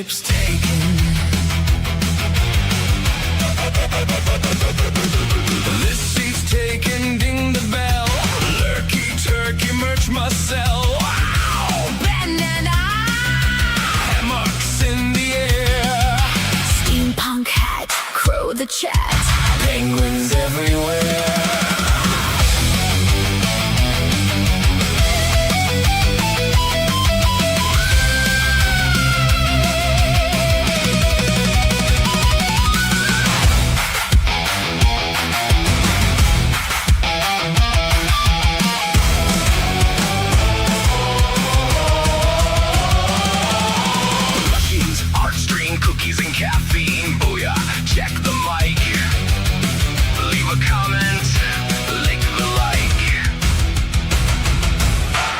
ship's taken. This seat's taken, ding the bell. Lurky turkey merch must sell. Wow! Banana! Hammocks in the air. Steampunk hat, crow the chat. Penguins everywhere. Caffeine, booyah, check the mic. Leave a comment, lick the like.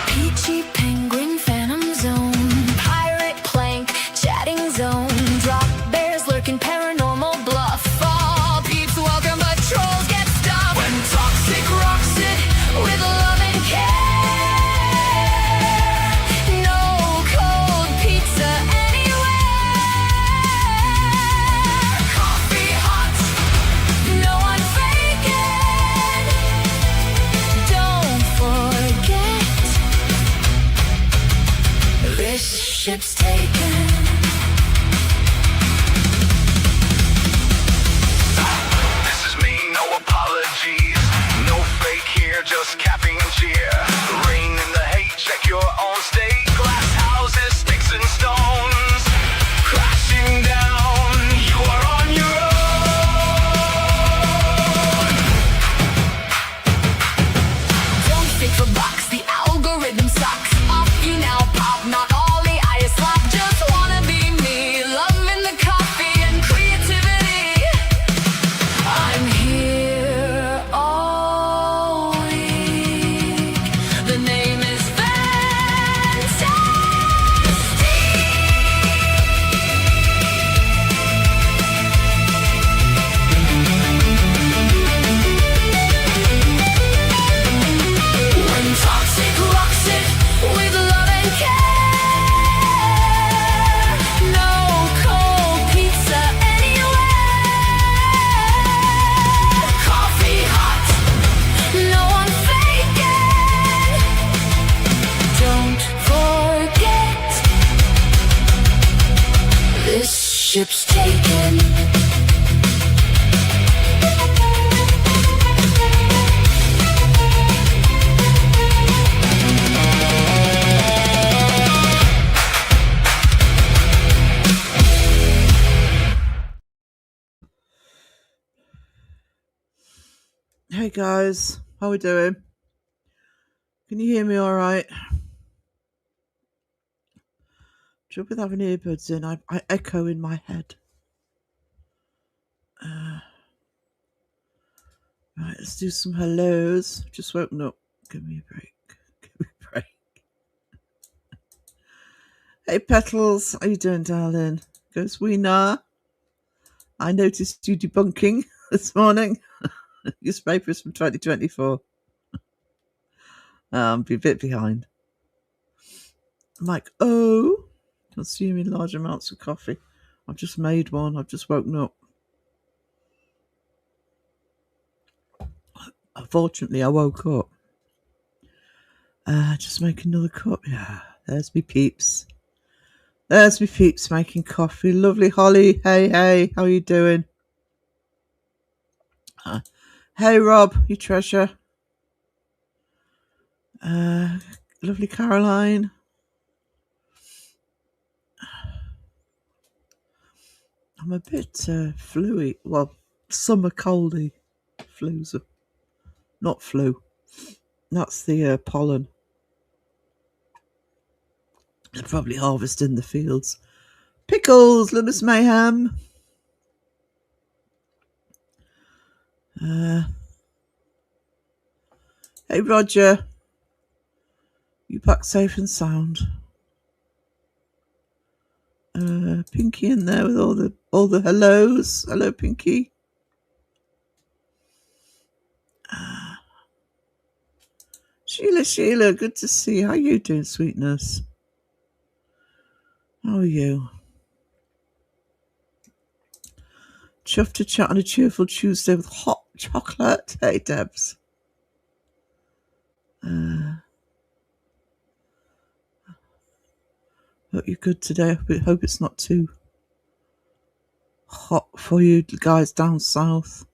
Peachy penguin, phantom zone. Pirate plank, chatting zone. Drop bears lurking, paranormal bluff. All peeps welcome, but trolls get stuffed. When toxic rocks it with love and care. No cold pizza ship's taken. This is me, no apologies. No fake here, just caffeine and cheer. Rain in the hay, check your own state. Glass houses, sticks and stones. Crashing down, you are on your own. Don't stick for bucks, the algorithm sucks. Off you now, pop, not all. ship's taken. Hey guys, how we doing? Can you hear me all right? Trouble with having earbuds in, I echo in my head. Right, let's do some hellos. Just woken up. Give me a break. Give me a break. Hey Petals, how you doing, darling? Ghost Wiener. I noticed you debunking this morning. Newspapers from 2024. I'm a bit behind. I'm like, oh, consuming large amounts of coffee. I've just made one. I've just woken up. Unfortunately, I woke up. Just make another cup. Yeah, there's me peeps. There's me peeps making coffee. Lovely Holly. Hey, how you doing? Hey Rob, you treasure. Lovely Caroline. I'm a bit fluey. Well, summer coldy. Flu's not flu. That's the pollen. They're probably harvesting the fields. Pickles, Lewis Mayhem. Hey Roger. You back safe and sound. Pinky in there with all the hellos. Hello, Pinky. Sheila, good to see you. How you doing, sweetness? How are you? Chuffed to chat on a cheerful Tuesday with hot chocolate. Hey, Debs. Hope you're good today. I hope it's not too hot for you guys down south.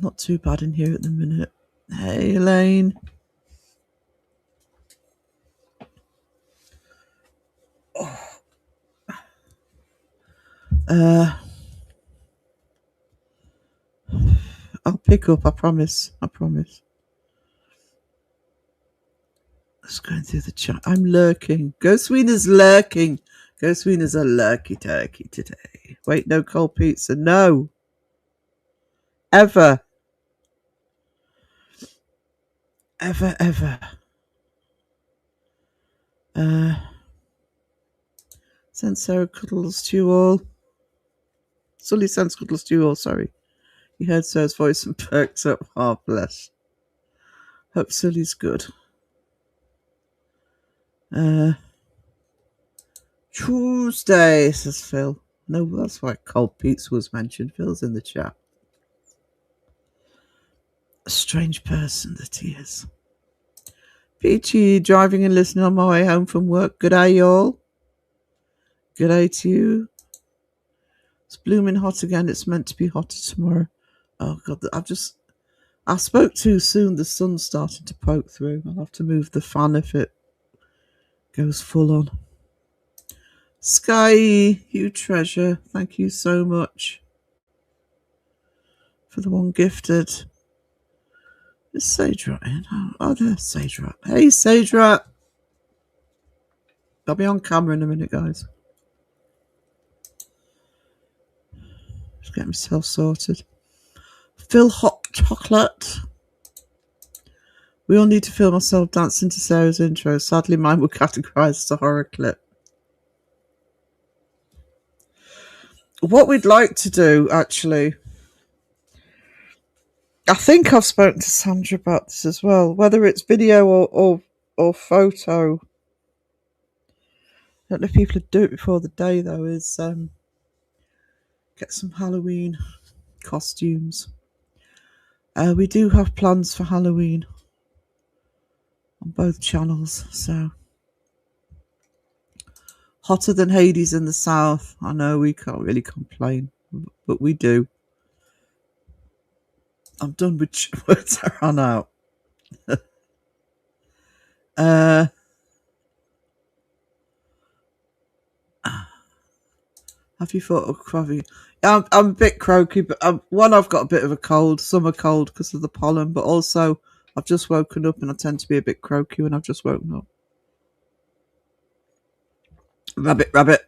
Not too bad in here at the minute. Hey, Elaine. I'll pick up, I promise. Just going through the chat. I'm lurking. Ghost Wiener's lurking. Ghost Wiener's a lurky turkey today. Wait, no cold pizza. No. Ever. Ever. Send Sarah cuddles to you all. Sully sends cuddles to you all, sorry. You heard Sarah's voice and perks up. Oh, bless. Hope Sully's good. Chewsday, says Phil. No, that's why cold pizza was mentioned. Phil's in the chat. A strange person that he is. Peachy, driving and listening on my way home from work. Good day, y'all. Good day to you. It's blooming hot again. It's meant to be hotter tomorrow. Oh, God. I spoke too soon. The sun's starting to poke through. I'll have to move the fan if it goes full on. Sky, you treasure. Thank you so much for the one gifted. Is Sage Rat in? Oh, there's Sage Rat. Hey, Sage Rat. I'll be on camera in a minute, guys. Just get myself sorted. Phil hot chocolate. We all need to film myself dancing to Sarah's intro. Sadly, mine were categorised as a horror clip. What we'd like to do, actually, I think I've spoken to Sandra about this as well, whether it's video or photo. I don't know if people would do it before the day, though, is get some Halloween costumes. We do have plans for Halloween on both channels, so hotter than Hades in the south. I know we can't really complain, but we do. I'm done with words I ran out. Have you thought of croaky? I'm a bit croaky, but I've got a bit of a cold, summer cold because of the pollen, but also I've just woken up and I tend to be a bit croaky when I've just woken up. Rabbit.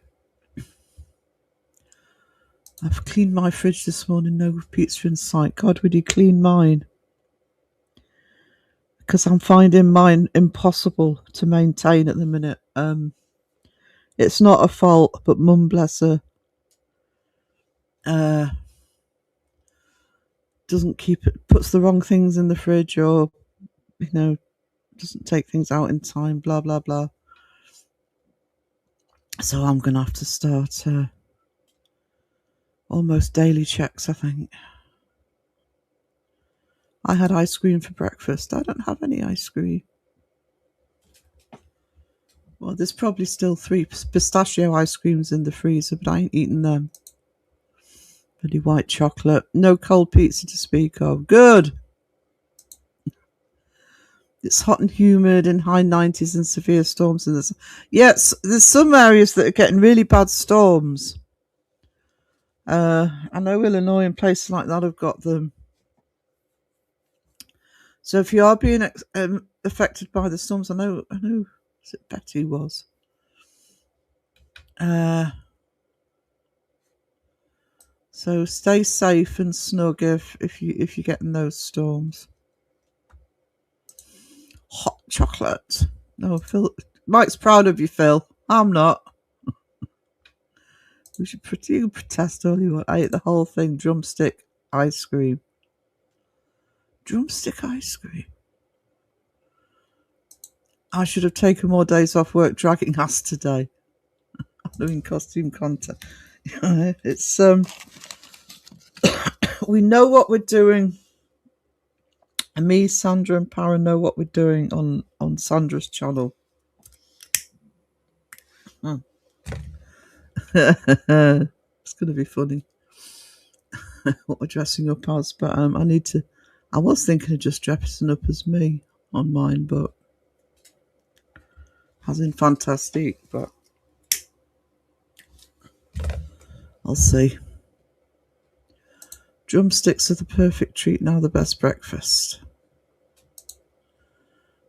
I've cleaned my fridge this morning, no pizza in sight. God, would you clean mine? Because I'm finding mine impossible to maintain at the minute. It's not a fault, but Mum, bless her, doesn't keep it, puts the wrong things in the fridge, or doesn't take things out in time, blah blah blah. So I'm gonna have to start almost daily checks, I think. I had ice cream for breakfast. I don't have any ice cream. Well, there's probably still 3 pistachio ice creams in the freezer, but I ain't eating them. Really white chocolate. No cold pizza to speak of. Good. It's hot and humid in high 90s and severe storms in this. Yes, there's some areas that are getting really bad storms. I know Illinois and places like that have got them. So if you are being affected by the storms, I know, is it Betty was? So stay safe and snug if you're getting those storms. Hot chocolate. No, Phil. Mike's proud of you, Phil. I'm not. You can protest all you want. I ate the whole thing. Drumstick ice cream. Drumstick ice cream. I should have taken more days off work dragging ass today. I'm doing costume content. It's we know what we're doing. And me, Sandra, and Para know what we're doing on Sandra's channel. It's going to be funny what we're dressing up as, but I was thinking of just dressing up as me on mine, but as in fantastic, but I'll see. Drumsticks are the perfect treat now, the best breakfast.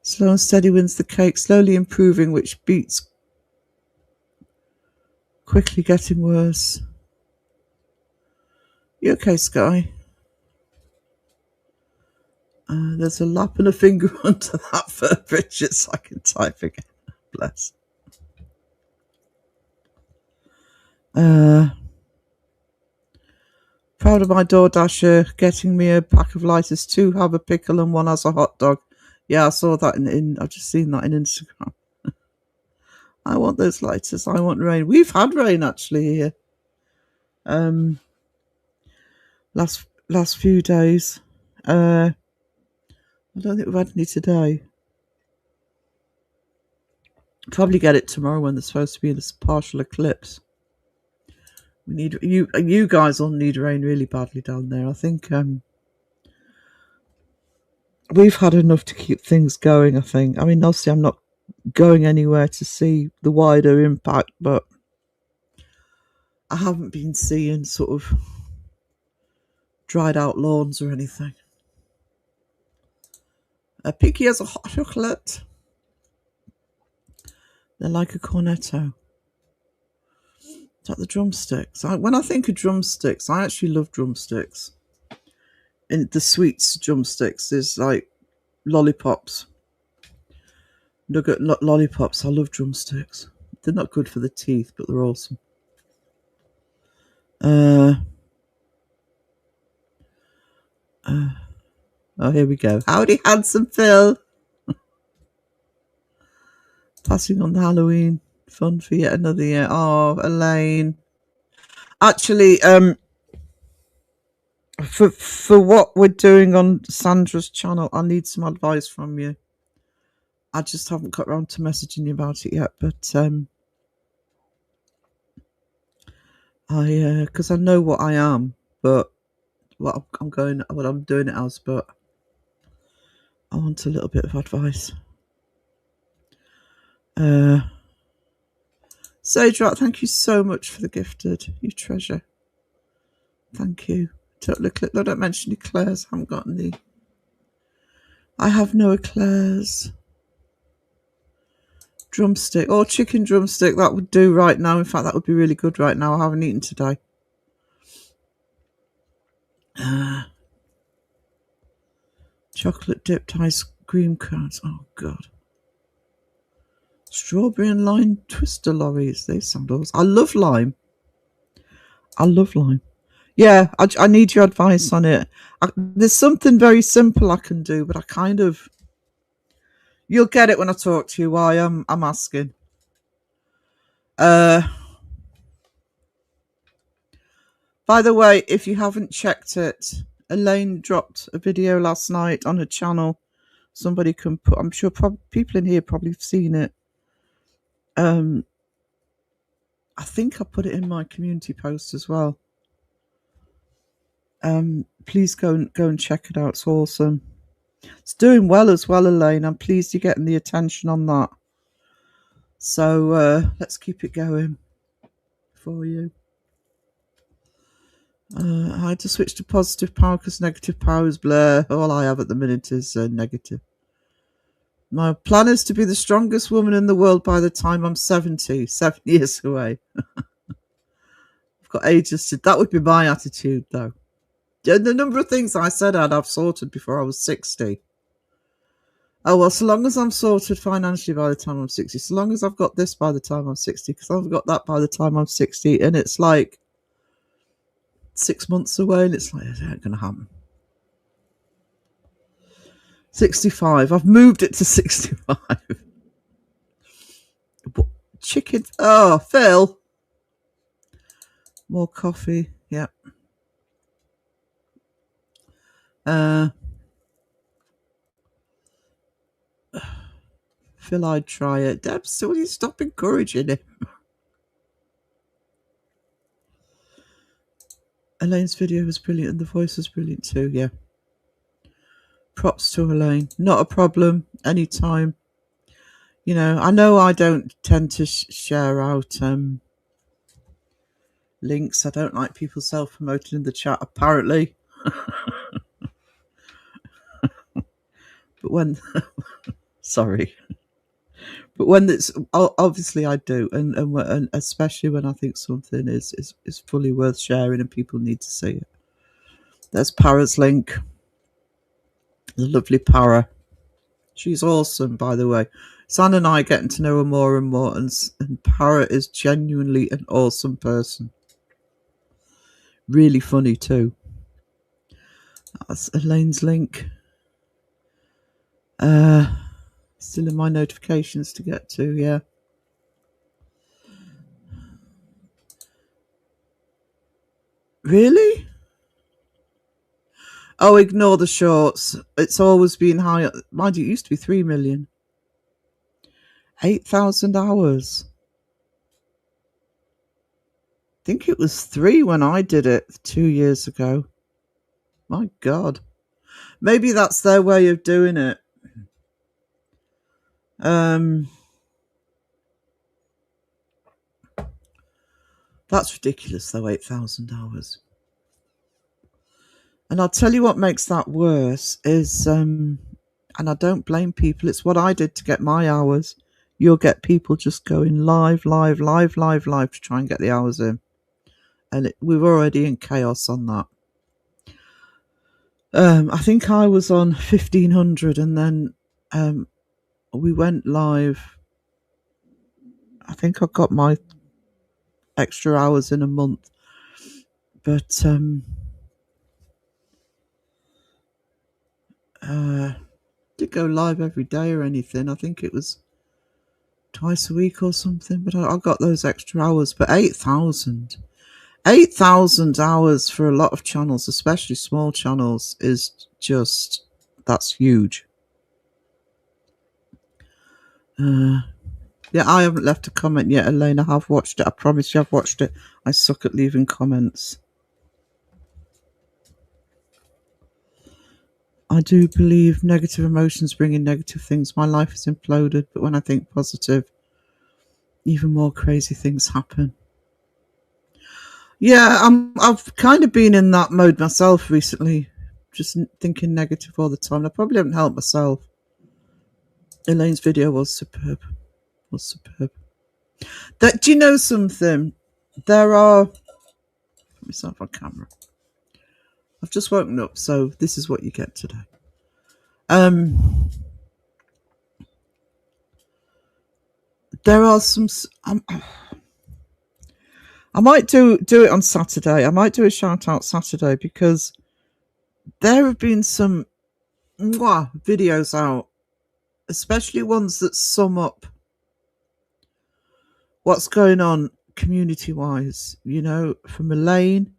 Slow and steady wins the cake, slowly improving, which beats quickly getting worse. You okay, Sky? There's a lap and a finger under that fur picture, so I can type again. Bless. Proud of my DoorDasher getting me a pack of lighters. 2 have a pickle and 1 has a hot dog. Yeah, I saw that I've just seen that in Instagram. I want those lighters. I want rain. We've had rain actually here. Last few days. I don't think we've had any today. Probably get it tomorrow when there's supposed to be a partial eclipse. We need you guys all need rain really badly down there. I think we've had enough to keep things going, I think. I mean, obviously I'm not going anywhere to see the wider impact, but I haven't been seeing sort of dried out lawns or anything. Pinky has a hot chocolate. They're like a cornetto. Is that the drumsticks? When I think of drumsticks, I actually love drumsticks. And the sweets drumsticks is like lollipops. Nugget lollipops. I love drumsticks. They're not good for the teeth, but they're awesome. Oh, here we go. Howdy, handsome Phil. Passing on the Halloween fun for yet another year. Oh, Elaine. Actually, for what we're doing on Sandra's channel, I need some advice from you. I just haven't got around to messaging you about it yet, but because I know what I am, but what I'm doing it as, but I want a little bit of advice. Sage Rat, thank you so much for the gifted. You treasure. Thank you. Don't mention eclairs. I haven't got any. I have no eclairs. Drumstick. Oh, chicken drumstick. That would do right now. In fact, that would be really good right now. I haven't eaten today. Chocolate dipped ice cream cones. Oh, God. Strawberry and lime twister lorries. They sound awesome. I love lime. Yeah, I need your advice on it. There's something very simple I can do, but I kind of... You'll get it when I talk to you why I'm asking. By the way, if you haven't checked it, Elaine dropped a video last night on her channel. Somebody can put... I'm sure people in here probably have seen it. I think I put it in my community post as well. Please go and check it out. It's awesome. It's doing well as well, Elaine. I'm pleased you're getting the attention on that. So let's keep it going for you. I had to switch to positive power because negative power is blur. All I have at the minute is negative. My plan is to be the strongest woman in the world by the time I'm 70. 7 years away. I've got ages to... That would be my attitude, though. The number of things I said I'd have sorted before I was 60. Oh, well, so long as I'm sorted financially by the time I'm 60. So long as I've got this by the time I'm 60. Because I've got that by the time I'm 60. And it's like 6 months away. And it's like, it ain't going to happen. 65. I've moved it to 65. Chicken. Oh, Phil. More coffee. Yep. Phil, I'd try it. Deb, so will you stop encouraging him? Elaine's video was brilliant and the voice was brilliant too. Yeah. Props to Elaine. Not a problem. Anytime. You know I don't tend to share out links. I don't like people self-promoting in the chat, apparently. But when... sorry. But when it's... obviously I do. And especially when I think something is fully worth sharing and people need to see it. There's Para's link. The lovely Para. She's awesome, by the way. San and I are getting to know her more and more, and Para is genuinely an awesome person. Really funny too. That's Elaine's link. Still in my notifications to get to, yeah. Really? Oh, ignore the shorts. It's always been high. Mind you, it used to be 3 million. 8,000 hours. I think it was 3 when I did it 2 years ago. My God. Maybe that's their way of doing it. That's ridiculous, though, 8,000 hours. And I'll tell you what makes that worse is, and I don't blame people, it's what I did to get my hours. You'll get people just going live to try and get the hours in. And we're already in chaos on that. I think I was on 1,500 and then we went live. I think I got my extra hours in a month. But didn't go live every day or anything. I think it was twice a week or something. But I got those extra hours. But 8,000 hours for a lot of channels, especially small channels, is just, that's huge. Yeah, I haven't left a comment yet, Elaine. I have watched it. I promise you I've watched it. I suck at leaving comments. I do believe negative emotions bring in negative things. My life is imploded, but when I think positive, even more crazy things happen. Yeah, I've kind of been in that mode myself recently, just thinking negative all the time. I probably haven't helped myself. Elaine's video was superb. Do you know something? There are... Put myself on camera. I've just woken up, so this is what you get today. There are some... I might do it on Saturday. I might do a shout out Saturday because there have been some videos out, especially ones that sum up what's going on community wise, from Elaine,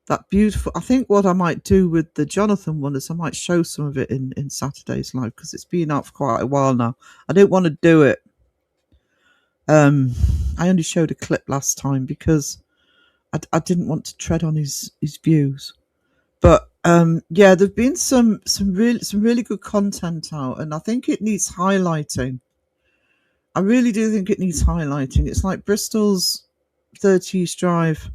that beautiful. I think what I might do with the Jonathan one is I might show some of it in Saturday's live because it's been out for quite a while now. I didn't want to do it. I only showed a clip last time because I didn't want to tread on his views. But yeah, there've been some really good content out, and I think it needs highlighting. I really do think it needs highlighting. It's like Bristol's 30 East Drive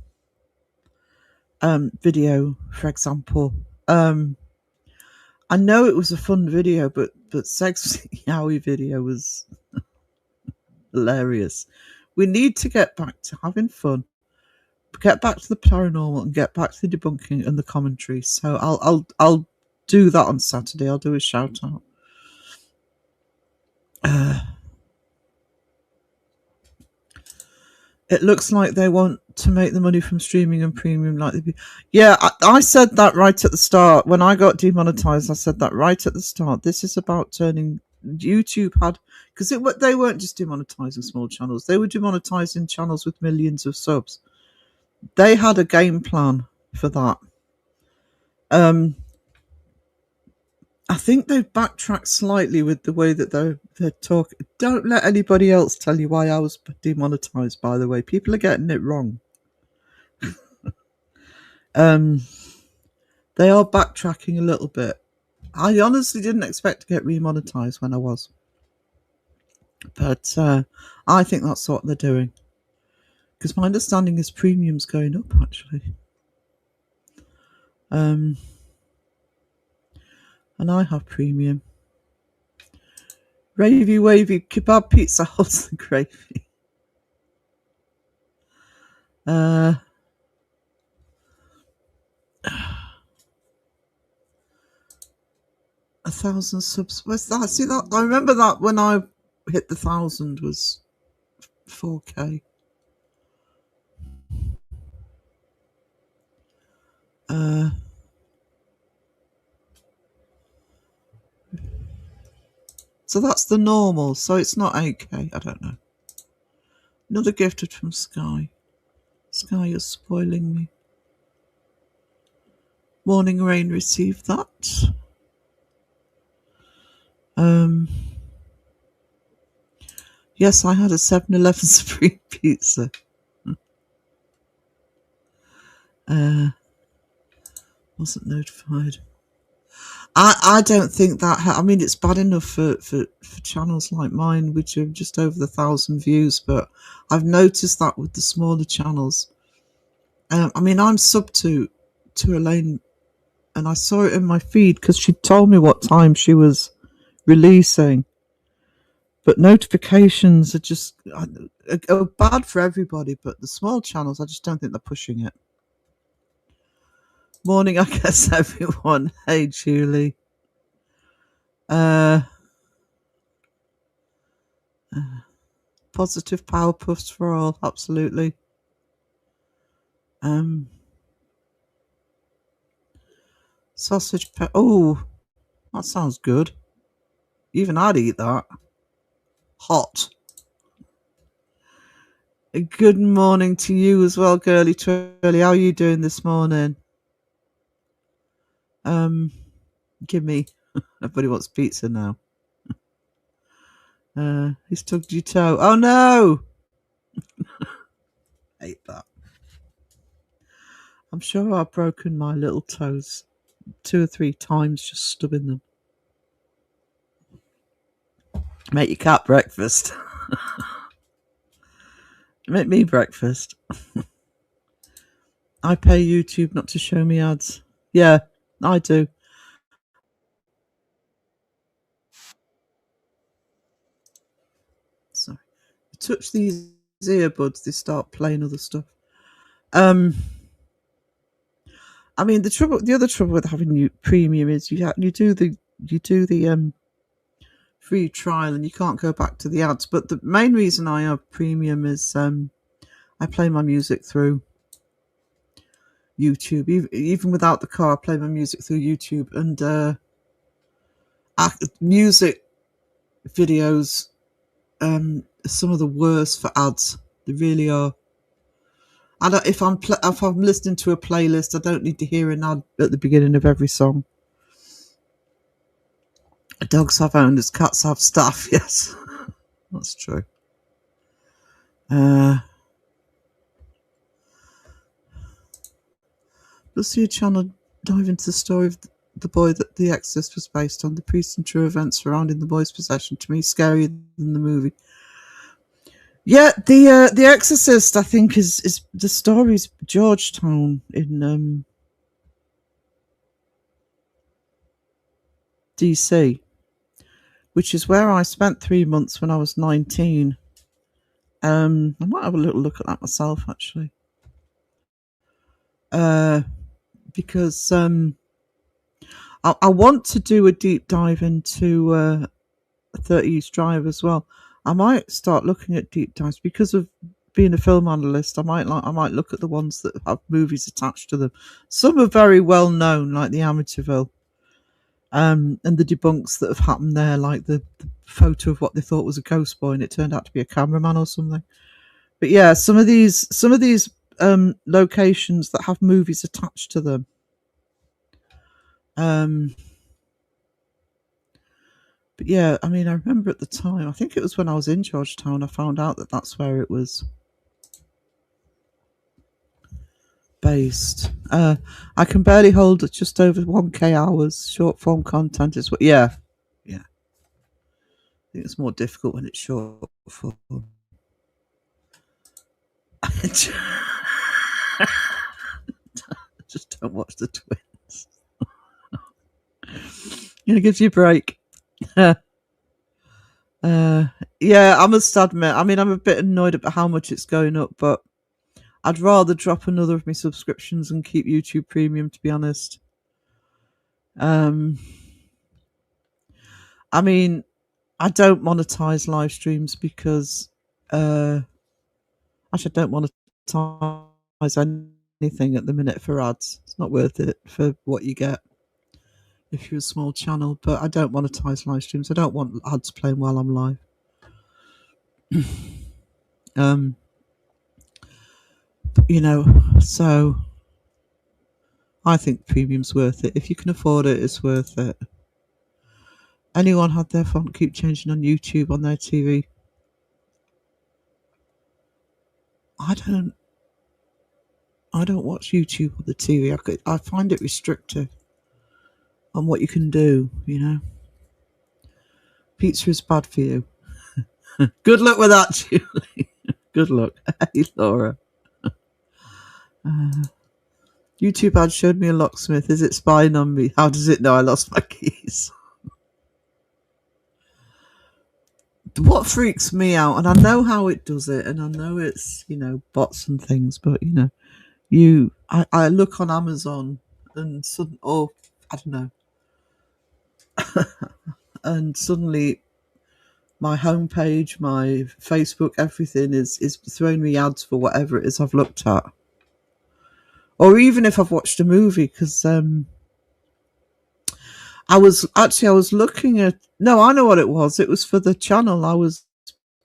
video, for example. I know it was a fun video, but Sex Yowie video was hilarious. We need to get back to having fun, get back to the paranormal, and get back to the debunking and the commentary. So I'll do that on Saturday. I'll do a shout out. It looks like they want to make the money from streaming and premium like they... Yeah, I said that right at the start. When I got demonetized, I said that right at the start. This is about turning... YouTube had... Because they weren't just demonetizing small channels. They were demonetizing channels with millions of subs. they had a game plan for that. I think they've backtracked slightly with the way that they're talking. Don't let anybody else tell you why I was demonetized, by the way. People are getting it wrong. They are backtracking a little bit. I honestly didn't expect to get remonetized when I was. But I think that's what they're doing. Because my understanding is premium's going up, actually. And I have premium. Ravy wavy kebab pizza holds the gravy. 1,000 subs. Where's that? See that? I remember that when I hit the 1,000 was 4K. So that's the normal. So it's not 8K. I don't know. Another gifted from Sky. Sky, you're spoiling me. Morning Rain received that. Yes, I had a 7-Eleven Supreme Pizza. Wasn't notified. I don't think that. I mean, it's bad enough for channels like mine, which are just over 1,000 views. But I've noticed that with the smaller channels. I mean, I'm sub to Elaine, and I saw it in my feed because she told me what time she was releasing. But notifications are just are bad for everybody. But the small channels, I just don't think they're pushing it. Morning, I guess, everyone. Hey, Julie. Positive power puffs for all, absolutely. Sausage oh, that sounds good. Even I'd eat that. Hot. Good morning to you as well, girly twirly. How are you doing this morning? Give me. Everybody wants pizza now. He's tugged your toe. Oh no! Hate that. I'm sure I've broken my little toes 2 or 3 times just stubbing them. Make your cat breakfast. Make me breakfast. I pay YouTube not to show me ads. Yeah, I do. Sorry. You touch these earbuds, they start playing other stuff. I mean, the other trouble with having premium is you do the free trial and you can't go back to the ads. But the main reason I have premium is I play my music through YouTube. Even without the car, I play my music through YouTube, and music videos are some of the worst for ads. They really are. If I'm listening to a playlist, I don't need to hear an ad at the beginning of every song. Dogs have owners, cats have staff. Yes, that's true. Lucia Channel dive into the story of the boy that The Exorcist was based on. The priest and true events surrounding the boy's possession, to me, scarier than the movie. Yeah, the Exorcist, I think, is the story's Georgetown in DC, which is where I spent 3 months when I was 19. I might have a little look at that myself, actually, because I want to do a deep dive into 30 East Drive as well. I might start looking at deep dives because of being a film analyst. I might look at the ones that have movies attached to them. Some are very well known, like the Amityville, and the debunks that have happened there, like the photo of what they thought was a ghost boy and it turned out to be a cameraman or something. But yeah, some of these locations that have movies attached to them. But yeah, I mean, I remember at the time, I think it was when I was in Georgetown, I found out that that's where it was based. I can barely hold just over 1K hours. Short form content is what, yeah. I think it's more difficult when it's short form. Just don't watch the twins. It gives you a break. Yeah, I must admit, I mean, I'm a bit annoyed about how much it's going up, but I'd rather drop another of my subscriptions and keep YouTube Premium, to be honest. I mean, I don't monetize live streams because actually I don't monetize anything at the minute for ads. It's not worth it for what you get if you're a small channel, but I don't monetize live streams. I don't want ads playing while I'm live. So I think premium's worth it. If you can afford it, it's worth it. Anyone had their font keep changing on YouTube on their TV? I don't watch YouTube on the TV. I find it restrictive on what you can do, Pizza is bad for you. Good luck with that, Julie. Good luck. Hey, Laura. YouTube ad showed me a locksmith. Is it spying on me? How does it know I lost my keys? What freaks me out, and I know how it does it, and I know it's, bots and things, but, I look on Amazon and I don't know. And suddenly my homepage, my Facebook, everything is throwing me ads for whatever it is I've looked at. Or even if I've watched a movie, because I was looking at, no, I know what it was. It was for the channel. I was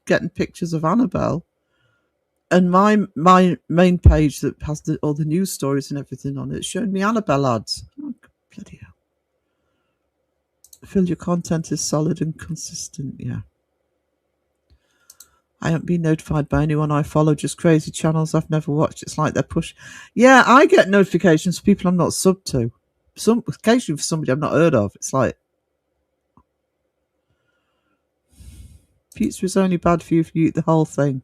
getting pictures of Annabelle, and my main page that has all the news stories and everything on it showed me Annabelle ads. Oh, bloody hell. Feel your content is solid and consistent. Yeah. I haven't been notified by anyone I follow, just crazy channels I've never watched. It's like they're push. Yeah, I get notifications for people I'm not sub to. Occasionally for somebody I've not heard of. It's like, pizza is only bad for you if you eat the whole thing.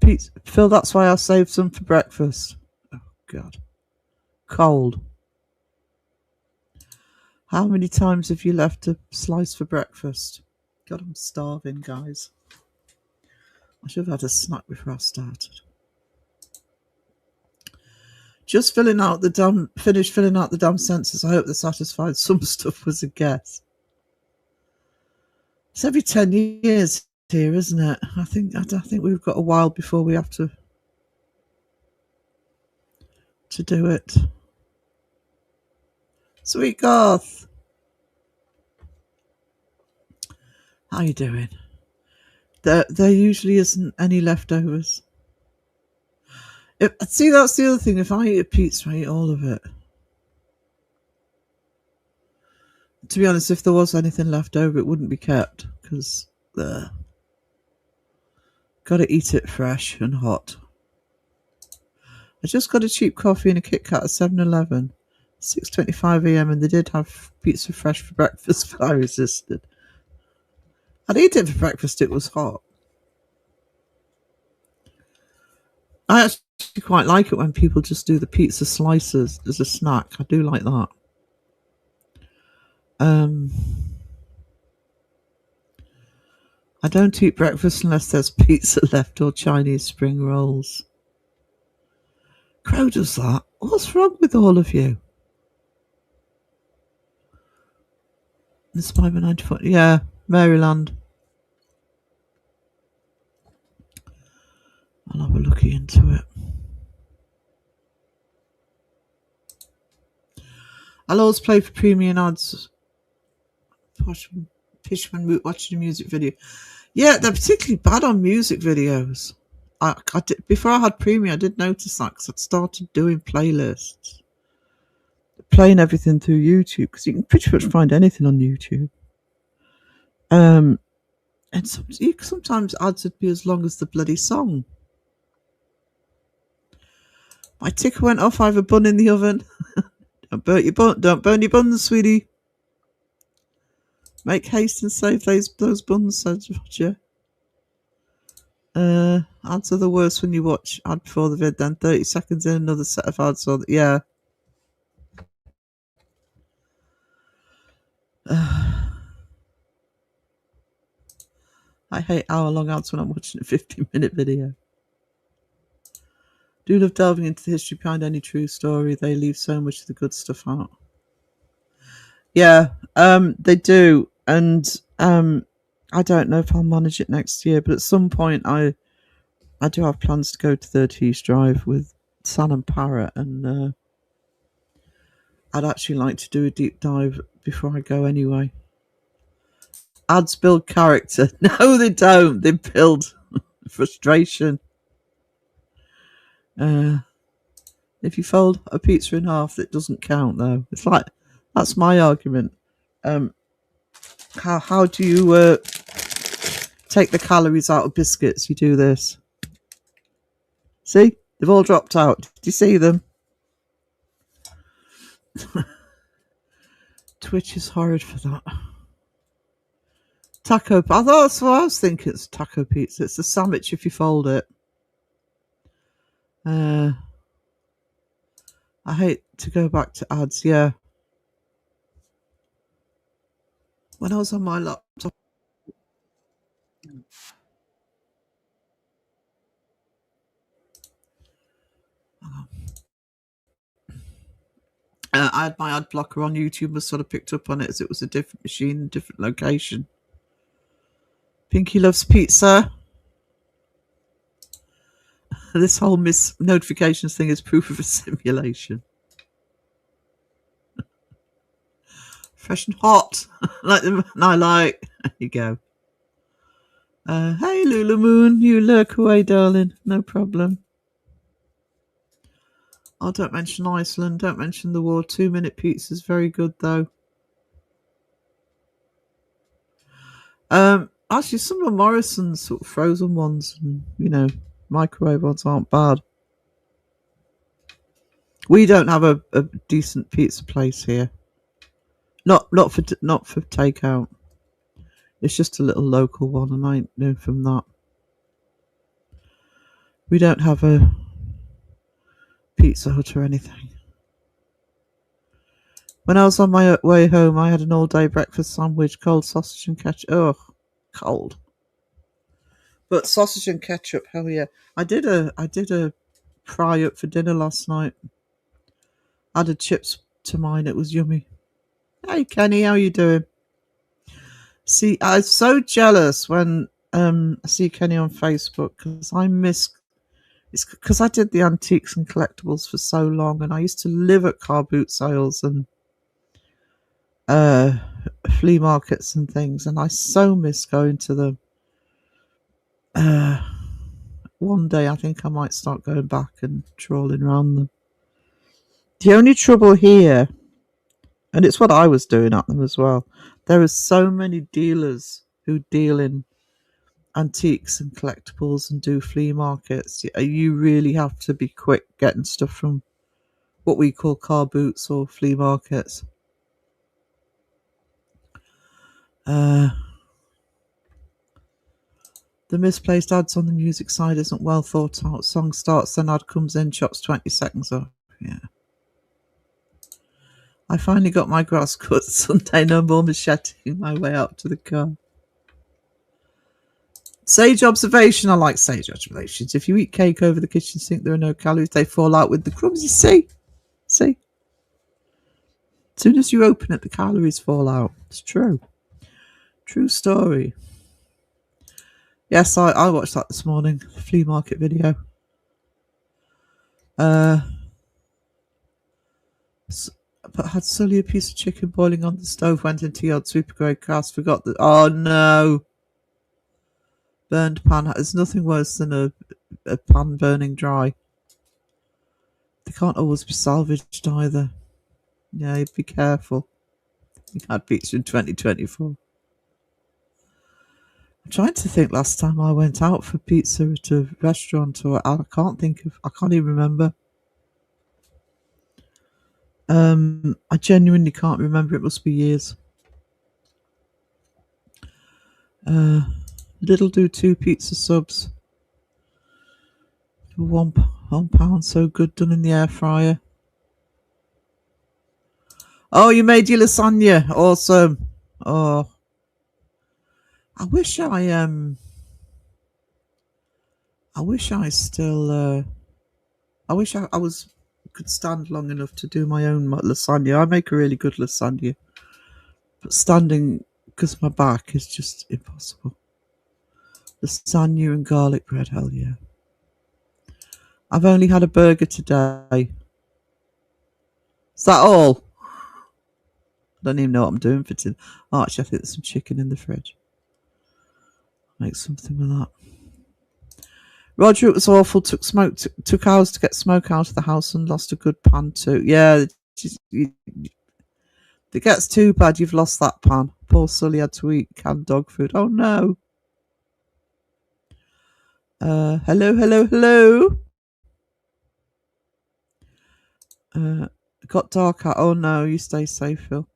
Pizza, Phil, that's why I saved some for breakfast. Oh, God. Cold. How many times have you left a slice for breakfast? God, I'm starving, guys. I should have had a snack before I started. Just finished filling out the damn census. I hope they're satisfied. Some stuff was a guess. It's every 10 years here, isn't it? I think we've got a while before we have to do it. Sweet Garth, how you doing? There usually isn't any leftovers. See, that's the other thing. If I eat a pizza, I eat all of it. To be honest, if there was anything left over, it wouldn't be kept, because got to eat it fresh and hot. I just got a cheap coffee and a Kit Kat at 7-Eleven, 6:25 a.m, and they did have pizza fresh for breakfast, but I resisted. I'd eat it for breakfast. It was hot. I actually quite like it when people just do the pizza slices as a snack. I do like that. I don't eat breakfast unless there's pizza left or Chinese spring rolls. Crow does that. What's wrong with all of you? It's 5.94. Yeah, Maryland. I'll have a look into it. I'll always play for premium ads. pish when watching a music video. Yeah, they're particularly bad on music videos. I did, before I had Premium, I did notice that because I'd started doing playlists, playing everything through YouTube, because you can pretty much find anything on YouTube. And sometimes ads would be as long as the bloody song. My ticker went off. I have a bun in the oven. Don't burn your buns, sweetie. Make haste and save those buns, said Roger. Ads are the worst when you watch ad before the vid, then 30 seconds in another set of ads. So yeah. I hate hour-long ads when I'm watching a 15-minute video. Do love delving into the history behind any true story. They leave so much of the good stuff out. Yeah, they do. And I don't know if I'll manage it next year, but at some point I do have plans to go to 30 East Drive with San and Parrot, and I'd actually like to do a deep dive before I go anyway. Ads build character. No, they don't. They build frustration. If you fold a pizza in half, that doesn't count, though. It's like, that's my argument. How do you take the calories out of biscuits? You do this. See? They've all dropped out. Did you see them? Twitch is horrid for that. Taco. I thought that's what I was thinking. It's taco pizza. It's a sandwich if you fold it. I hate to go back to ads. Yeah. When I was on my laptop. I had my ad blocker on. YouTube was sort of picked up on it as it was a different machine, different location. Pinky loves pizza. This whole miss notifications thing is proof of a simulation. Fresh and hot, like them. I like. There you go. Hey, Lula Moon, you lurk away, darling. No problem. Oh, don't mention Iceland. Don't mention the war. 2-minute pizza's very good, though. Actually, some of Morrison's sort of frozen ones, and, microwave ones aren't bad. We don't have a decent pizza place here. Not for takeout. It's just a little local one, and I ain't known from that. We don't have a Pizza Hut or anything. When I was on my way home, I had an all-day breakfast sandwich, cold sausage and ketchup. Ugh, cold. But sausage and ketchup, hell yeah. I did a fry up for dinner last night. Added chips to mine. It was yummy. Hey Kenny, how you doing? See, I'm so jealous when I see Kenny on Facebook, because I miss. It's because I did the antiques and collectibles for so long, and I used to live at car boot sales and flea markets and things, and I so miss going to them. One day I think I might start going back and trawling around them. The only trouble here, and it's what I was doing at them as well, there are so many dealers who deal in antiques and collectibles and do flea markets. You really have to be quick getting stuff from what we call car boots or flea markets. The misplaced ads on the music side isn't well thought out. Song starts, then ad comes in, chops 20 seconds off. Yeah. I finally got my grass cut Sunday, no more macheting my way out to the car. Sage observation. I like sage observations. If you eat cake over the kitchen sink, there are no calories. They fall out with the crumbs. You see? As soon as you open it, the calories fall out. It's true. True story. Yes, I watched that this morning. The flea market video. But had Sully a piece of chicken boiling on the stove, went into the old super grade cast, forgot that. Oh no! Burned pan. There's nothing worse than a pan burning dry. They can't always be salvaged either. Yeah, you'd be careful. We had pizza in 2024. I'm trying to think last time I went out for pizza at a restaurant, or I can't even remember. I genuinely can't remember. It must be years. Little do 2 pizza subs for £1. So good, done in the air fryer. Oh, you made your lasagna. Awesome. Oh, I wish I was could stand long enough to do my own lasagna. I make a really good lasagna, but standing because my back is just impossible. Lasagna and garlic bread, hell yeah. I've only had a burger today. Is that all? I don't even know what I'm doing for today. Oh, actually, I think there's some chicken in the fridge. Make something with that. Roger, it was awful. Took hours to get smoke out of the house and lost a good pan too. Yeah, if it gets too bad, you've lost that pan. Poor Sully had to eat canned dog food. Oh no. Hello. Got dark out. Oh no, you stay safe, Phil.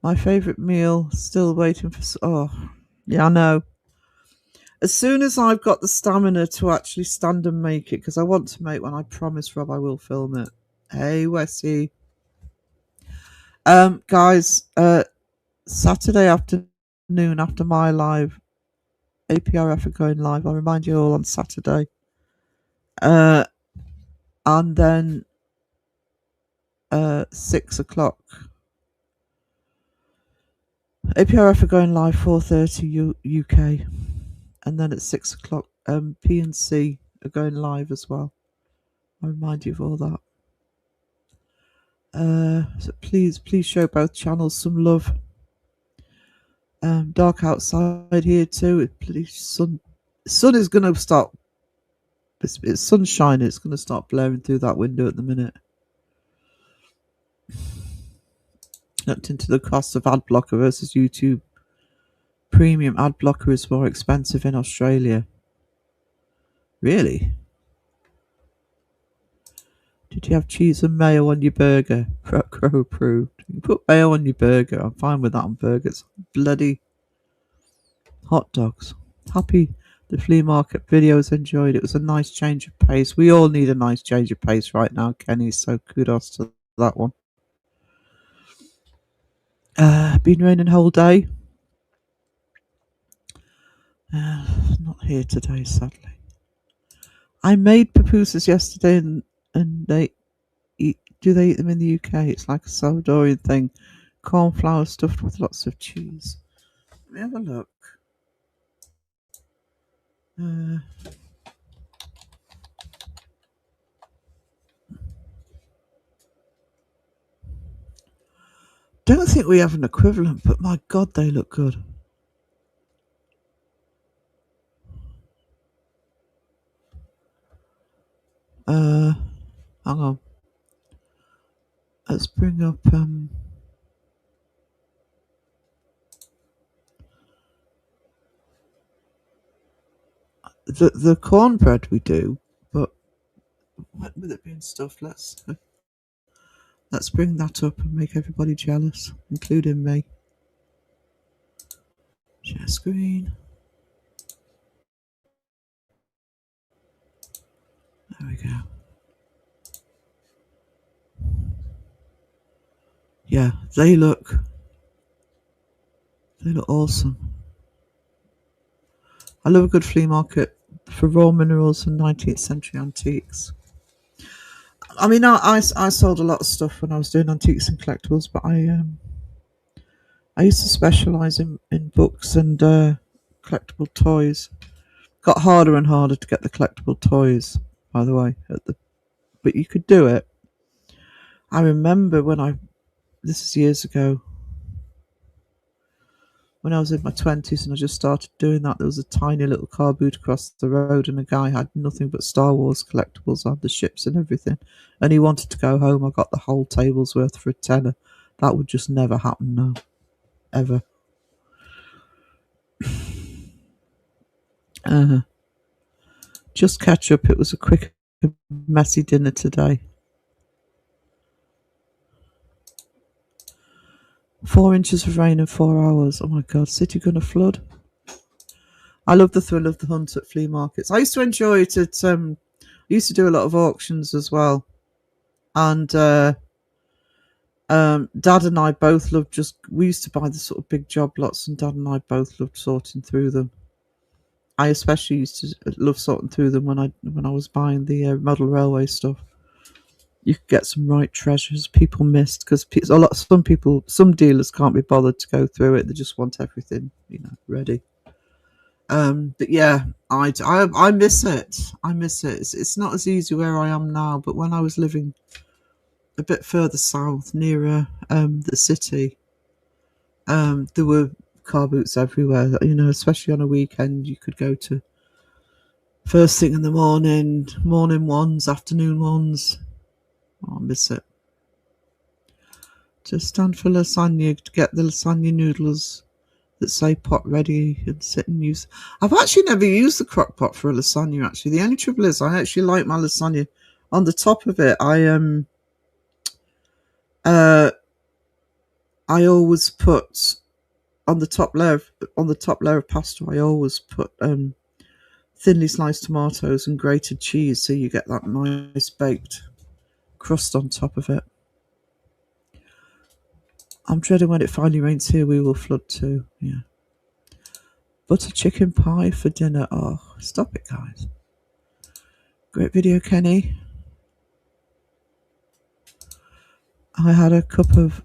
My favourite meal, still waiting for. Oh, yeah, I know. As soon as I've got the stamina to actually stand and make it, because I want to make one, I promise Rob I will film it. Hey, Wessie. Guys, Saturday afternoon after my live, APRF are going live. I'll remind you all on Saturday. And then 6 o'clock. APRF are going live 4:30 UK. And then at 6 o'clock, P&C are going live as well. I'll remind you of all that. So please show both channels some love. Dark outside here too. Sun is going to start. It's sunshine. It's going to start blaring through that window at the minute. Looked into the cost of ad blocker versus YouTube Premium. Ad blocker is more expensive in Australia. Really? Did you have cheese and mayo on your burger? Crow approved. You can put mayo on your burger. I'm fine with that on burgers. Bloody hot dogs. Happy the flea market videos enjoyed. It was a nice change of pace. We all need a nice change of pace right now, Kenny. So kudos to that one. Been raining whole day. Not here today, sadly. I made pupusas yesterday, and they eat them in the UK? It's like a Salvadorian thing. Corn flour stuffed with lots of cheese. Let me have a look. Don't think we have an equivalent, but my God, they look good. Hang on. Let's bring up the cornbread we do, but with it being stuffed, let's bring that up and make everybody jealous, including me. Share screen. There we go. Yeah, they look awesome. I love a good flea market for raw minerals and 19th century antiques. I mean, I sold a lot of stuff when I was doing antiques and collectibles, but I used to specialise in books and collectible toys. Got harder and harder to get the collectible toys. by the way, but you could do it. I remember this is years ago, when I was in my 20s and I just started doing that. There was a tiny little car boot across the road, and a guy had nothing but Star Wars collectibles on the ships and everything, and he wanted to go home. I got the whole table's worth for a tenner. That would just never happen now, ever. Just catch up. It was a quick, messy dinner today. 4 inches of rain in 4 hours. Oh my God, city gonna flood. I love the thrill of the hunt at flea markets. I used to enjoy it at I used to do a lot of auctions as well. And Dad and I both loved we used to buy the sort of big job lots, and Dad and I both loved sorting through them. I especially used to love sorting through them when I was buying the model railway stuff. You could get some right treasures people missed, because some dealers can't be bothered to go through it. They just want everything, ready. But yeah, I miss it. I miss it. It's not as easy where I am now, but when I was living a bit further south, nearer the city, there were car boots everywhere. Especially on a weekend, you could go to first thing in the morning ones, afternoon ones. Oh, I miss it. To stand for lasagna, to get the lasagna noodles that say pot ready, and sit and use. I've actually never used the crock pot for a lasagna, actually. The only trouble is I actually like my lasagna on the top of it. I always put on the top layer of pasta, I always put thinly sliced tomatoes and grated cheese, so you get that nice baked crust on top of it. I'm dreading when it finally rains here. We will flood too. Yeah. Butter chicken pie for dinner. Oh, stop it, guys. Great video, Kenny. I had a cup of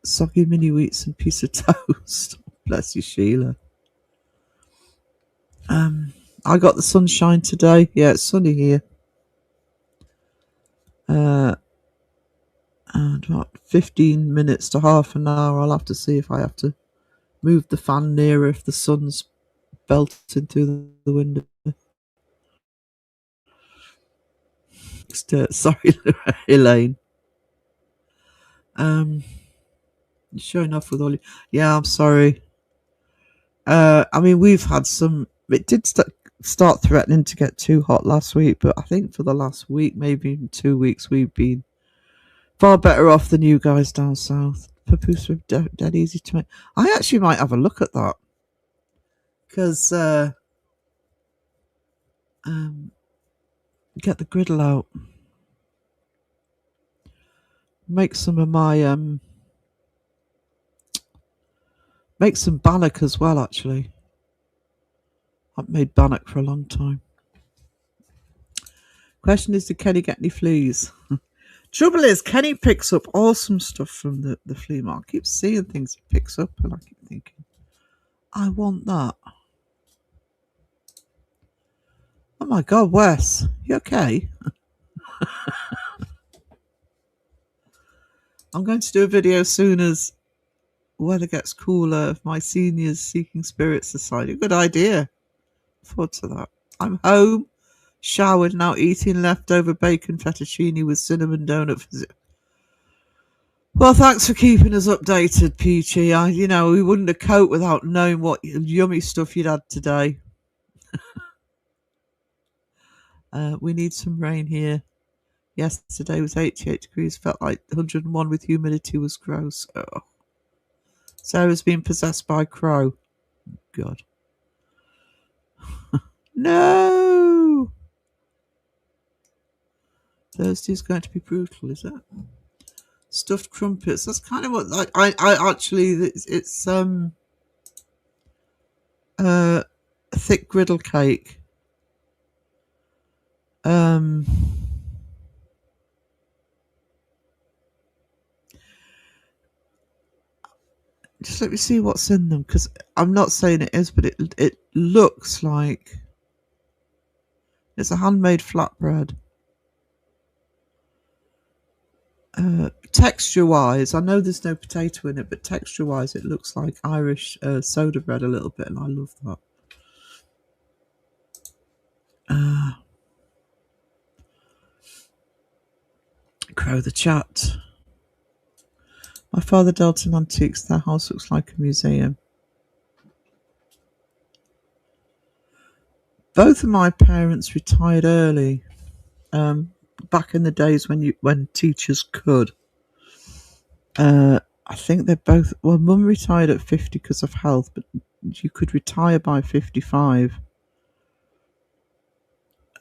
soggy mini wheats and piece of toast. Bless you, Sheila. I got the sunshine today. Yeah, it's sunny here. And about 15 minutes to half an hour, I'll have to see if I have to move the fan nearer if the sun's belting through the window. Sorry, Elaine. Showing off with all you. Yeah, I'm sorry. We've had some. It did start threatening to get too hot last week, but I think for the last week, maybe even 2 weeks, we've been far better off than you guys down south. Papoose are dead easy to make. I actually might have a look at that, because get the griddle out, make some of my make some bannock as well. Actually, I've made bannock for a long time. Question is, did Kenny get any fleas? Trouble is, Kenny picks up awesome stuff from the flea market. I keep seeing things he picks up, and I keep thinking, I want that. Oh my God, Wes, you okay? I'm going to do a video soon as weather gets cooler of my seniors seeking spirit society. Good idea. Forward to that. I'm home, showered, now eating leftover bacon fettuccine with cinnamon donut. Well, thanks for keeping us updated, Peachy. We wouldn't have coped without knowing what yummy stuff you'd had today. We need some rain here. Yesterday was 88 degrees, felt like 101 with humidity, was gross. Oh. Sarah's been possessed by crow. God. No! Thursday's going to be brutal, is it? Stuffed crumpets. That's kind of what I actually, it's a thick griddle cake. Just let me see what's in them, because I'm not saying it is, but it looks like It's a handmade flatbread. Texture-wise, I know there's no potato in it, but texture-wise, it looks like Irish soda bread a little bit, and I love that. Crow the chat. My father dealt in antiques. Their house looks like a museum. Both of my parents retired early. Back in the days when teachers could. I think they're both. Well, Mum retired at 50 because of health, but you could retire by 55.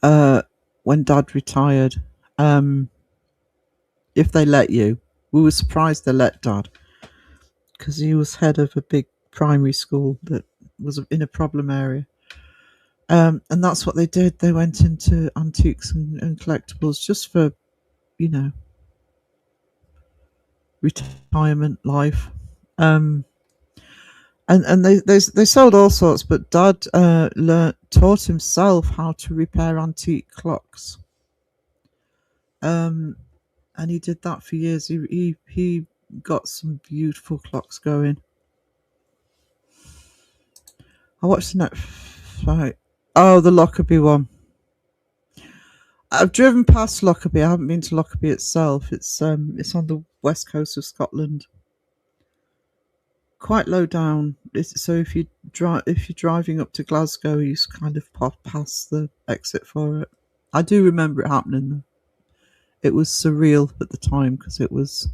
When Dad retired, if they let you, we were surprised they let Dad because he was head of a big primary school that was in a problem area. And that's what they did. They went into antiques and collectibles just for, retirement life. And they sold all sorts, but Dad taught himself how to repair antique clocks. And he did that for years. He got some beautiful clocks going. I watched the next fight. Oh, the Lockerbie one. I've driven past Lockerbie. I haven't been to Lockerbie itself. It's on the west coast of Scotland. Quite low down. So if you're driving up to Glasgow, you kind of pop past the exit for it. I do remember it happening though. It was surreal at the time because it was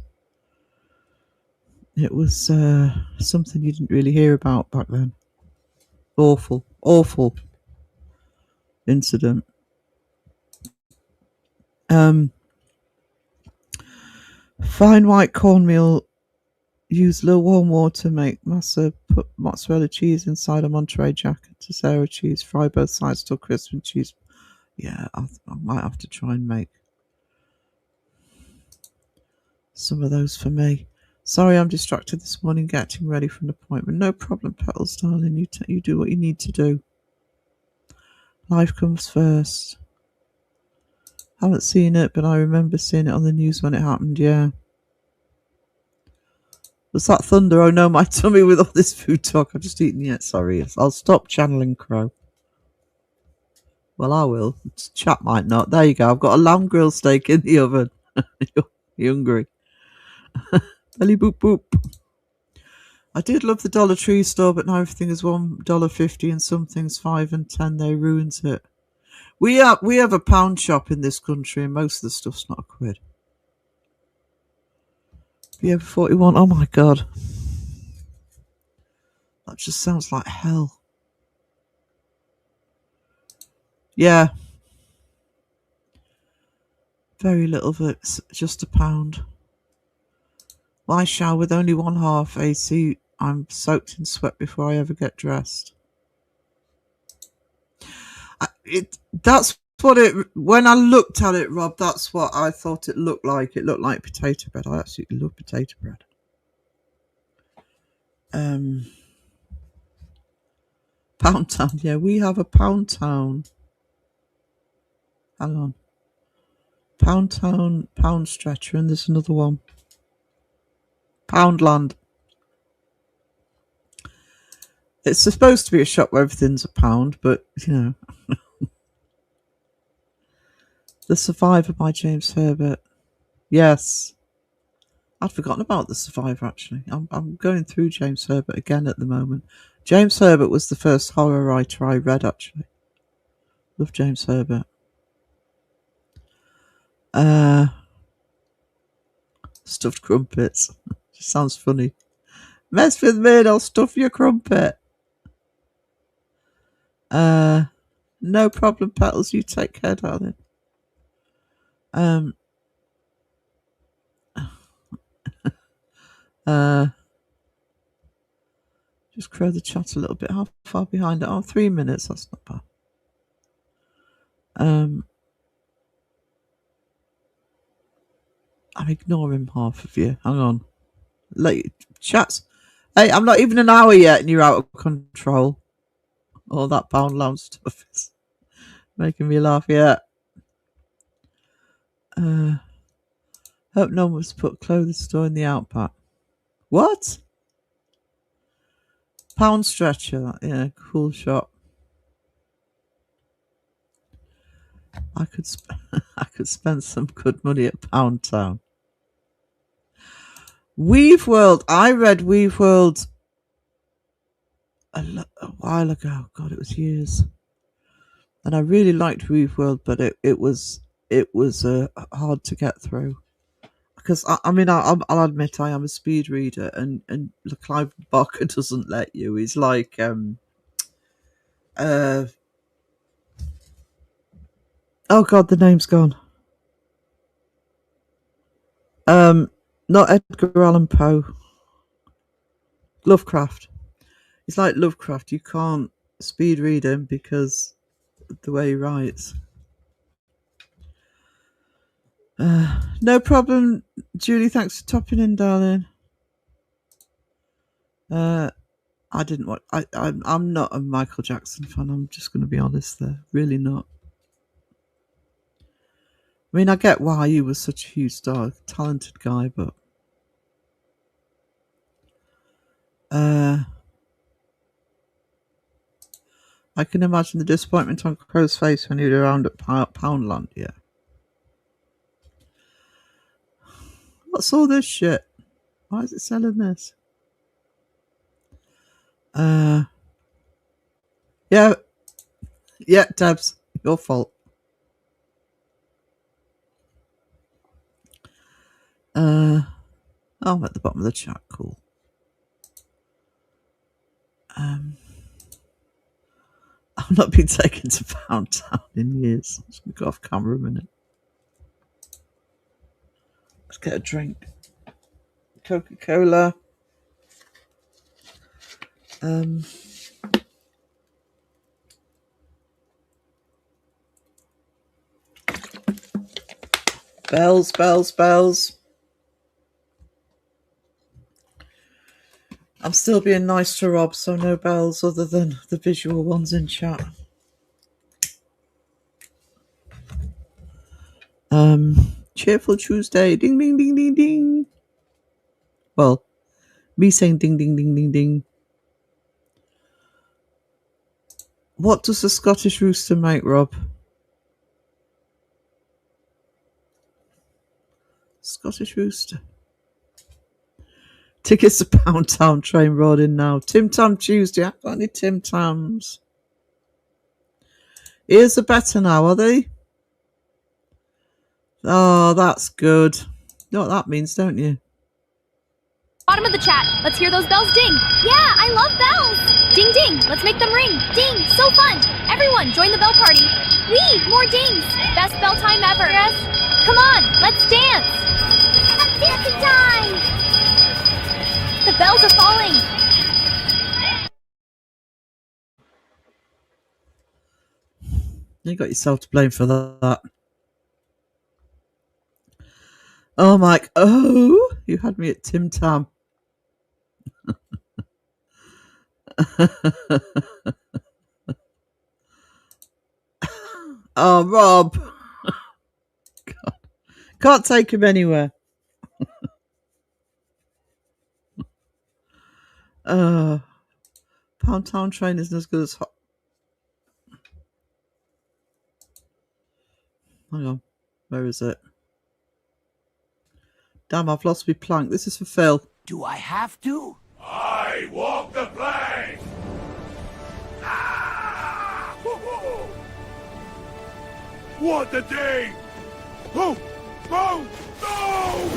something you didn't really hear about back then. Awful incident. Fine white cornmeal. Use a little warm water. Make masa. Put mozzarella cheese inside a Monterey Jack to Sarah cheese. Fry both sides till crisp and cheese. Yeah, I might have to try and make some of those for me. Sorry, I'm distracted this morning getting ready for an appointment. No problem, Petals, darling. You do what you need to do. Life comes first. Haven't seen it, but I remember seeing it on the news when it happened, yeah. Was that thunder? Oh no, my tummy with all this food talk. I've just eaten yet. Sorry. I'll stop channeling Crow. Well, I will. Chat might not. There you go. I've got a lamb grill steak in the oven. You hungry? Belly boop boop. I did love the Dollar Tree store, but now everything is $1.50 and some things $5 and $10. They ruins it. We have a pound shop in this country, and most of the stuff's not a quid. BM 41. Oh my god, that just sounds like hell. Yeah, very little of it. Just a pound. Why shower with only 1/2 AC? I'm soaked in sweat before I ever get dressed. That's what it. When I looked at it, Rob, that's what I thought it looked like. It looked like potato bread. I absolutely love potato bread. Pound Town. Yeah, we have a Pound Town. Hang on. Pound Town, Pound Stretcher, and there's another one. Poundland. It's supposed to be a shop where everything's a pound, but, The Survivor by James Herbert. Yes. I'd forgotten about The Survivor, actually. I'm going through James Herbert again at the moment. James Herbert was the first horror writer I read, actually. Love James Herbert. Stuffed crumpets. Just sounds funny. Mess with me and I'll stuff your crumpet. No problem, Petals. You take care, darling. Just crow the chat a little bit. How far behind it? Oh, 3 minutes. That's not bad. I'm ignoring half of you. Hang on. Chats. Hey, I'm not even an hour yet and you're out of control. All that Pound Lamb stuff is Making me laugh, yeah. Hope no one was put clothes store in the outback. What? Pound stretcher. Yeah, cool shop. I could I could spend some good money at Pound Town. Weave World. I read Weave World a while ago. God, it was years. And I really liked Weave World, but it was hard to get through. Because I'll admit I am a speed reader, and Clive Barker doesn't let you. He's like oh God, the name's gone. Not Edgar Allan Poe. Lovecraft. He's like Lovecraft. You can't speed read him because of the way he writes. No problem, Julie. Thanks for topping in, darling. I didn't watch. I'm not a Michael Jackson fan. I'm just going to be honest there. Really not. I mean, I get why he was such a huge star, talented guy, but I can imagine the disappointment on Crow's face when he was around at Poundland. Yeah. What's all this shit? Why is it selling this? Yeah, Debs, your fault. I'm at the bottom of the chat. Cool. I've not been taken to Pound Town in years. I'm just gonna go off camera a minute. Let's get a drink. Coca-Cola. Bells. I'm still being nice to Rob, so no bells other than the visual ones in chat. Cheerful Tuesday. Ding, ding, ding, ding, ding. Well, me saying ding, ding, ding, ding, ding. What does the Scottish rooster make, Rob? Scottish rooster. Tickets to Pound Town train rolling now. Tim Tam Tuesday. I've got any Tim Tams. Ears are better now, are they? Oh, that's good. You know what that means, don't you? Bottom of the chat. Let's hear those bells ding. Yeah, I love bells. Ding, ding. Let's make them ring. Ding. So fun. Everyone, join the bell party. Wee, more dings. Best bell time ever. Yes. Come on, let's dance. Dancing time. The bells are falling. You got yourself to blame for that. Oh, Mike. Oh, you had me at Tim Tam. Oh, Rob. God. Can't take him anywhere. Pound Town train isn't as good as hot. Hang on. Where is it? Damn, I've lost my plank. This is for Phil. Do I have to? I walk the plank! Ah! What a day! Oh! Oh! No!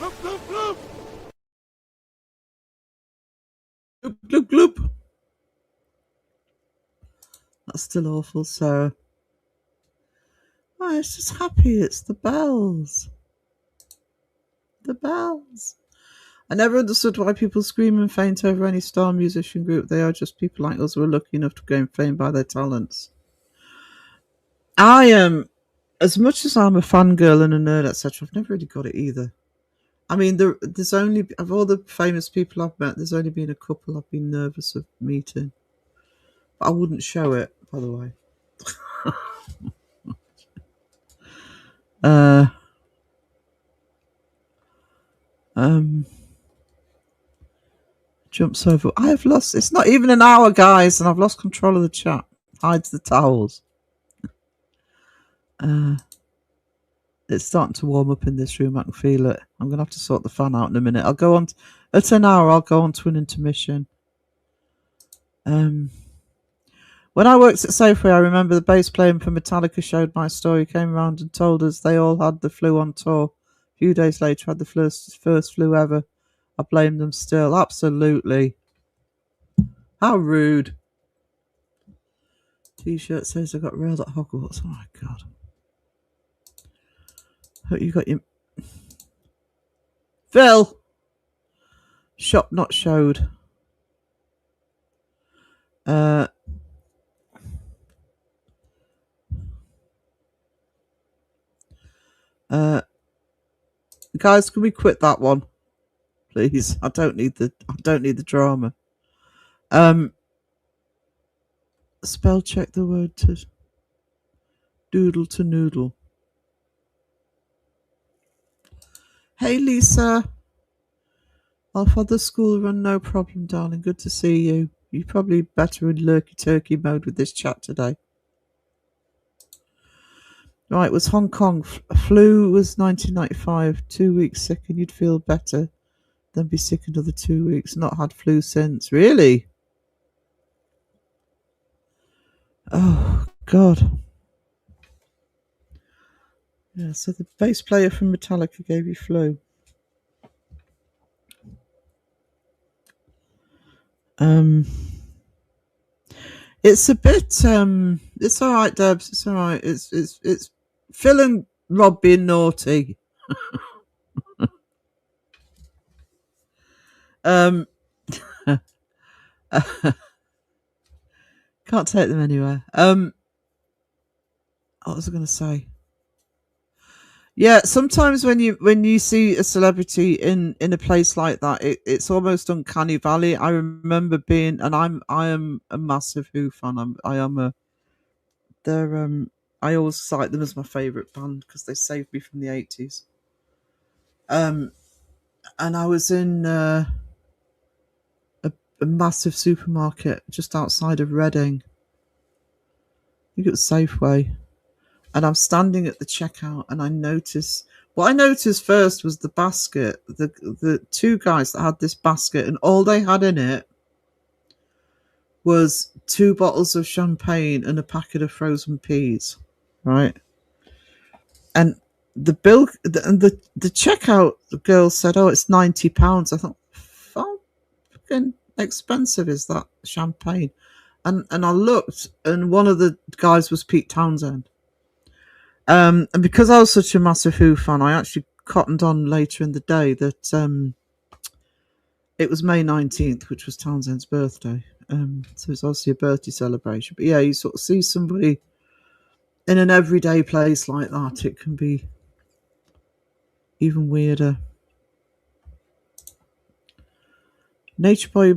Loop, loop, loop! Gloop, gloop, gloop. That's still awful, so... Oh, it's just happy. It's the bells. The bells. I never understood why people scream and faint over any star musician group. They are just people like us who are lucky enough to gain fame by their talents. I am, as much as I'm a fangirl and a nerd, etc., I've never really got it either. I mean, there's only, of all the famous people I've met, there's only been a couple I've been nervous of meeting. But I wouldn't show it, by the way. Jumps over. I've lost. It's not even an hour, guys, and I've lost control of the chat. Hides the towels. It's starting to warm up in this room. I can feel it. I'm gonna have to sort the fan out in a minute. I'll go on at an hour. I'll go on to an intermission. When I worked at Safeway, I remember the bass player from Metallica showed my story, came around and told us they all had the flu on tour. A few days later, had the first flu ever. I blame them still. Absolutely. How rude. T-shirt says I got railed at Hogwarts. Oh my god. Hope you got your... Phil! Shop not showed. Guys, can we quit that one, please? I don't need the drama. Spell check the word to doodle to noodle. Hey Lisa, I'll father school run, no problem, darling. Good to see you. You're probably better in lurky turkey mode with this chat today. Right, it was Hong Kong. Flu was 1995. 2 weeks sick and you'd feel better. Then be sick another 2 weeks. Not had flu since. Really? Oh, God. Yeah, so the bass player from Metallica gave you flu. It's a bit, it's all right, Debs. It's all right. It's Phil and Rob being naughty. Can't take them anywhere. What was I going to say? Yeah, sometimes when you see a celebrity in a place like that, it's almost uncanny valley. I remember being, and I am a massive Who fan. I always cite them as my favourite band because they saved me from the 80s. And I was in a massive supermarket just outside of Reading. I think it was Safeway. And I'm standing at the checkout and what I noticed first was the basket. The two guys that had this basket and all they had in it was 2 bottles of champagne and a packet of frozen peas, right? And the bill, the checkout girl said, "Oh, it's £90." I thought, how fucking expensive is that champagne? And I looked, and one of the guys was Pete Townsend. And because I was such a massive Who fan, I actually cottoned on later in the day that it was May 19th, which was Townsend's birthday. So it's obviously a birthday celebration. But yeah, you sort of see somebody in an everyday place like that, it can be even weirder. Nature Boy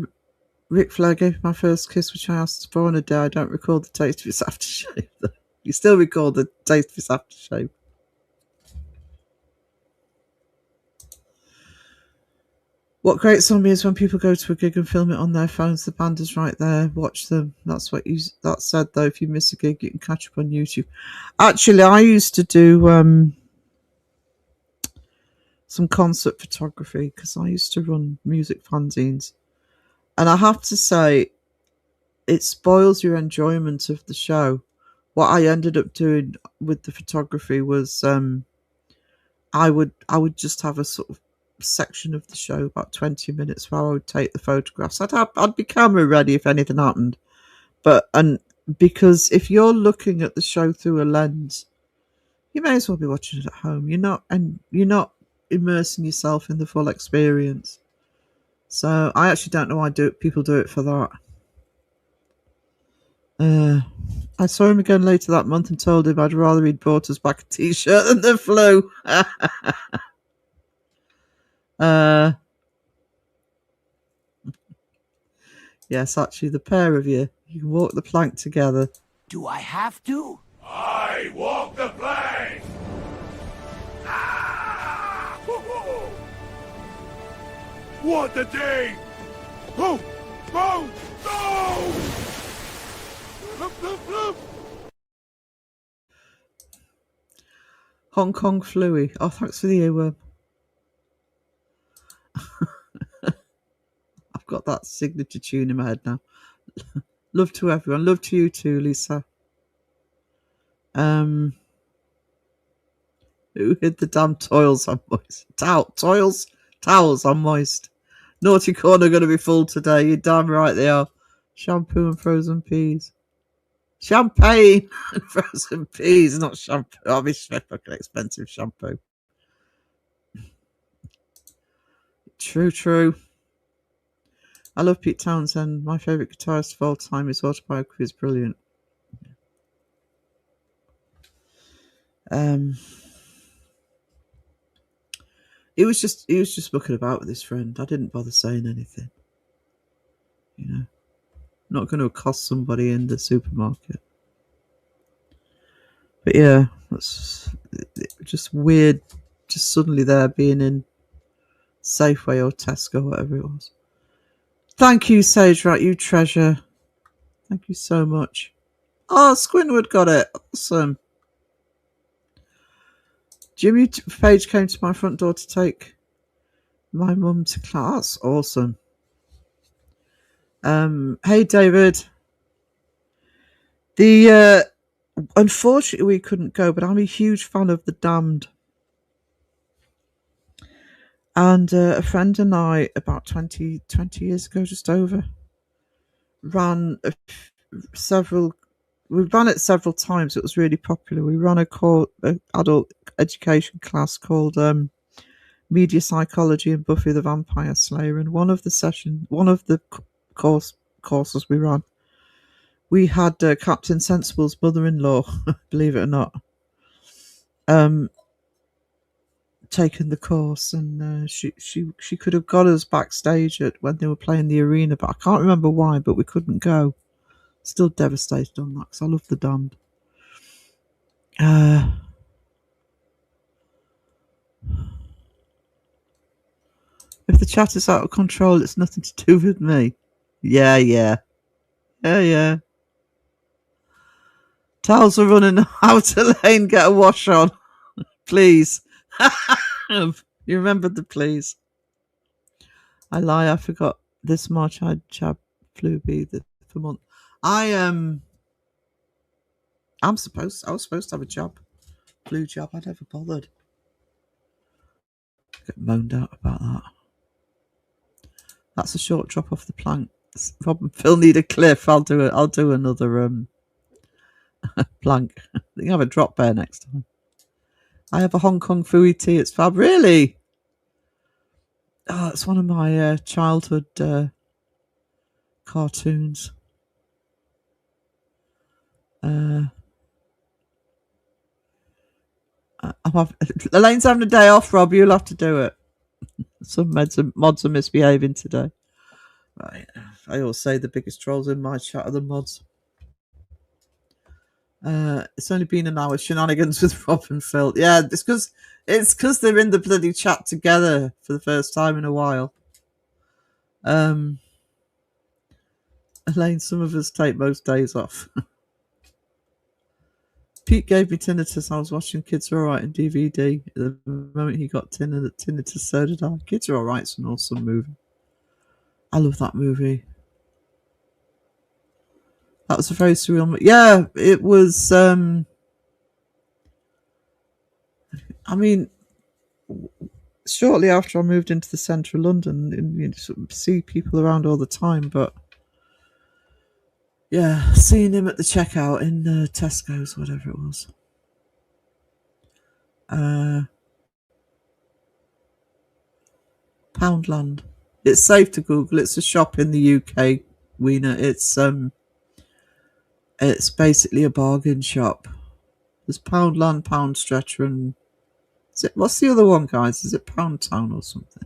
Ric Flair gave me my first kiss, which I asked for on a day. I don't recall the taste of his aftershave. You still recall the taste of his aftershave. What grates on me is when people go to a gig and film it on their phones. The band is right there. Watch them. That said, though, if you miss a gig, you can catch up on YouTube. Actually, I used to do some concert photography because I used to run music fanzines. And I have to say, it spoils your enjoyment of the show. What I ended up doing with the photography was I would just have a sort of section of the show, about 20 minutes, where I would take the photographs. I'd be camera ready if anything happened. And because if you're looking at the show through a lens, you may as well be watching it at home. You're not immersing yourself in the full experience. So I actually don't know why people do it for that. I saw him again later that month and told him I'd rather he'd brought us back a t-shirt than the flu. Yes, actually, the pair of you can walk the plank together. Do I have to? I walk the plank! Ah! Woo-hoo! What a day! Oh! Oh! No! Look, look, look! Hong Kong Fluey. Oh, thanks for the earworm. I've got that signature tune in my head now. Love to everyone. Love to you too, Lisa. Who hid the damn toils? I'm moist. Towels. I'm moist. Naughty corner going to be full today. You're damn right they are. Shampoo and frozen peas. Champagne and frozen peas, not shampoo. Obviously, fucking expensive shampoo. True. I love Pete Townsend. My favourite guitarist of all time. His autobiography is brilliant. He was just mucking about with his friend. I didn't bother saying anything. You know, not going to accost somebody in the supermarket. But yeah, that's just weird. Just suddenly there being in Safeway or Tesco, whatever it was. Thank you, Sage. Right, you treasure. Thank you so much. Oh, Squidward got it. Awesome. Jimmy Page came to my front door to take my mum to class. Awesome. Hey, David. Unfortunately, we couldn't go, but I'm a huge fan of The Damned. And a friend and I, about 20 years ago, just over, ran several. We ran it several times. It was really popular. We ran an adult education class called Media Psychology and Buffy the Vampire Slayer. And one of the courses we ran, we had Captain Sensible's mother-in-law, believe it or not, taken the course, and she could have got us backstage when they were playing the arena, but I can't remember why. But we couldn't go. Still devastated on that because I love The Damned. If the chat is out of control, it's nothing to do with me. Yeah. Towels are running out of lane. Get a wash on, please. You remembered the please. I lie. I forgot this March I'd jab flu B for month. I was supposed to have a flu jab. I never bothered. Get moaned out about that. That's a short drop off the plank. Rob and Phil need a cliff. I'll do another plank. I think I have a drop bear next time. I have a Hong Kong Fooey tea. It's fab. Really? Oh, it's one of my childhood cartoons. Elaine's having a day off, Rob. You'll have to do it. Some mods are misbehaving today. Right. I always say the biggest trolls in my chat are the mods. It's only been an hour. Shenanigans with Rob and Phil. Yeah, it's because they're in the bloody chat together for the first time in a while. Elaine, some of us take most days off. Pete gave me tinnitus. I was watching Kids Are Alright in DVD. The moment he got tinnitus, so did I. Kids Are Alright is an awesome movie. I love that movie. That was a very surreal movie. Yeah, it was. I mean, shortly after I moved into the centre of London, and you sort of see people around all the time, but yeah, seeing him at the checkout in Tesco's, whatever it was. Poundland. It's safe to Google. It's a shop in the UK, Weena. It's basically a bargain shop. There's Poundland, Pound Stretcher, and what's the other one, guys? Is it Pound Town or something?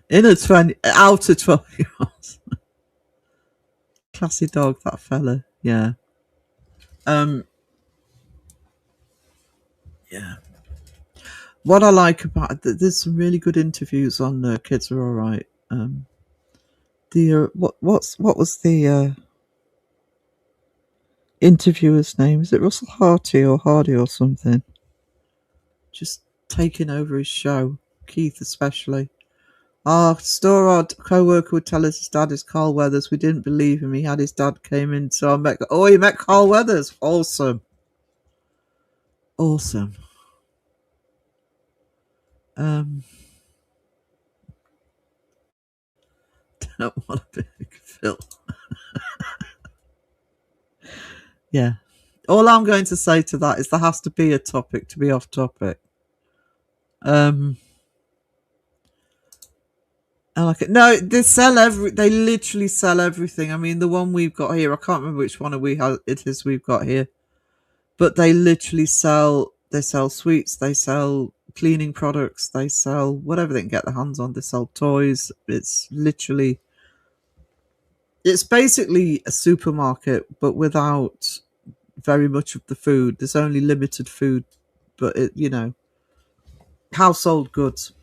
In a 20, out of 12-year-olds. Classy dog, that fella. Yeah. Yeah. What I like about it, there's some really good interviews on Kids Are All Right. What was the interviewer's name? Is it Russell Harty or Hardy or something? Just taking over his show. Keith especially. Our store co-worker would tell us his dad is Carl Weathers. We didn't believe him. He had his dad came in, so I met. Oh, he met Carl Weathers. Awesome. Don't want a big Phil. Yeah. All I'm going to say to that is there has to be a topic to be off topic. I like it. No, they literally sell everything. I mean, the one we've got here, I can't remember which one it is we've got here, but they literally sell sweets, they sell cleaning products, they sell whatever they can get their hands on, they sell toys. It's basically a supermarket, but without very much of the food. There's only limited food, but household goods.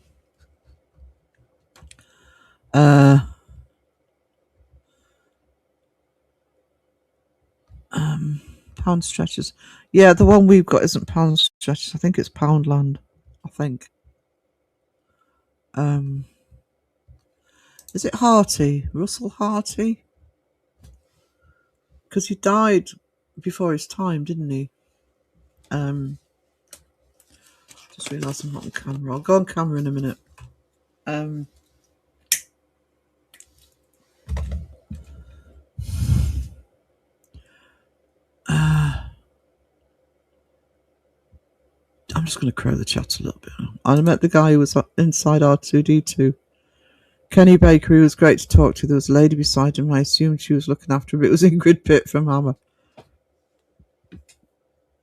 Pound stretchers. Yeah, the one we've got isn't pound stretchers. I think it's Poundland. I think. Is it Harty? Russell Harty? Because he died before his time, didn't he? Just realised I'm not on camera. I'll go on camera in a minute. I'm just going to crow the chat a little bit. I met the guy who was inside R2D2. Kenny Baker, who was great to talk to. There was a lady beside him. I assumed she was looking after him. It was Ingrid Pitt from Hammer.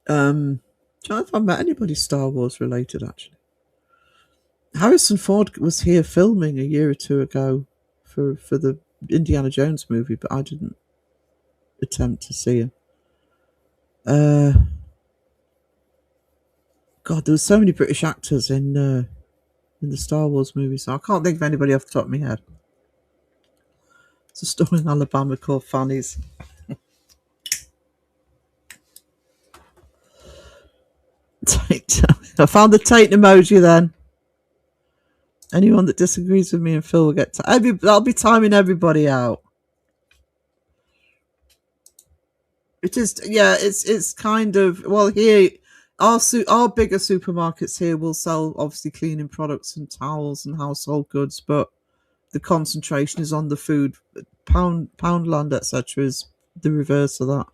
I don't know if I met anybody Star Wars related, actually. Harrison Ford was here filming a year or two ago for the Indiana Jones movie, but I didn't attempt to see him. God, there were so many British actors in the Star Wars movie, so I can't think of anybody off the top of my head. It's a store in Alabama called Fanny's. I found the Tate emoji then. Anyone that disagrees with me and Phil will get I'll be timing everybody out. It is, yeah, it's kind of, well, here, our bigger supermarkets here will sell, obviously, cleaning products and towels and household goods, but the concentration is on the food. Poundland, etc., is the reverse of that.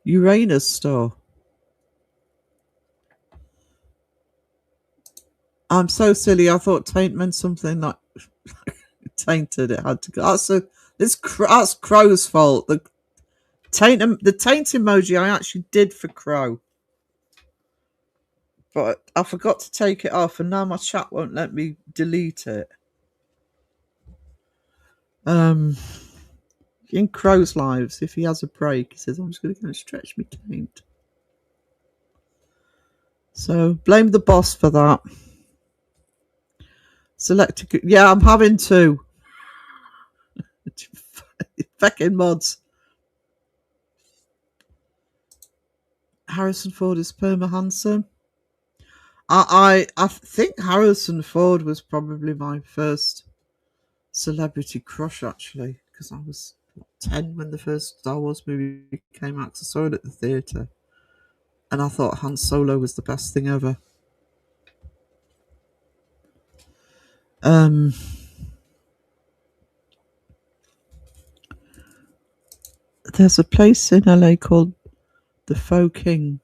Uranus store. I'm so silly. I thought taint meant something like tainted. It had to go. That's Crow's fault. The taint emoji I actually did for Crow, but I forgot to take it off, and now my chat won't let me delete it. In Crow's lives, if he has a break, he says, "I'm just going to go and stretch my taint." So blame the boss for that. Yeah, I'm having to. Fucking mods. Harrison Ford is perma handsome. I think Harrison Ford was probably my first celebrity crush, actually, because I was 10 when the first Star Wars movie came out. I saw it at the theatre, and I thought Han Solo was the best thing ever. There's a place in LA called the Faux King.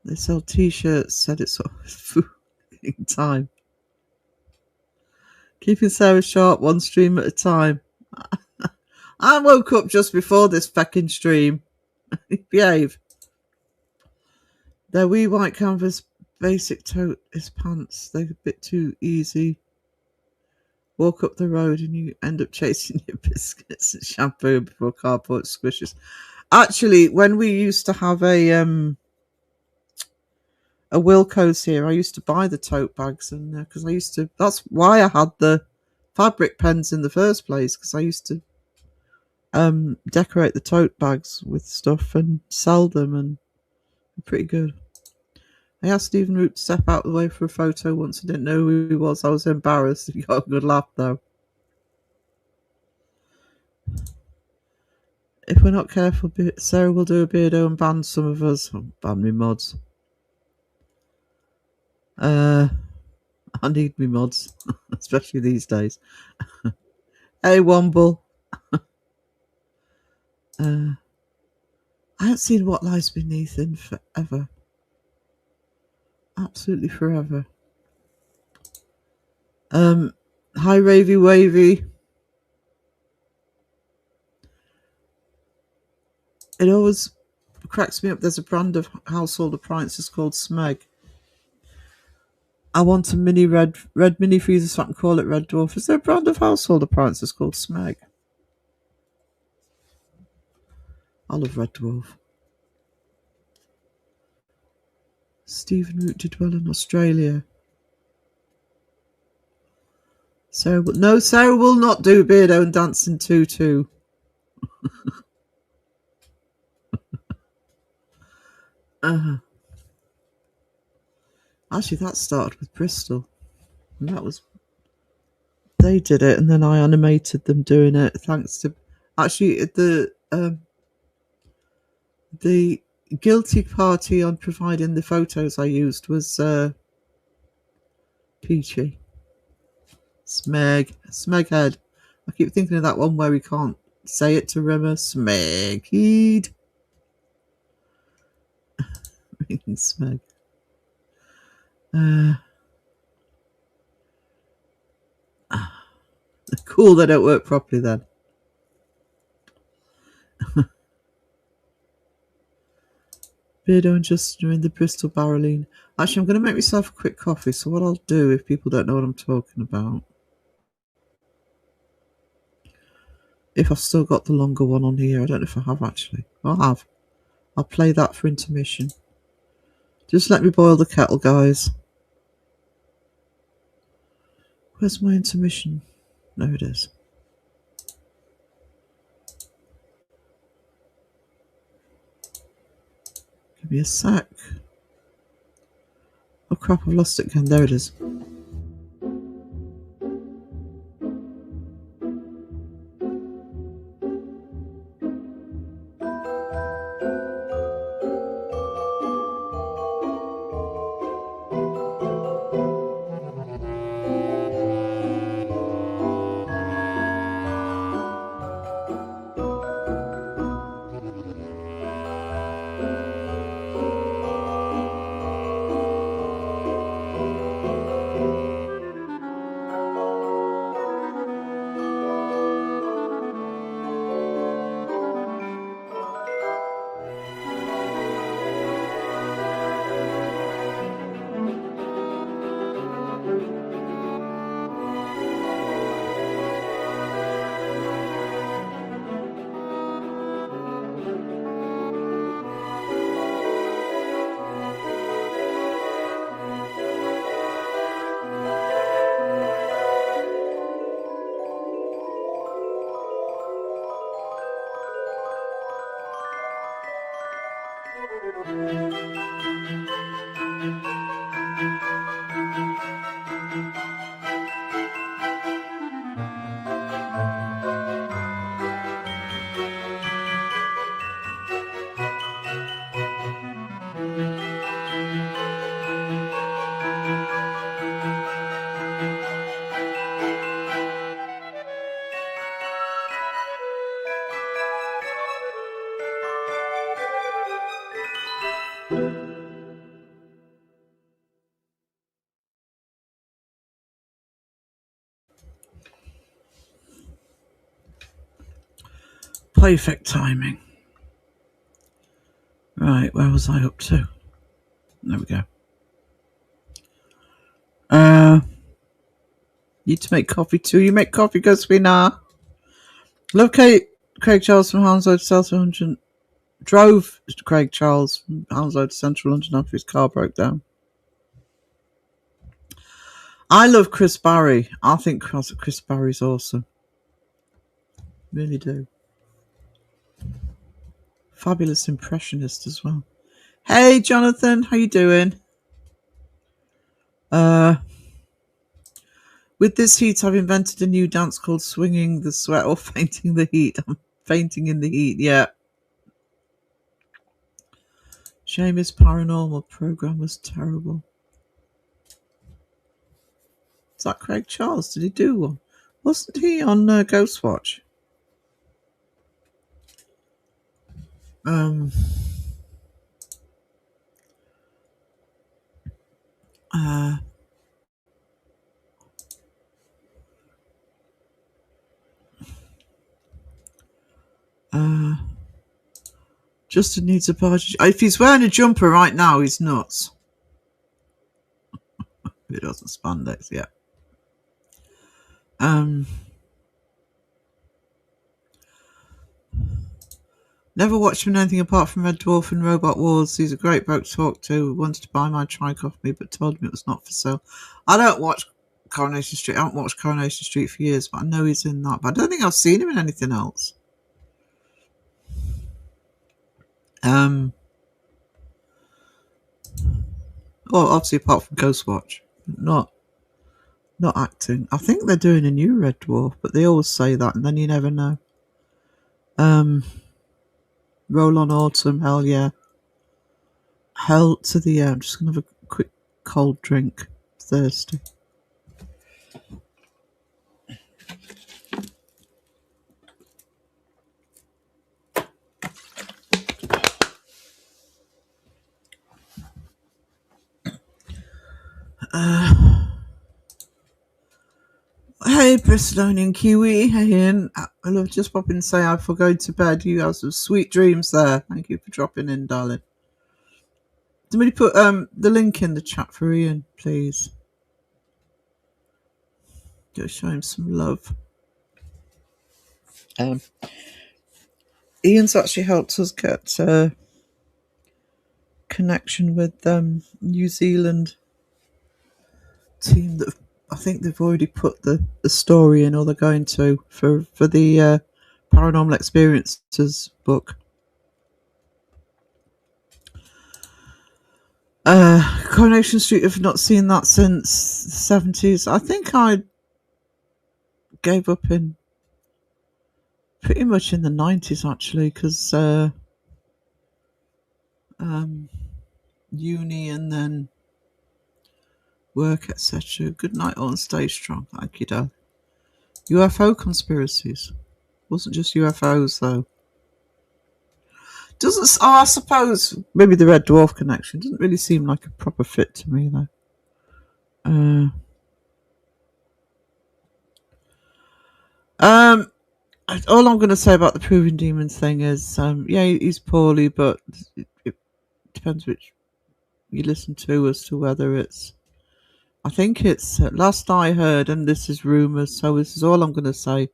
They sell t-shirts, said it's all time. Keeping Sarah sharp, one stream at a time. I woke up just before this fucking stream. Behave. Their wee white canvas basic tote is pants. They're a bit too easy. Walk up the road and you end up chasing your biscuits and shampoo before cardboard squishes. Actually, when we used to have a Wilco's here, I used to buy the tote bags, and because I used to, that's why I had the fabric pens in the first place, because I used to decorate the tote bags with stuff and sell them, and they're pretty good. I asked Stephen Root to step out of the way for a photo once. I didn't know who he was. I was embarrassed. He got a good laugh though. If we're not careful, Sarah will do a beardo and ban some of us. Oh, ban me mods. I need me mods, especially these days. Hey, Womble. I haven't seen What Lies Beneath in forever. Absolutely forever. Hi, Ravy Wavy. It always cracks me up. There's a brand of household appliances called Smeg. I want a mini red mini freezer, so I can call it Red Dwarf. Is there a brand of household appliances called Smeg? I love Red Dwarf. Stephen Root did well in Australia. Sarah will not do beardo and dancing tutu. Actually, that started with Bristol, and they did it, and then I animated them doing it. Thanks to actually the guilty party on providing the photos I used was Peachy. Smeghead. I keep thinking of that one where we can't say it to Rimmer. Smeghead. Ringing Smeg. Cool, they don't work properly then. Beardo and Justin are in the Bristol Barreline. Actually, I'm going to make myself a quick coffee, so what I'll do, if people don't know what I'm talking about, if I've still got the longer one on here, I don't know if I have actually. I have. I'll play that for intermission. Just let me boil the kettle, guys. Where's my intermission? There it is. Give me a sec. Oh crap, I've lost it again. There it is. Perfect timing. Right, where was I up to? There we go. Need to make coffee too. You make coffee, go sweetheart. Love Craig Charles from Hounslow to South London. Drove Craig Charles from Hounslow to Central London after his car broke down. I love Chris Barry. I think Chris Barry's awesome. Really do. Fabulous impressionist as well. Hey Jonathan, how you doing? With this heat, I've invented a new dance called swinging the sweat or fainting the heat. I'm fainting in the heat, yeah. Shame his paranormal program was terrible. Is that Craig Charles? Did he do one? Wasn't he on Ghostwatch? Justin needs a party. If he's wearing a jumper right now, he's nuts. It doesn't spandex yet. Never watched him anything apart from Red Dwarf and Robot Wars. He's a great bloke to talk to. Wanted to buy my trike off me, but told me it was not for sale. I don't watch Coronation Street. I haven't watched Coronation Street for years, but I know he's in that. But I don't think I've seen him in anything else. Well, obviously apart from Ghostwatch, not acting. I think they're doing a new Red Dwarf, but they always say that, and then you never know. Roll on Autumn, hell yeah. Hell to the I'm just gonna have a quick cold drink. Thirsty. Hey, Bristolian Kiwi. Hey, Ian. I love just pop in and say before going to bed. You have some sweet dreams there. Thank you for dropping in, darling. Somebody put the link in the chat for Ian, please. Go show him some love. Ian's actually helped us get a connection with New Zealand team that I think they've already put the story in, or they're going to for the Paranormal Experiences book. Coronation Street, I've not seen that since the 70s. I think I gave up in pretty much in the 90s, actually, because uni and then work, etc. Good night all and stay strong. Thank you, Dad. UFO conspiracies. Wasn't just UFOs, though. I suppose maybe the Red Dwarf connection doesn't really seem like a proper fit to me, though. All I'm going to say about the Proving Demons thing is, yeah, he's poorly, but it depends which you listen to as to whether it's. I think it's last I heard, and this is rumours, so this is all I'm going to say.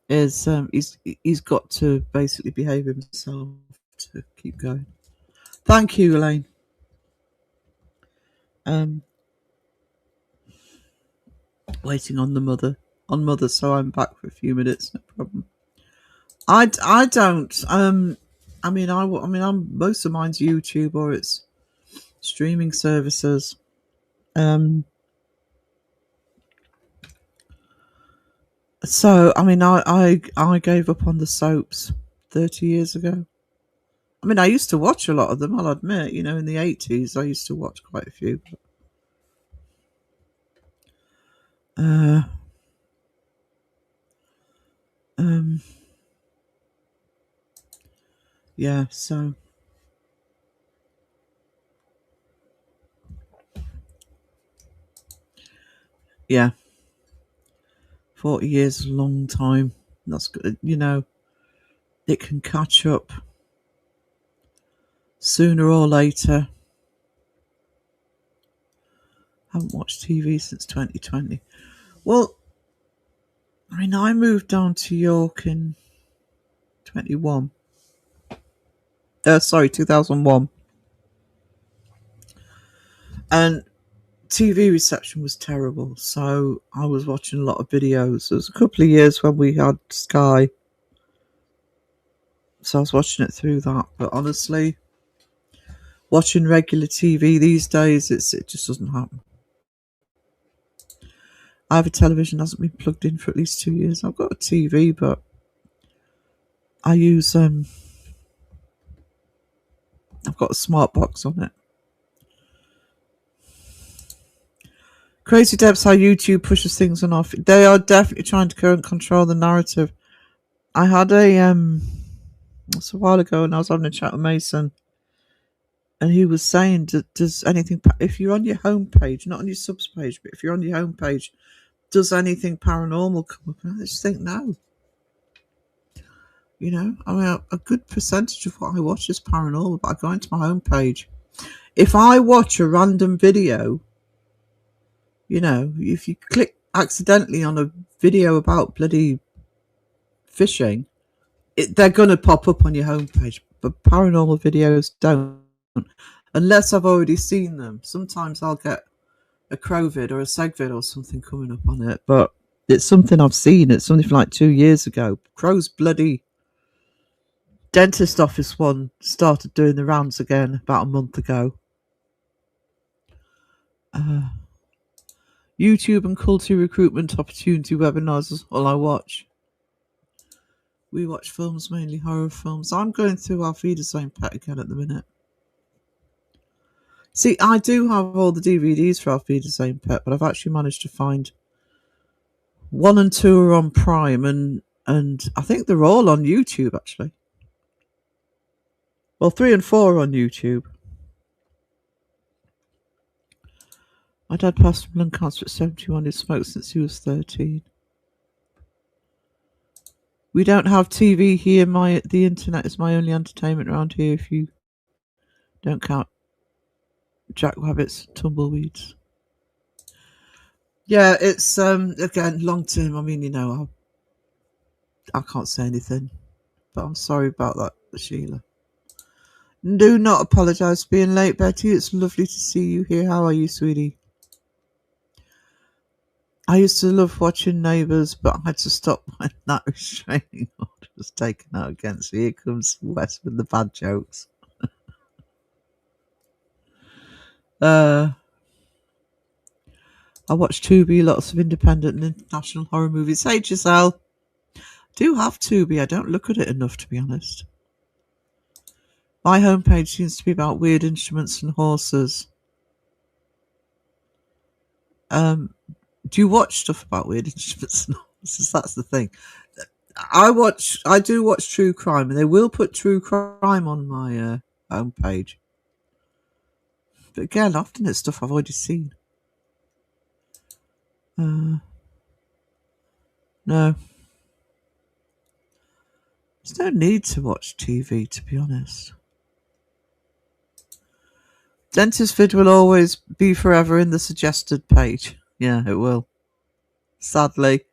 Is he's got to basically behave himself to keep going. Thank you, Elaine. Waiting on mother, so I'm back for a few minutes, no problem. I don't. I'm most of mine's YouTube or it's streaming services. So I gave up on the soaps 30 years ago. I mean, I used to watch a lot of them, I'll admit. You know, in the 80s, I used to watch quite a few. Yeah, so. Yeah. 40 years is a long time. That's good. You know, it can catch up sooner or later. Haven't watched TV since 2020. Well, I mean, I moved down to York in 2001. And TV reception was terrible, so I was watching a lot of videos. There was a couple of years when we had Sky, so I was watching it through that. But honestly, watching regular TV these days, it just doesn't happen. I have a television, hasn't been plugged in for at least 2 years. I've got a TV, but I use I've got a smart box on it. Crazy Debs, how YouTube pushes things on off. They are definitely trying to control the narrative. I had it's a while ago, and I was having a chat with Mason, and he was saying, does anything, if you're on your home page, not on your subs page, but if you're on your home page, does anything paranormal come up? And I just think no. You know, I mean, a good percentage of what I watch is paranormal, but I go into my home page. If I watch a random video, you know, if you click accidentally on a video about bloody fishing, they're going to pop up on your homepage. But paranormal videos don't, unless I've already seen them. Sometimes I'll get a crow vid or a seg vid or something coming up on it, but it's something I've seen. It's something from like 2 years ago. Crow's bloody dentist office one started doing the rounds again about a month ago. YouTube and culture recruitment opportunity webinars is all I watch. We watch films, mainly horror films. I'm going through Our Feeder's Own Pet again at the minute. See, I do have all the DVDs for Our Feeder's Own Pet, but I've actually managed to find 1 and 2 are on Prime, and I think they're all on YouTube, actually. Well, 3 and 4 are on YouTube. My dad passed from lung cancer at 71. He smoked since he was 13. We don't have TV here. The internet is my only entertainment around here, if you don't count jackrabbits and tumbleweeds. Yeah, it's again long term. I mean, you know, I can't say anything, but I'm sorry about that, Sheila. Do not apologise for being late, Betty. It's lovely to see you here. How are you, sweetie? I used to love watching Neighbours, but I had to stop when that restraining order was taken out against me. Here comes Wes with the bad jokes. I watch Tubi, lots of independent and international horror movies. Hey, Giselle. Do have Tubi. I don't look at it enough, to be honest. My homepage seems to be about weird instruments and horses. Do you watch stuff about weird instruments and horses? That's the thing. I do watch true crime, and they will put true crime on my homepage. But again, often it's stuff I've already seen. No. There's no need to watch TV, to be honest. Dentist vid will always be forever in the suggested page. Yeah, it will. Sadly.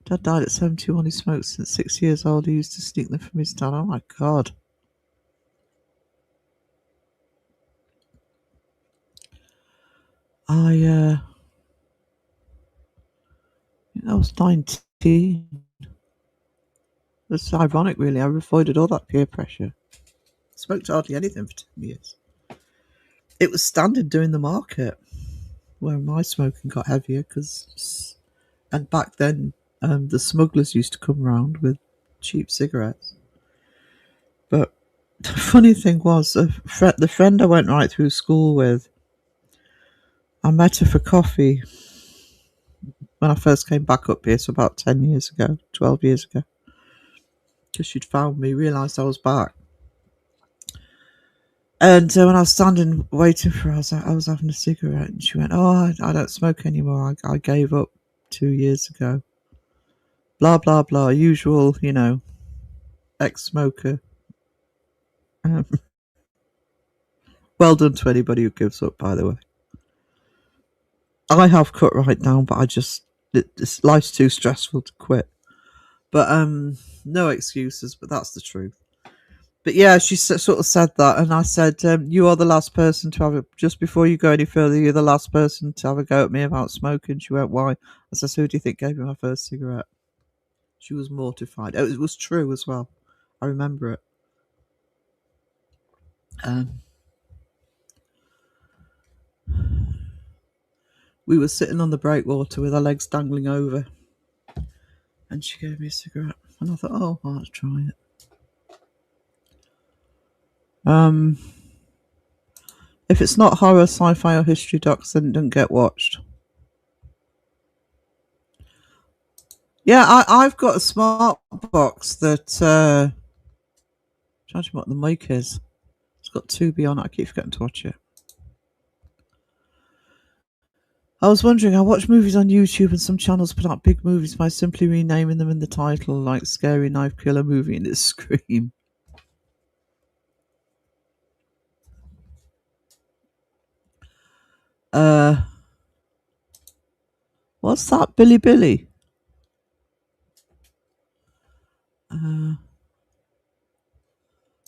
Dad died at 71. He smoked since 6 years old. He used to sneak them from his dad. Oh my God. I was 19. It's ironic, really. I avoided all that peer pressure. Smoked hardly anything for 10 years. It was standard doing the market where my smoking got heavier and back then the smugglers used to come round with cheap cigarettes. But the funny thing was, the friend I went right through school with, I met her for coffee when I first came back up here, so about 10 years ago, 12 years ago. Because she'd found me, realised I was back. And when I was standing waiting for her, I was having a cigarette, and she went, "Oh, I don't smoke anymore. I gave up 2 years ago." Blah, blah, blah. Usual, you know, ex-smoker Well done to anybody who gives up, by the way. I have cut right down, but life's too stressful to quit. But no excuses, but that's the truth. But yeah, she sort of said that, and I said, you are the last person to have it, just before you go any further, you're the last person to have a go at me about smoking. She went, why? I said, who do you think gave me my first cigarette? She was mortified. It was true as well. I remember it. We were sitting on the breakwater with our legs dangling over, and she gave me a cigarette, and I thought, oh, well, let's try it. If it's not horror, sci-fi, or history docs, then it doesn't get watched. Yeah, I've got a smart box that trying to remember what the mic is. It's got Tubi on it. I keep forgetting to watch it. I was wondering, I watch movies on YouTube and some channels put out big movies by simply renaming them in the title, like Scary Knife Killer Movie and it's Scream. What's that, Billy?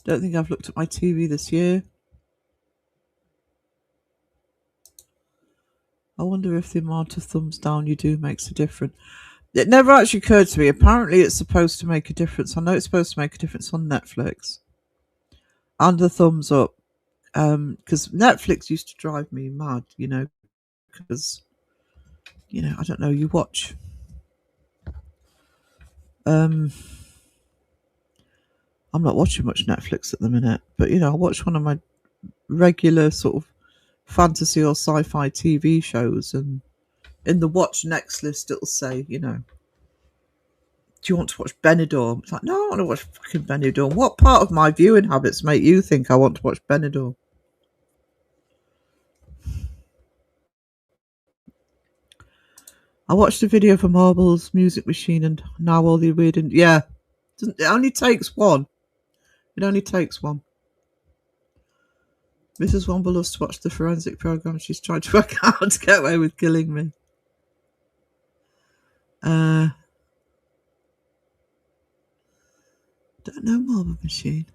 Don't think I've looked at my TV this year. I wonder if the amount of thumbs down you do makes a difference. It never actually occurred to me. Apparently it's supposed to make a difference. I know it's supposed to make a difference on Netflix. And the thumbs up. Because Netflix used to drive me mad, because, I don't know, you watch. I'm not watching much Netflix at the minute, but, I watch one of my regular sort of fantasy or sci-fi TV shows, and in the watch next list it'll say, do you want to watch Benidorm? It's like, no, I don't want to watch fucking Benidorm. What part of my viewing habits make you think I want to watch Benidorm? I watched a video for Marbles Music Machine and now all the weird it only takes one. Mrs. Womble loves to watch the forensic program. She's trying to work out how to get away with killing me. Don't know Marble Machine.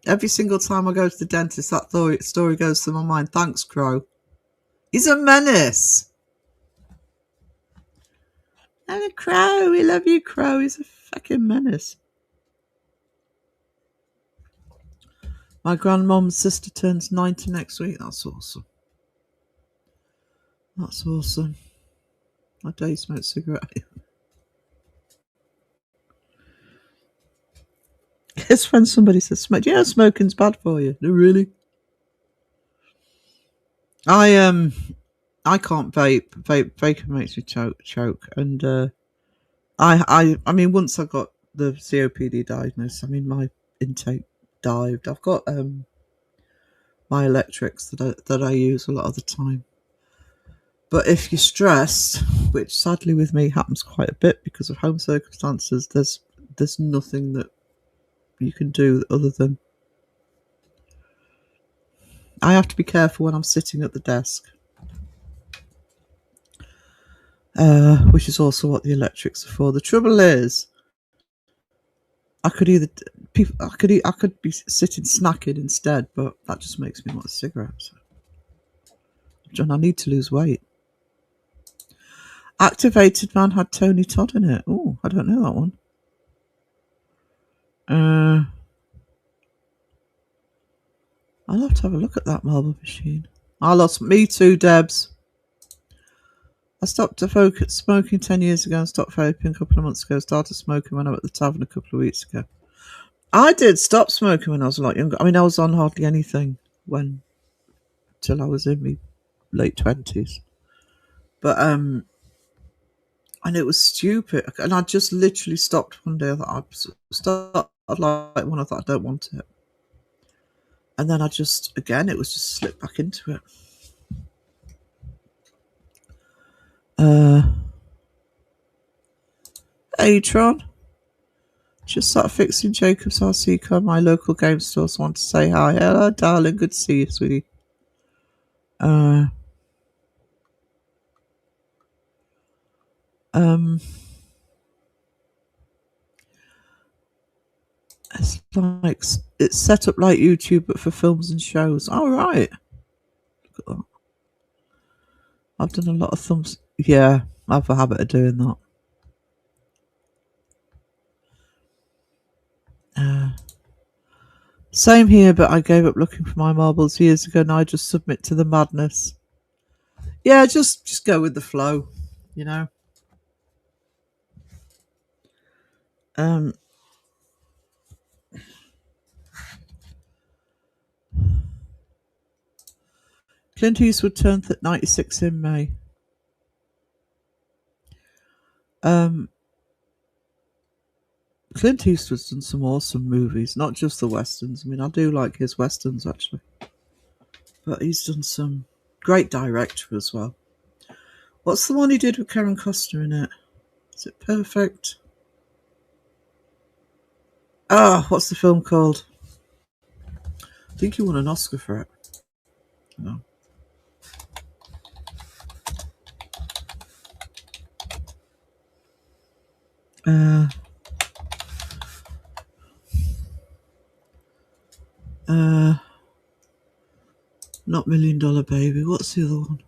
Every single time I go to the dentist, that story goes through my mind. Thanks, Crow. He's a menace. And a Crow. We love you, Crow. He's a fucking menace. My grandmom's sister turns 90 next week. That's awesome. I dare smoke a cigarette. It's when somebody says smoke. Do you know smoking's bad for you? No, really. I can't vape. Vaping makes me choke. And I mean, once I got the COPD diagnosis, my intake dived. I've got my electrics that I use a lot of the time. But if you're stressed, which sadly with me happens quite a bit because of home circumstances, there's nothing that you can do other than I have to be careful when I'm sitting at the desk, which is also what the electrics are for. The trouble is, I could be sitting snacking instead, but that just makes me want a cigarette. So. John, I need to lose weight. Activated Man had Tony Todd in it. Oh, I don't know that one. I'll have to have a look at that Marble Machine. I lost me too, Debs. I stopped smoking 10 years ago and stopped vaping a couple of months ago. Started smoking when I was at the tavern a couple of weeks ago. I did stop smoking when I was a lot younger. I was on hardly anything till I was in my late 20s. But and it was stupid. And I just literally stopped one day. I thought I'd like one. I thought I don't want it. And then it was just slipped back into it. Hey, Tron. Just sort of fixing Jacob's RC car. My local game stores want to say hi. Hello, darling. Good to see you, sweetie. It's like it's set up like YouTube, but for films and shows. All right. Look at that. I've done a lot of thumbs. Yeah, I have a habit of doing that. Same here, but I gave up looking for my marbles years ago, and I just submit to the madness. Yeah, just go with the flow, you know. Clint Eastwood turned 96 in May. Clint Eastwood's done some awesome movies, not just the westerns. I mean, I do like his westerns actually, but he's done some great director as well. What's the one he did with Karen Costner in it? Is it Perfect? What's the film called? I think he won an Oscar for it. No. Not $1 Million Baby. What's the other one?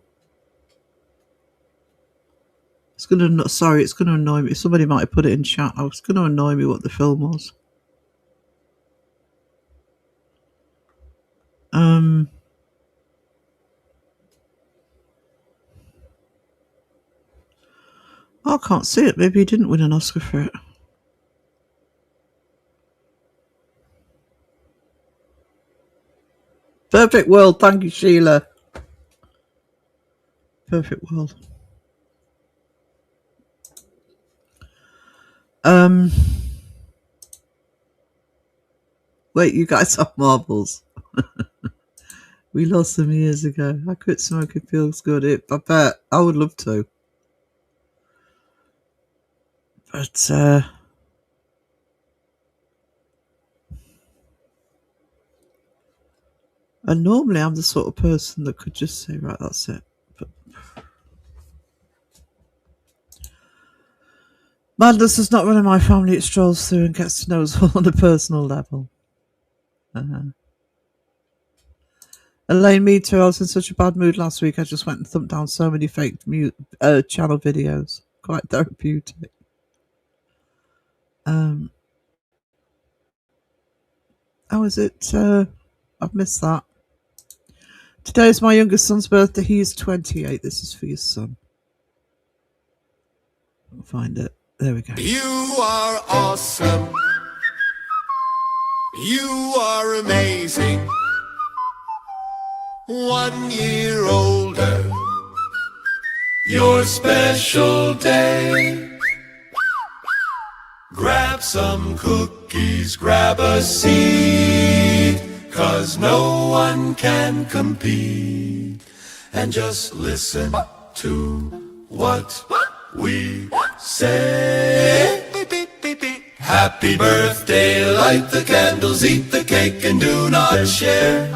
It's gonna annoy me. Somebody might have put it in chat. It's gonna annoy me what the film was. I can't see it. Maybe he didn't win an Oscar for it. Perfect World. Thank you, Sheila. Perfect World. Wait, you guys have marbles. We lost them years ago. I quit smoking, feels good. I bet I would love to. But and normally I'm the sort of person that could just say, right, that's it. But madness is not one of my family. It strolls through and gets to know us all on a personal level. Elaine, me too. I was in such a bad mood last week. I just went and thumped down so many fake channel videos. Quite therapeutic. How is it? I've missed that. Today is my youngest son's birthday. He is 28. This is for your son. I'll find it. There we go. You are awesome. You are amazing. 1 year older. Your special day. Grab some cookies, grab a seat, 'cause no one can compete. And just listen to what we say. Happy birthday, light the candles, eat the cake, and do not share.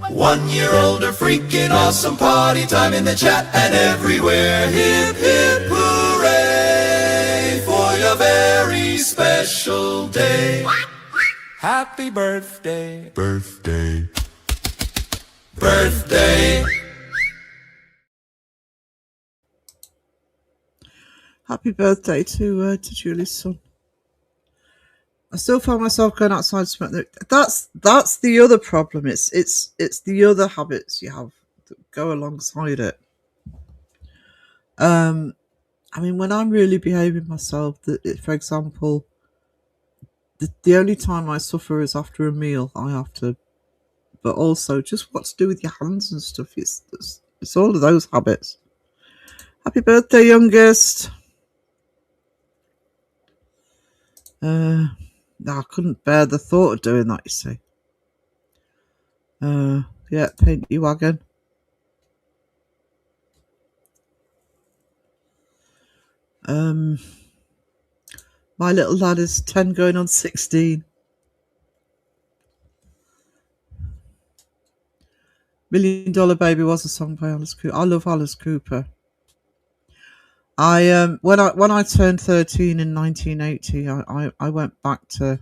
1 year older, freaking awesome, party time in the chat and everywhere. Hip hip hooray for your very special day. Happy birthday, birthday, birthday. Happy birthday to Julie's son. I still find myself going outside smoking. That's the other problem. It's the other habits you have that go alongside it. I mean, when I'm really behaving myself, for example, the only time I suffer is after a meal. I have to, but also just what to do with your hands and stuff. It's all of those habits. Happy birthday, youngest. I couldn't bear the thought of doing that, you see. Yeah, paint your wagon. My little lad is 10 going on 16. Million Dollar Baby was a song by Alice Cooper. I love Alice Cooper. When I turned 13 in 1980, I went back to,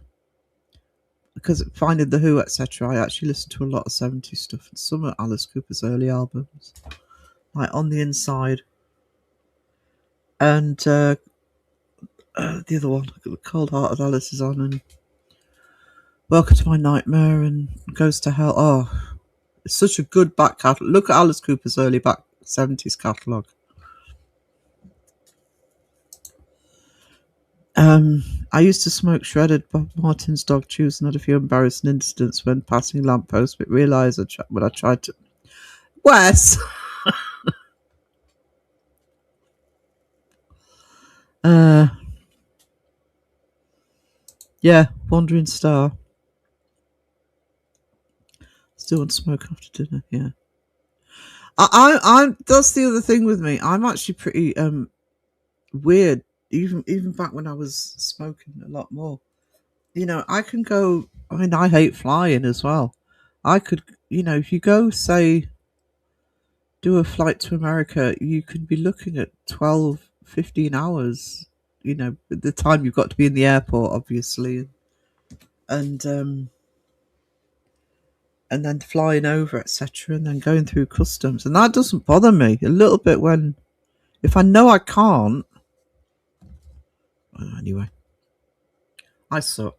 because finding the Who, etc. I actually listened to a lot of 70s stuff and some of Alice Cooper's early albums, like On the Inside, and the other one, Cold Hearted Alice is on, and Welcome to My Nightmare and Goes to Hell. Oh, it's such a good back catalogue. Look at Alice Cooper's early back 70s catalogue. I used to smoke shredded Bob Martin's dog chews and had a few embarrassing incidents when passing lampposts, but realised when I tried to... Wes! Yeah, Wandering Star. Still want to smoke after dinner, yeah. I that's the other thing with me. I'm actually pretty weird, even back when I was smoking a lot more. You know, I can go. I mean, I hate flying as well. I could, if you go, say, do a flight to America, you could be looking at 12, 15 hours. The time you've got to be in the airport, obviously, and then flying over, etc., and then going through customs, and that doesn't bother me a little bit if I know I can't. Anyway, I suck.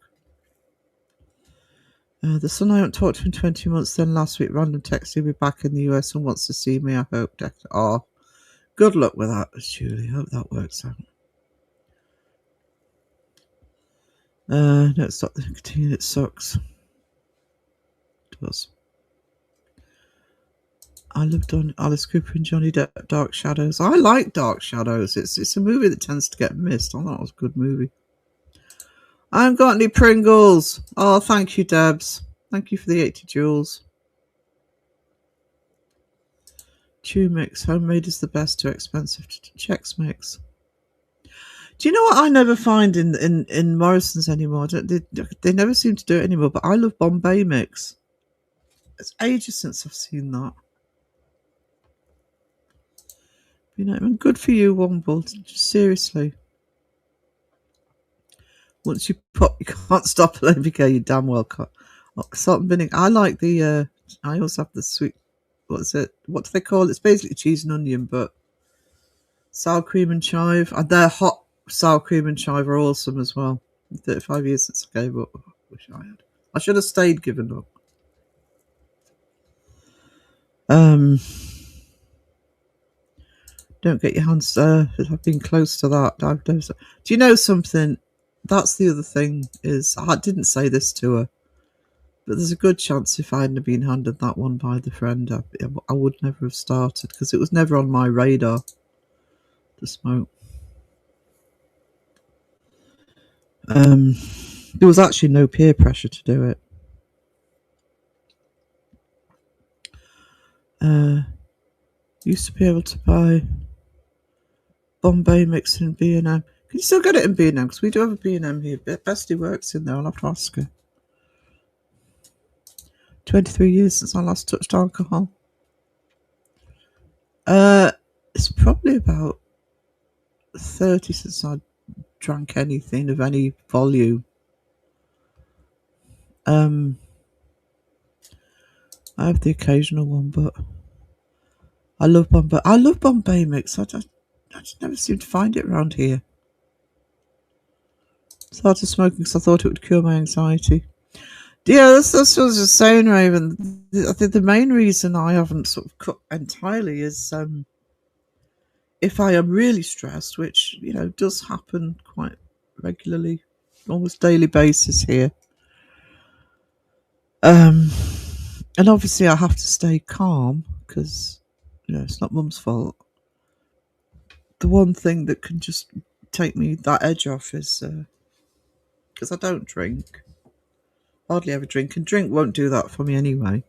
The son I haven't talked to in 20 months, then last week random texted me back in the US and wants to see me. I hope. Oh, good luck with that, Julie. Hope that works out. No, it's not the nicotine, it sucks. It does. I loved on Alice Cooper and Johnny Depp, Dark Shadows. I like Dark Shadows. It's a movie that tends to get missed. I thought it was a good movie. I haven't got any Pringles. Oh, thank you, Debs. Thank you for the 80 joules. Chew mix. Homemade is the best, too expensive. Chex mix. Do you know what I never find in Morrison's anymore? They never seem to do it anymore, but I love Bombay mix. It's ages since I've seen that. Good for you, Womble. Seriously. Once you pop, you can't stop LMK, you damn well can't. Salt and vinegar. I like the, I also have the sweet, what is it? What do they call it? It's basically cheese and onion, but sour cream and chive. And their hot sour cream and chive are awesome as well. 35 years since I gave up. I wish I had. I should have stayed given up. Don't get your hands, I've been close to that. Do you know something? That's the other thing is, I didn't say this to her, but there's a good chance if I hadn't been handed that one by the friend, I would never have started, because it was never on my radar to smoke. There was actually no peer pressure to do it. Used to be able to buy Bombay mix in B&M. Can you still get it in B&M? Because we do have a B&M here. Bestie works in there. I'll have to ask her. 23 years since I last touched alcohol. It's probably about 30 since I drank anything of any volume. I have the occasional one, but I love Bombay. I love Bombay mix. I just never seem to find it around here. Started smoking because I thought it would cure my anxiety. Yeah, that's what I was just saying, Raven. I think the main reason I haven't sort of cut entirely is if I am really stressed, which, does happen quite regularly, almost daily basis here. And obviously I have to stay calm because, it's not Mum's fault. The one thing that can just take me that edge off is because I don't drink. Hardly ever drink, and drink won't do that for me anyway.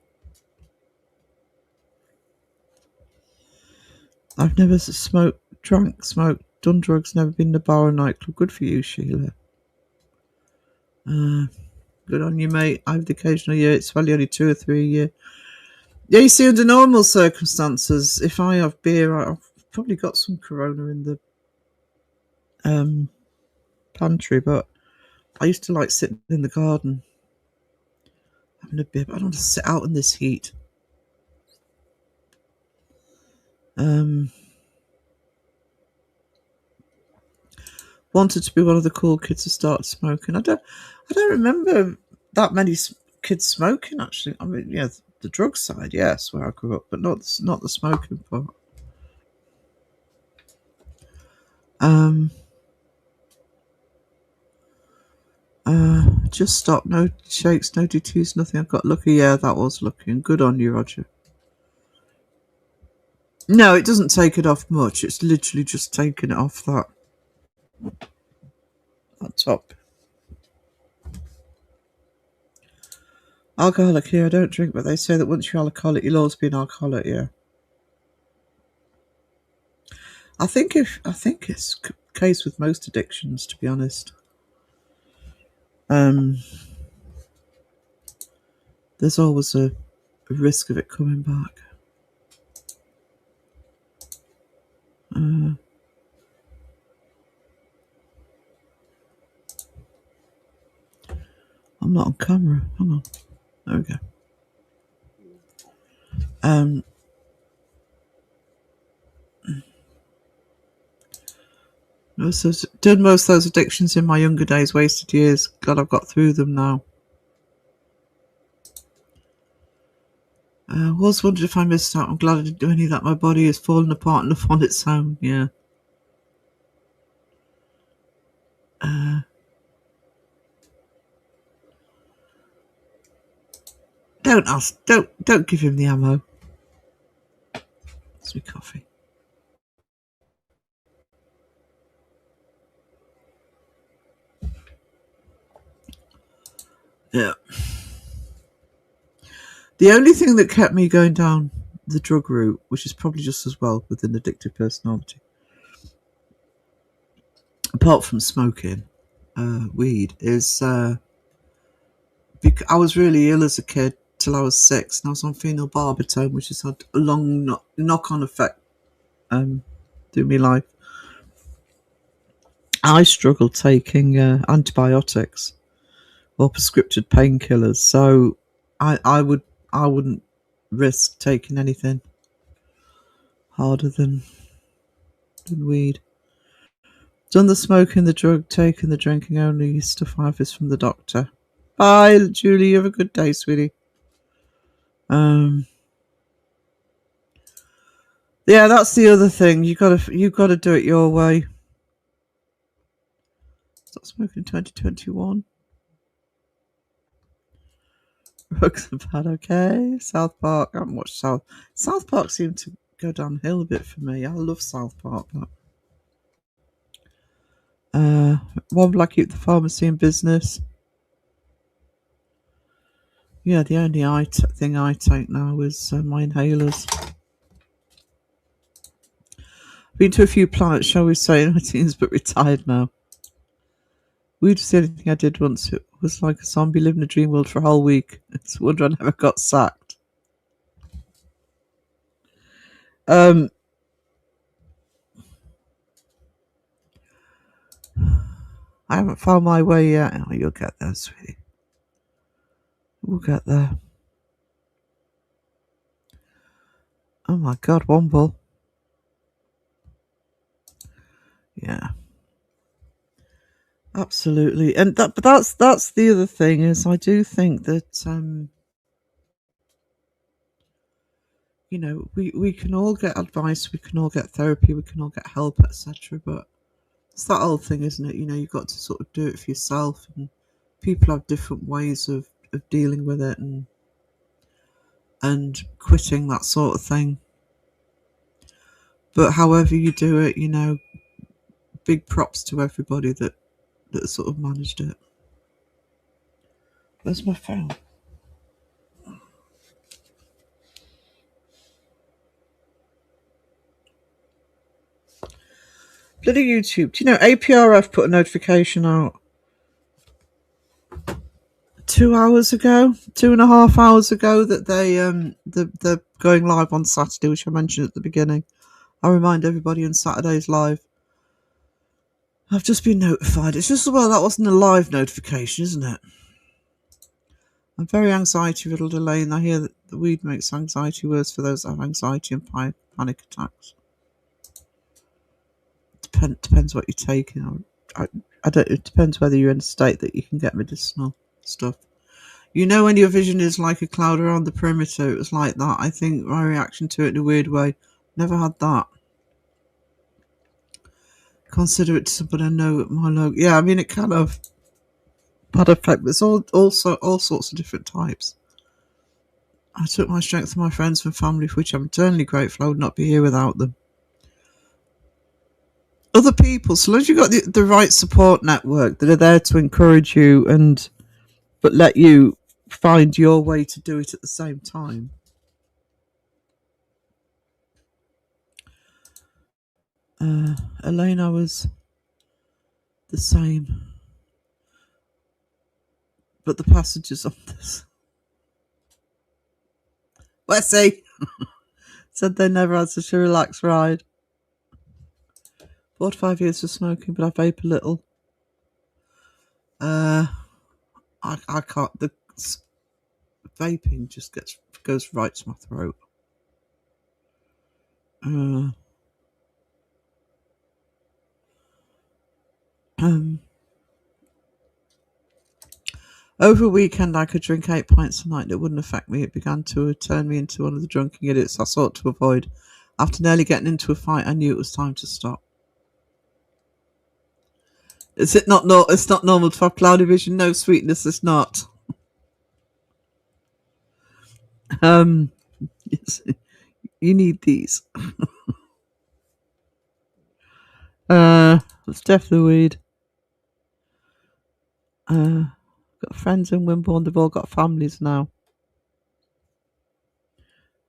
I've never smoked, done drugs, never been in a bar or nightclub. Good for you, Sheila. Good on you, mate. I have the occasional year. It's probably only 2 or 3 a year. Yeah, you see, under normal circumstances, if I have beer, I've probably got some Corona in the pantry, but I used to like sitting in the garden having a beer, but I don't want to sit out in this heat. Wanted to be one of the cool kids who started smoking. I don't remember that many kids smoking, actually. I mean, yeah, the drug side, yes, where I grew up, but not the smoking part. Just stop. No shakes, no DTs, nothing. I got lucky. Yeah, that was lucky. And good on you, Roger. No, it doesn't take it off much. It's literally just taking it off that top. Alcoholic here. I don't drink, but they say that once you're alcoholic, you'll always be an alcoholic. Yeah. I think it's the case with most addictions, to be honest. There's always a risk of it coming back. I'm not on camera. Hang on. There we go. Done most of those addictions in my younger days, wasted years. Glad I've got through them now. Was wondering if I missed out. I'm glad I didn't do any of that. My body has fallen apart enough on its own. Yeah. Don't ask. Don't give him the ammo. It's me coffee. Yeah. The only thing that kept me going down the drug route, which is probably just as well with an addictive personality, apart from smoking weed, is I was really ill as a kid till I was 6, and I was on phenobarbital, which has had a long knock-on effect through my life. I struggled taking antibiotics or prescription painkillers, so I wouldn't risk taking anything harder than weed. Done the smoking, the drug taking, the drinking only. Stuff I have is from the doctor. Bye, Julie. You have a good day, sweetie. Yeah, that's the other thing. You gotta do it your way. Stop smoking in 2021. Rugs are bad, okay. South Park. I haven't watched South Park seemed to go downhill a bit for me. I love South Park, but one will I keep the pharmacy in business? Yeah, the only thing I take now is my inhalers. Been to a few planets, shall we say, in my teens, but retired now. Weirdest anything I did once. It was like a zombie living a dream world for a whole week. It's a wonder I never got sacked. I haven't found my way yet. Oh, you'll get there, sweetie. We'll get there. Oh my God, Womble. Yeah. Absolutely. And but that's the other thing, is I do think that we can all get advice, we can all get therapy, we can all get help, etc. But it's that old thing, isn't it? You've got to sort of do it for yourself, and people have different ways of dealing with it and quitting, that sort of thing. But however you do it, big props to everybody that sort of managed it. Where's my phone? Bloody YouTube. Do you know APRF put a notification out 2 hours ago, 2.5 hours ago, that they're going live on Saturday, which I mentioned at the beginning. I remind everybody on Saturday's live. I've just been notified. It's just, well, that wasn't a live notification, isn't it? I'm very anxiety-riddled, Elaine. I hear that the weed makes anxiety worse for those that have anxiety and panic attacks. Depends what you're taking. I don't. It depends whether you're in a state that you can get medicinal stuff. You know, when your vision is like a cloud around the perimeter, it was like that. I think my reaction to it in a weird way. Never had that. Consider it something I know at my local. Yeah, I mean, it kind of bad effect, but it's all sorts of different types. I took my strength from my friends and family, for which I'm eternally grateful. I would not be here without them. Other people, so long as you've got the right support network that are there to encourage you but let you find your way to do it at the same time. Elaine, I was the same, but the passengers on this Wesley said they never had such a relaxed ride. 4 to 5 years for smoking, but I vape a little. I can't. The vaping just goes right to my throat. Over a weekend, I could drink 8 pints a night and it wouldn't affect me. It began to turn me into one of the drunken idiots I sought to avoid. After nearly getting into a fight, I knew it was time to stop. Is it not? No, it's not normal to have cloudy vision. No, sweetness, it's not. Yes, you need these. It's definitely weed. Got friends in Wimborne. They've all got families now.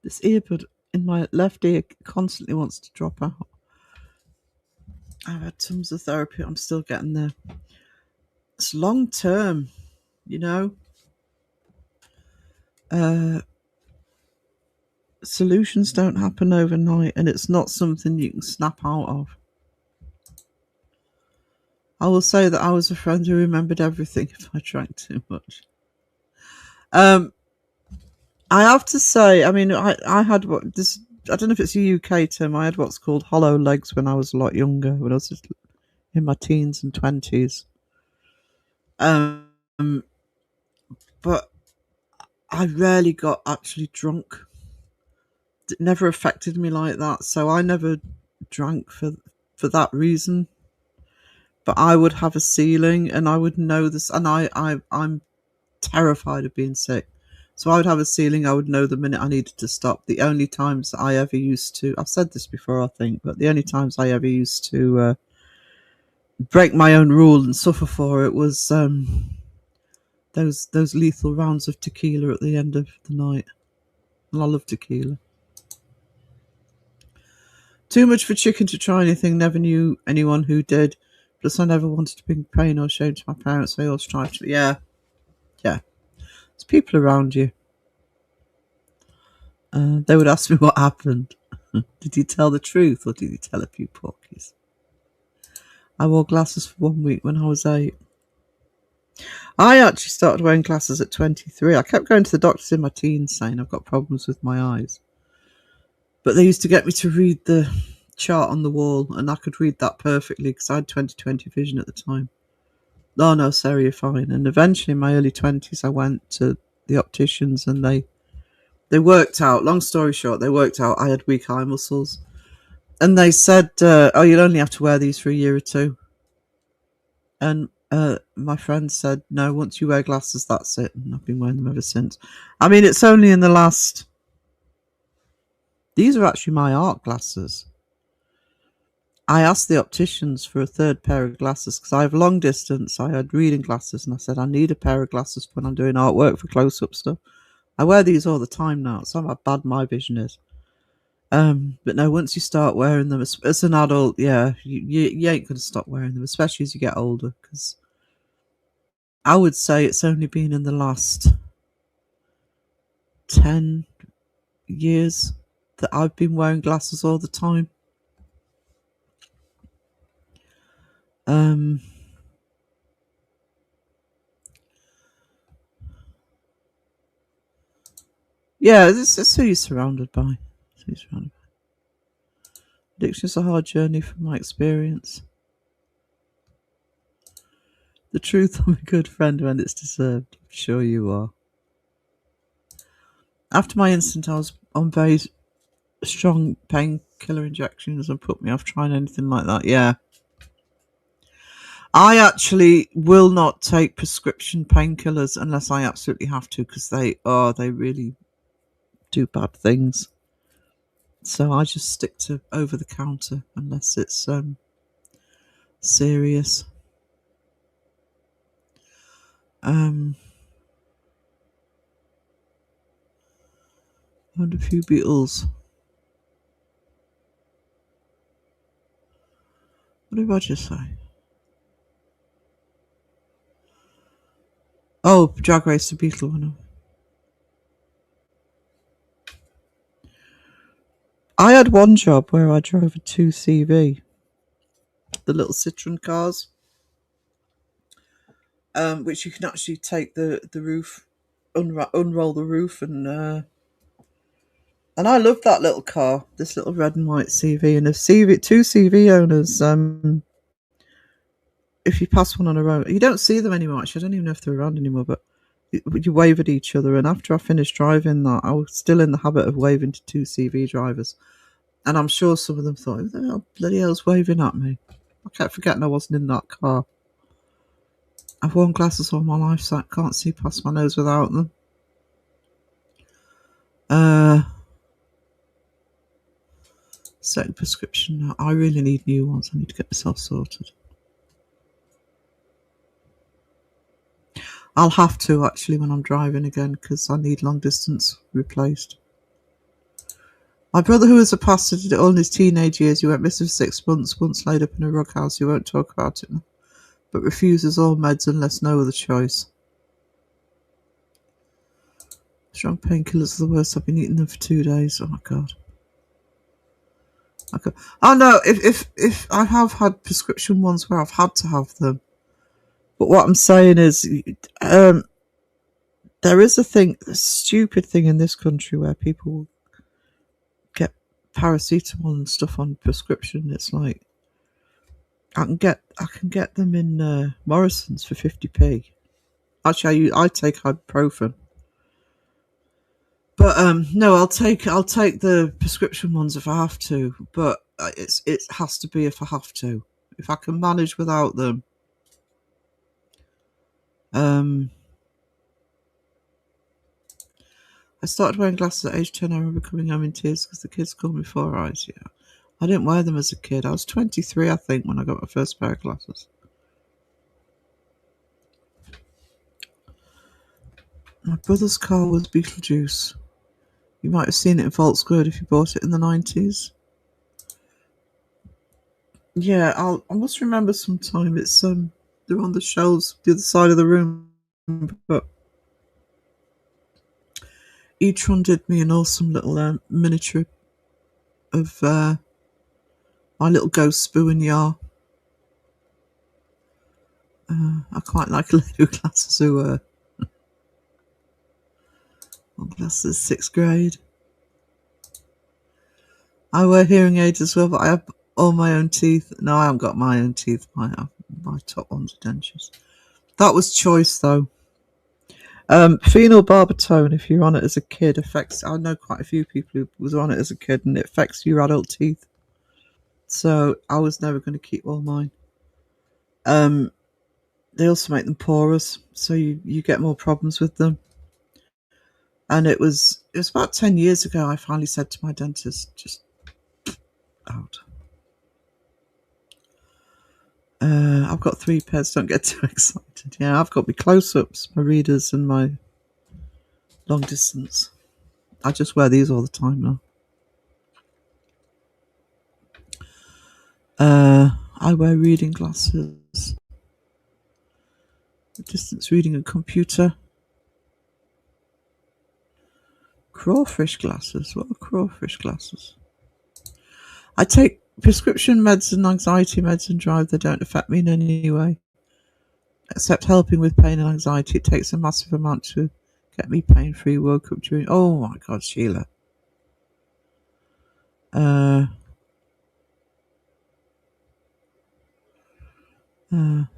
This earbud in my left ear constantly wants to drop out. I've had tons of therapy. I'm still getting there. It's long term, you know. Solutions don't happen overnight, and it's not something you can snap out of. I will say that I was a friend who remembered everything if I drank too much. I have to say, I mean, I had this. I don't know if it's a UK term. I had what's called hollow legs when I was a lot younger, when I was just in my teens and 20s. But I rarely got actually drunk. It never affected me like that, so I never drank for that reason. But I would have a ceiling, and I would know this, and I'm terrified of being sick. So I would have a ceiling, I would know the minute I needed to stop. The only times that I ever used to, I've said this before, I think, but the only times I ever used to break my own rule and suffer for it was those lethal rounds of tequila at the end of the night. And I love tequila. Too much for chicken to try anything, never knew anyone who did. Plus I never wanted to bring pain or shame to my parents, they all strive to. Yeah. There's people around you. They would ask me what happened. Did you tell the truth or did you tell a few porkies? I wore glasses for 1 week when I was 8. I actually started wearing glasses at 23. I kept going to the doctors in my teens saying I've got problems with my eyes. But they used to get me to read the chart on the wall, and I could read that perfectly because I had 20/20 vision at the time. Oh no, Sarah, you're fine. And eventually in my early 20s, I went to the opticians and they worked out, long story short, they worked out I had weak eye muscles. And they said, oh, you'll only have to wear these for a year or two. And my friend said, no, once you wear glasses, that's it. And I've been wearing them ever since. I mean, it's only in the last... These are actually my art glasses. I asked the opticians for a third pair of glasses because I have long distance. I had reading glasses and I said, I need a pair of glasses when I'm doing artwork for close-up stuff. I wear these all the time now. It's how bad my vision is. But no, once you start wearing them as an adult, yeah, you ain't going to stop wearing them, especially as you get older, because I would say it's only been in the last 10 years that I've been wearing glasses all the time. Yeah, it's who you're surrounded by. Addiction is a hard journey from my experience. The truth, I'm a good friend when it's deserved. I'm sure you are. After my incident, I was on very strong painkiller injections and put me off trying anything like that. Yeah. I actually will not take prescription painkillers unless I absolutely have to, because they really do bad things. So I just stick to over the counter unless it's serious. And a few beetles. What did I just say? Oh, Drag Race the Beetle winner. I had one job where I drove a 2CV, the little Citroen cars, which you can actually take the roof, unroll the roof, and I love that little car, this little red and white CV. And if two CV owners, if you pass one on a road, you don't see them anymore. Actually, I don't even know if they're around anymore, but you wave at each other. And after I finished driving that, I was still in the habit of waving to two CV drivers. And I'm sure some of them thought, who the hell bloody hell's waving at me? I kept forgetting I wasn't in that car. I've worn glasses all my life, so I can't see past my nose without them. Second prescription now. I really need new ones. I need to get myself sorted. I'll have to, actually, when I'm driving again, because I need long distance replaced. My brother, who was a pastor, did it all in his teenage years. He went missing for 6 months, once laid up in a rug house. He won't talk about it now, but refuses all meds unless no other choice. Strong painkillers are the worst. I've been eating them for 2 days. Oh my god. Okay. Oh no, if I have had prescription ones where I've had to have them. But what I'm saying is, there is a stupid thing in this country where people get paracetamol and stuff on prescription. It's like I can get them in Morrison's for 50p. Actually, I take ibuprofen. But no, I'll take the prescription ones if I have to. But it has to be if I have to. If I can manage without them. I started wearing glasses at age 10. I remember coming home in tears because the kids called me four eyes. Yeah, I didn't wear them as a kid. I was 23, I think, when I got my first pair of glasses. My brother's car was Beetlejuice. You might have seen it in Vault Square if you bought it in the 90s. Yeah, I must remember sometime. It's they're on the shelves the other side of the room. But each one did me an awesome little miniature of my little ghost Spoo and Yar. I quite like a lady with glasses who were on glasses 6th grade. I wear hearing aids as well, but I have all my own teeth. No, I haven't got my own teeth. My top ones are dentures. That was choice, though. Phenobarbital, if you're on it as a kid, affects. I know quite a few people who was on it as a kid, and it affects your adult teeth. So I was never going to keep all mine. They also make them porous, so you get more problems with them. And it was about 10 years ago I finally said to my dentist, just out. I've got 3 pairs, don't get too excited. Yeah, I've got my close-ups, my readers, and my long distance. I just wear these all the time now. I wear reading glasses. Distance reading and computer. Crawfish glasses. What are crawfish glasses? I take prescription meds and anxiety meds and drive. They don't affect me in any way. Except helping with pain and anxiety. It takes a massive amount to get me pain-free. Woke up during... Oh my God, Sheila.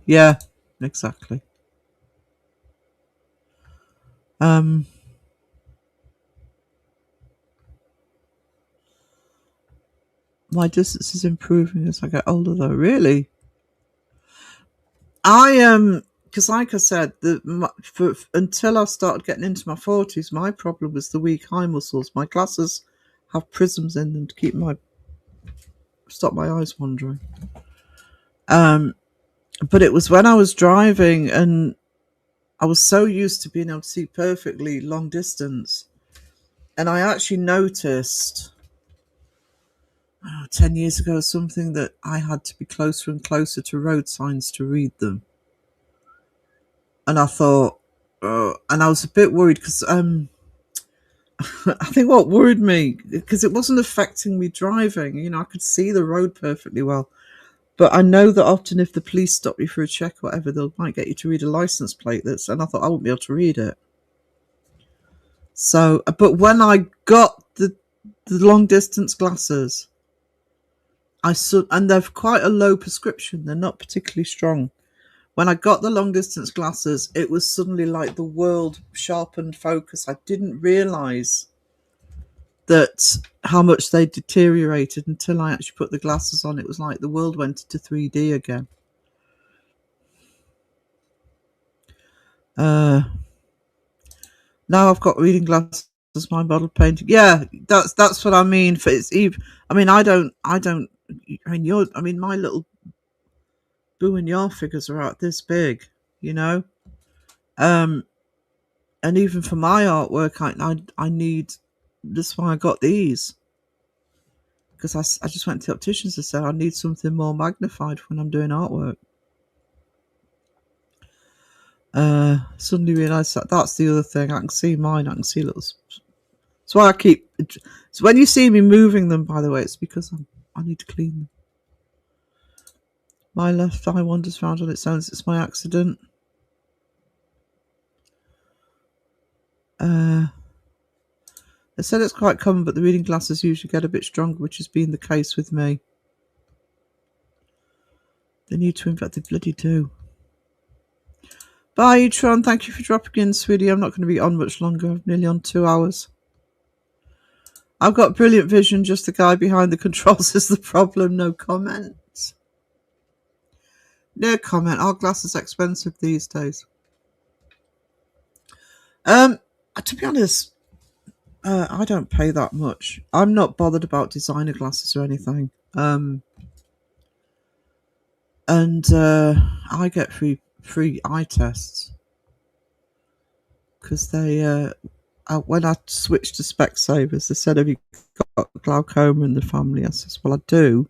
Yeah, exactly. My distance is improving as I get older, though. Really? Because like I said, until I started getting into my 40s, my problem was the weak eye muscles. My glasses have prisms in them to stop my eyes wandering. But it was when I was driving and I was so used to being able to see perfectly long distance. And I actually noticed 10 years ago something that I had to be closer and closer to road signs to read them. And I thought, and I was a bit worried because I think what worried me, because it wasn't affecting me driving, I could see the road perfectly well. But I know that often if the police stop you for a check or whatever, they might get you to read a license plate. And I thought I wouldn't be able to read it. So, but when I got the long distance glasses, and they're quite a low prescription. They're not particularly strong. When I got the long distance glasses, it was suddenly like the world sharpened focus. I didn't realize that how much they deteriorated until I actually put the glasses on. It was like the world went into 3D again. Now I've got reading glasses, my model painting. Yeah, that's what I mean. For it's even. I mean, I don't. I mean, my little boo and yar figures are out this big, and even for my artwork, I need. That's why I got these, because I just went to the opticians and said I need something more magnified when I'm doing artwork. Suddenly realised that's the other thing. I can see mine. I can see little. That's why I keep. So when you see me moving them, by the way, it's because I need to clean them. My left eye wanders round on its own. It's my accident. They said it's quite common, but the reading glasses usually get a bit stronger, which has been the case with me. They need to invent. They bloody do. Bye, Tron. Thank you for dropping in, sweetie. I'm not going to be on much longer. I'm nearly on 2 hours. I've got brilliant vision. Just the guy behind the controls is the problem. No comment. No comment. Our glasses are expensive these days. To be honest, I don't pay that much. I'm not bothered about designer glasses or anything. And I get free eye tests because they when I switched to Specsavers, they said, "Have you got glaucoma in the family?" I says, "Well, I do.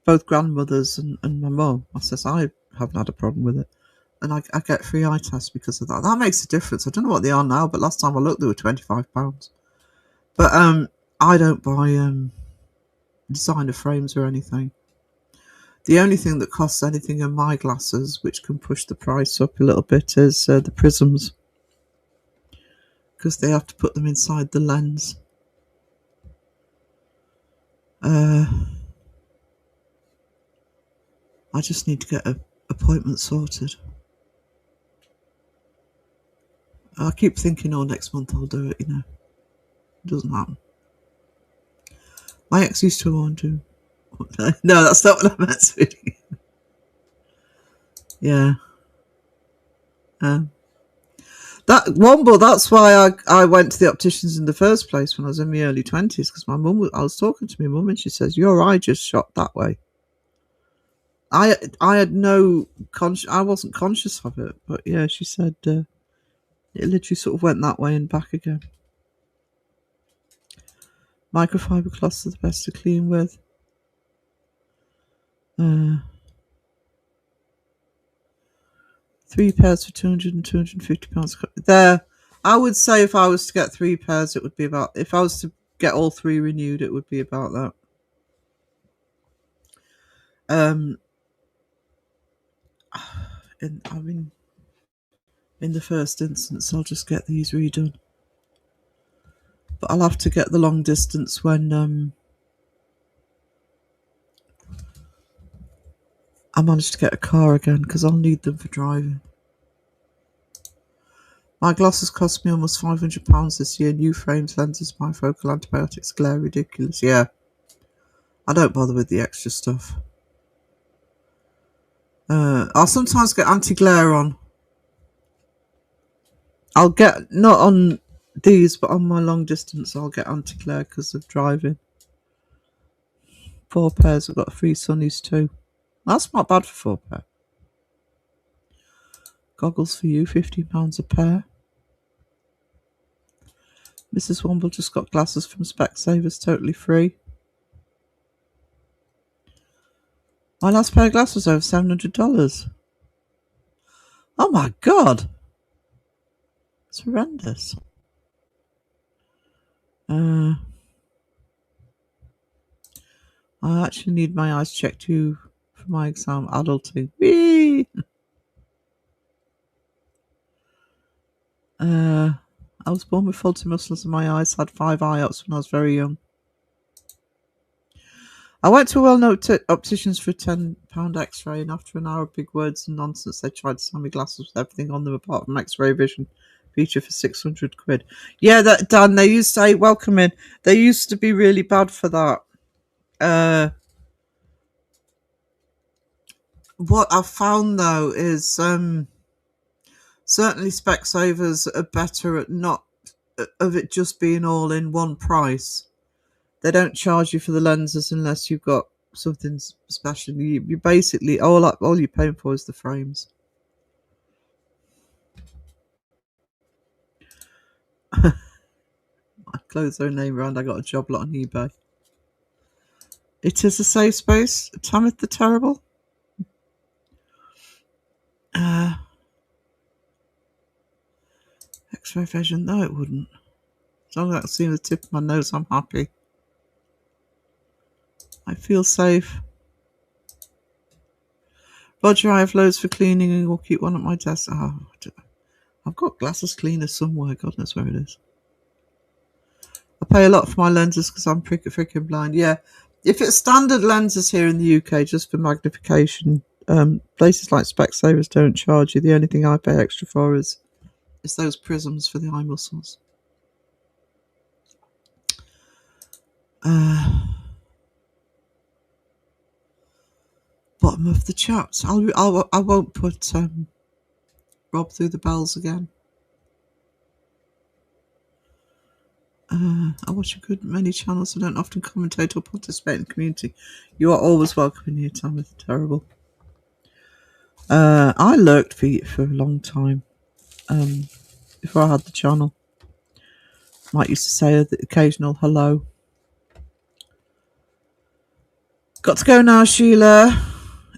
Both grandmothers and my mum." I says, "I haven't had a problem with it." And I get free eye tests because of that. That makes a difference. I don't know what they are now, but last time I looked, they were £25. But I don't buy designer frames or anything. The only thing that costs anything in my glasses, which can push the price up a little bit, is the prisms, because they have to put them inside the lens. I just need to get an appointment sorted. I keep thinking, next month I'll do it, It doesn't happen. My ex used to want to. No, that's not what I meant, sweetie. Yeah. That's why I went to the opticians in the first place when I was in my early 20s, because I was talking to my mum and she says, "Your eye just shot that way." I had I wasn't conscious of it, but yeah, she said it literally sort of went that way and back again. Microfiber cloths are the best to clean with. 3 pairs for £200 and £250. There, I would say if I was to get 3 pairs, it would be about. If I was to get all 3 renewed, it would be about that. In the first instance, I'll just get these redone. But I'll have to get the long distance when I manage to get a car again, because I'll need them for driving. My glasses cost me almost £500 this year. New frames, lenses, bifocal, antibiotics, glare, ridiculous. Yeah, I don't bother with the extra stuff. I'll sometimes get anti-glare on. I'll get, not on these, but on my long distance, I'll get anti-glare because of driving. 4 pairs. I've got 3 sunnies too. That's not bad for 4 pair. Goggles for you, £15 a pair. Mrs. Womble just got glasses from Specsavers, totally free. My last pair of glasses was over $700. Oh my God. It's horrendous. I actually need my eyes checked too for my exam, adulting. Whee! I was born with faulty muscles in my eyes, had 5 IOPs when I was very young. I went to a well-known opticians for a £10 x-ray, and after an hour of big words and nonsense, they tried to sell me glasses with everything on them apart from x-ray vision feature for £600. Yeah, that Dan, they used to say, welcome in. They used to be really bad for that. What I've found though is certainly Specsavers are better at not of it just being all in one price. They don't charge you for the lenses unless you've got something special. You basically all you're paying for is the frames. My clothes are a name brand. I got a job lot on eBay. It is a safe space. Tamith the Terrible. X-ray vision. No, it wouldn't. As long as I can see the tip of my nose, I'm happy. I feel safe. Roger, I have loads for cleaning and will keep one at my desk. Oh, I've got glasses cleaner somewhere. God knows where it is. I pay a lot for my lenses because I'm freaking blind. Yeah, if it's standard lenses here in the UK, just for magnification, places like Specsavers don't charge you. The only thing I pay extra for is those prisms for the eye muscles. Bottom of the chat. I won't put Rob through the bells again. I watch a good many channels. I don't often commentate or participate in the community. You are always welcome in here, Tamith. Terrible. I lurked for a long time. Before I had the channel. Might used to say the occasional hello. Got to go now, Sheila.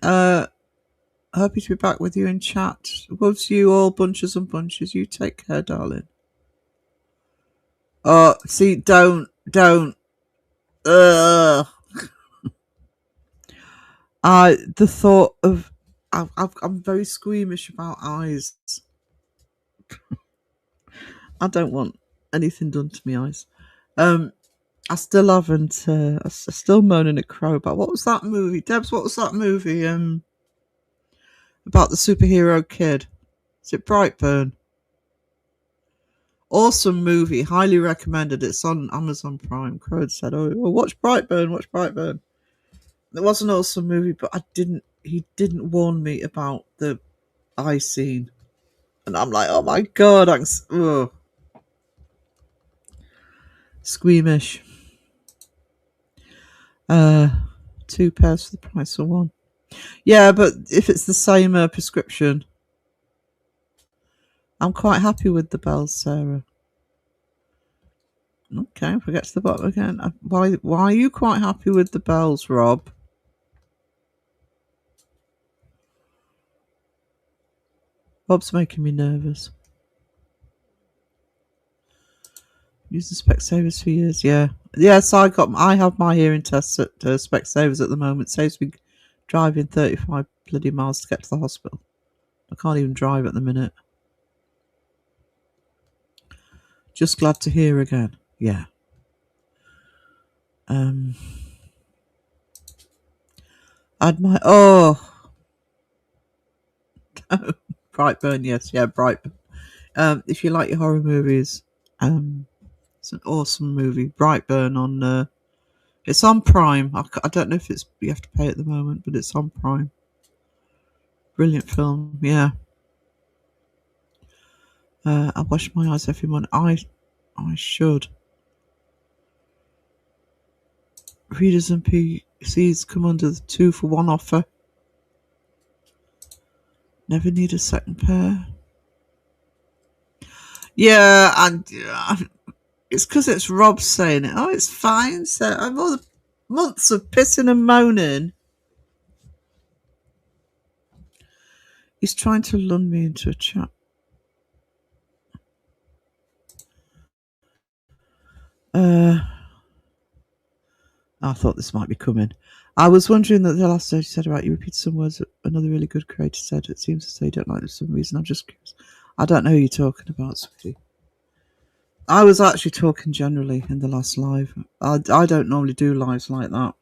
Happy to be back with you in chat. Loves you all, bunches and bunches. You take care, darling. Oh, see, don't. The thought of, I'm very squeamish about eyes. I don't want anything done to my eyes. I still haven't. I'm still moaning at Crow about what was that movie, Debs? What was that movie? About the superhero kid. Is it Brightburn? Awesome movie, highly recommended. It's on Amazon Prime. Crow said, "Oh, watch Brightburn, watch Brightburn." It was an awesome movie, but he didn't warn me about the eye scene, and I'm like, oh my God, squeamish. 2 pairs for the price of 1. Yeah, but if it's the same prescription, I'm quite happy with the bells, Sarah. Okay, if we get to the bottom again. Why are you quite happy with the bells, Rob? Bob's making me nervous. Using Specsavers for years, yeah. Yes, I have my hearing tests at Specsavers at the moment. Saves me driving 35 bloody miles to get to the hospital. I can't even drive at the minute. Just glad to hear again. Yeah. Had my Brightburn, yes, yeah, Brightburn. If you like your horror movies, it's an awesome movie. Brightburn on it's on Prime. I don't know if you have to pay at the moment, but it's on Prime. Brilliant film, yeah. I wash my eyes every morning. I should. Readers and PCs come under the 2-for-1 offer. Never need a second pair. Yeah, and it's because it's Rob saying it. Oh, it's fine. So I'm all the months of pissing and moaning. He's trying to lure me into a chat. I thought this might be coming. I was wondering that the last day you said about you repeat some words that another really good creator said. It seems as though you don't like it for some reason. I'm just curious. I don't know who you're talking about, sweetie. I was actually talking generally in the last live. I don't normally do lives like that.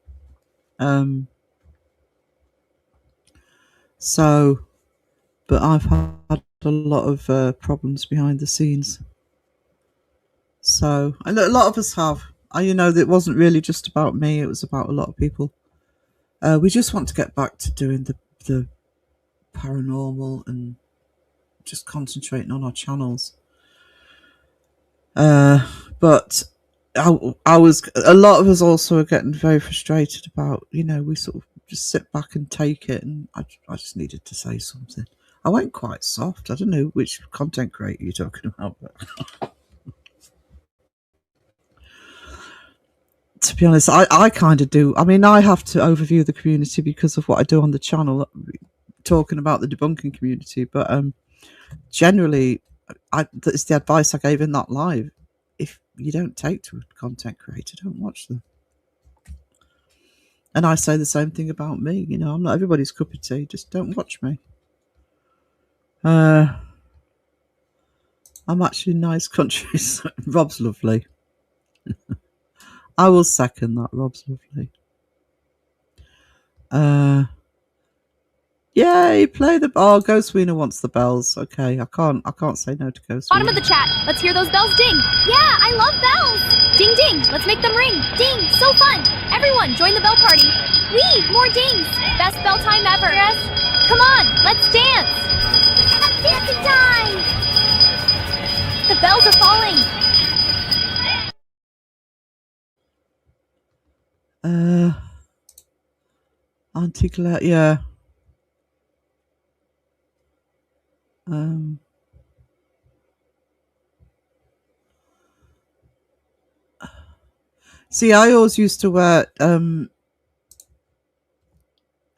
But I've had a lot of problems behind the scenes. So, and a lot of us have. That it wasn't really just about me. It was about a lot of people. We just want to get back to doing the paranormal and just concentrating on our channels. But I was, a lot of us also are getting very frustrated about, we sort of just sit back and take it, and I just needed to say something. I went quite soft. I don't know which content creator you're talking about, but to be honest, I kind of do. I mean, I have to overview the community because of what I do on the channel, talking about the debunking community. But generally, it's the advice I gave in that live. If you don't take to a content creator, don't watch them. And I say the same thing about me. I'm not everybody's cup of tea. Just don't watch me. I'm actually nice country. Rob's lovely. I will second that. Rob's lovely. Yay, play the Ghost Wiener wants the bells. Okay, I can't say no to Ghost Bottom Wiener. of the chat. Let's hear those bells ding. Yeah, I love bells. Ding ding. Let's make them ring. Ding. So fun. Everyone, join the bell party. Wee, more dings. Best bell time ever. Yes. Come on, let's dance. Dancing time. The bells are falling. Auntie Claire, yeah. See, I always used to wear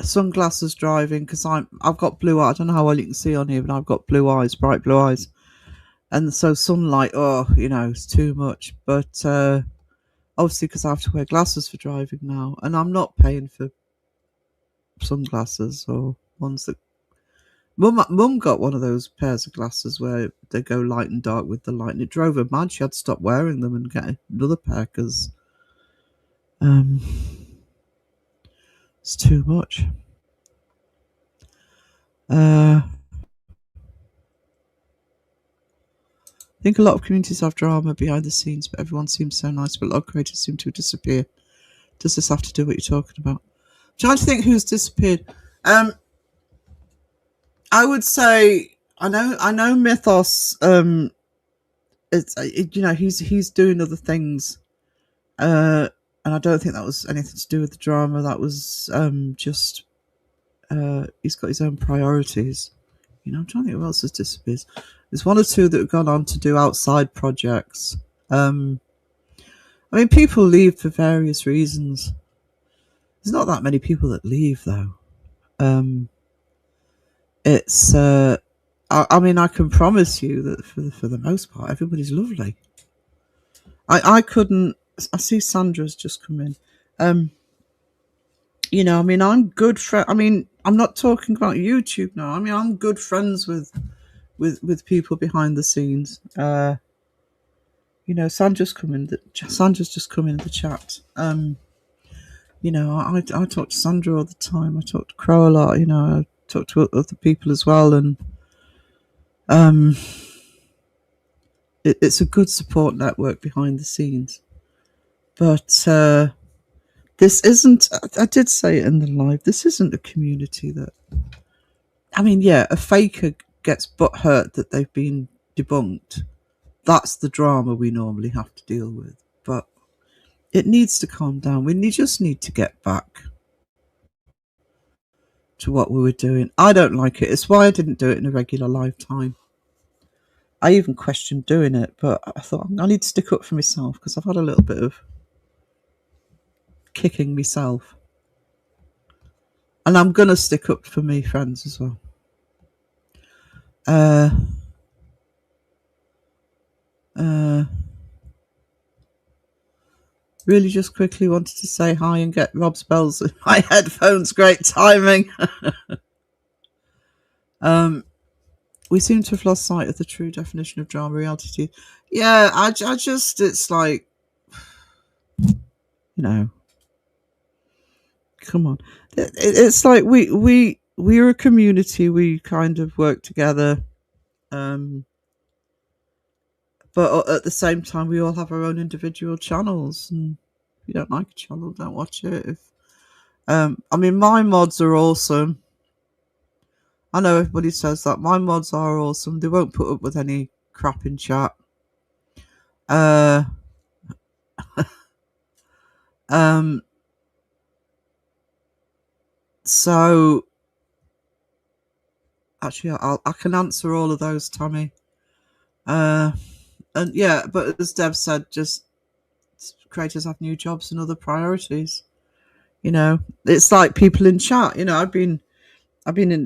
sunglasses driving because I've got blue eyes. I don't know how well you can see on here, but I've got blue eyes, bright blue eyes, and so sunlight, it's too much. But obviously, because I have to wear glasses for driving now, and I'm not paying for sunglasses or ones that. Mum got one of those pairs of glasses where they go light and dark with the light, and it drove her mad. She had to stop wearing them and get another pair because it's too much. I think a lot of communities have drama behind the scenes, but everyone seems so nice. But a lot of creators seem to disappear. Does this have to do what you're talking about? I'm trying to think who's disappeared. I would say I know Mythos. He's doing other things, and I don't think that was anything to do with the drama. That was just he's got his own priorities. I'm trying to think who else has disappeared. There's one or two that have gone on to do outside projects. People leave for various reasons. There's not that many people that leave though. It's I mean, I can promise you that for the most part, everybody's lovely. I couldn't. I see Sandra's just come in. I mean, I'm good friend. I mean, I'm not talking about YouTube now. I mean, I'm good friends with people behind the scenes. Sandra's just come in the chat. I talk to Sandra all the time. I talk to Crow a lot. I talk to other people as well, and it's a good support network behind the scenes. But this isn't. I did say it in the live. This isn't a community that. I mean, yeah, a faker gets butthurt that they've been debunked. That's the drama we normally have to deal with. But it needs to calm down. We just need to get back to what we were doing. I don't like it. It's why I didn't do it in a regular lifetime. I even questioned doing it, but I thought I need to stick up for myself because I've had a little bit of kicking myself. And I'm going to stick up for me friends as well. Really just quickly wanted to say hi and get Rob's bells in my headphones. Great timing. We seem to have lost sight of the true definition of drama reality. Yeah, I just, it's like, come on. It's like we're a community. We kind of work together. But at the same time, we all have our own individual channels. And if you don't like a channel, don't watch it. I mean, my mods are awesome. I know everybody says that. My mods are awesome. They won't put up with any crap in chat. So actually, I can answer all of those, Tommy. And yeah, but as Deb said, just creators have new jobs and other priorities. It's like people in chat. I've been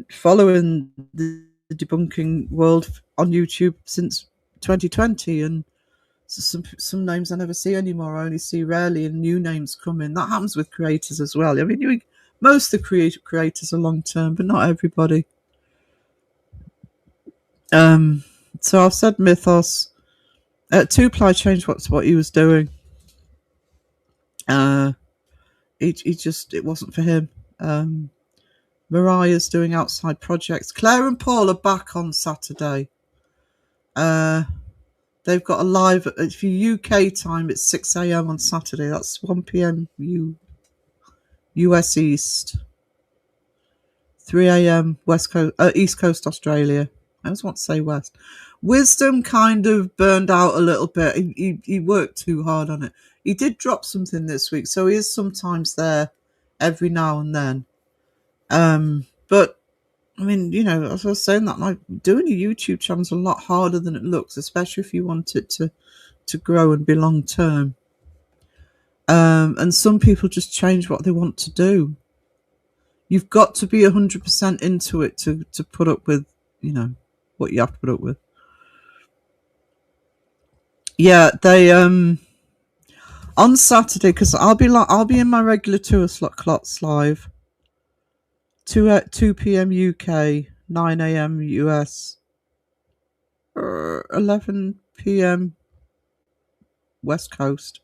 following the debunking world on YouTube since 2020, and some names I never see anymore. I only see rarely, and new names come in. That happens with creators as well. I mean, most of the creators are long term, but not everybody. So I've said Mythos. Two-Ply changed what he was doing. It wasn't for him. Mariah's doing outside projects. Claire and Paul are back on Saturday. They've got a live, for UK time, it's 6 a.m. on Saturday. That's 1 p.m. US East. 3 a.m. West Coast, East Coast Australia. I just want to say West. Wisdom kind of burned out a little bit. He worked too hard on it. He did drop something this week, so he is sometimes there every now and then. But I mean, as I was saying, that like doing a YouTube channel is a lot harder than it looks, especially if you want it to grow and be long term. And some people just change what they want to do. You've got to be 100% into it to put up with, what you have to put up with. Yeah, they on Saturday, because I'll be in my regular 2 o'clock live. 2 p.m. UK, 9 a.m. US, 11 p.m. West Coast,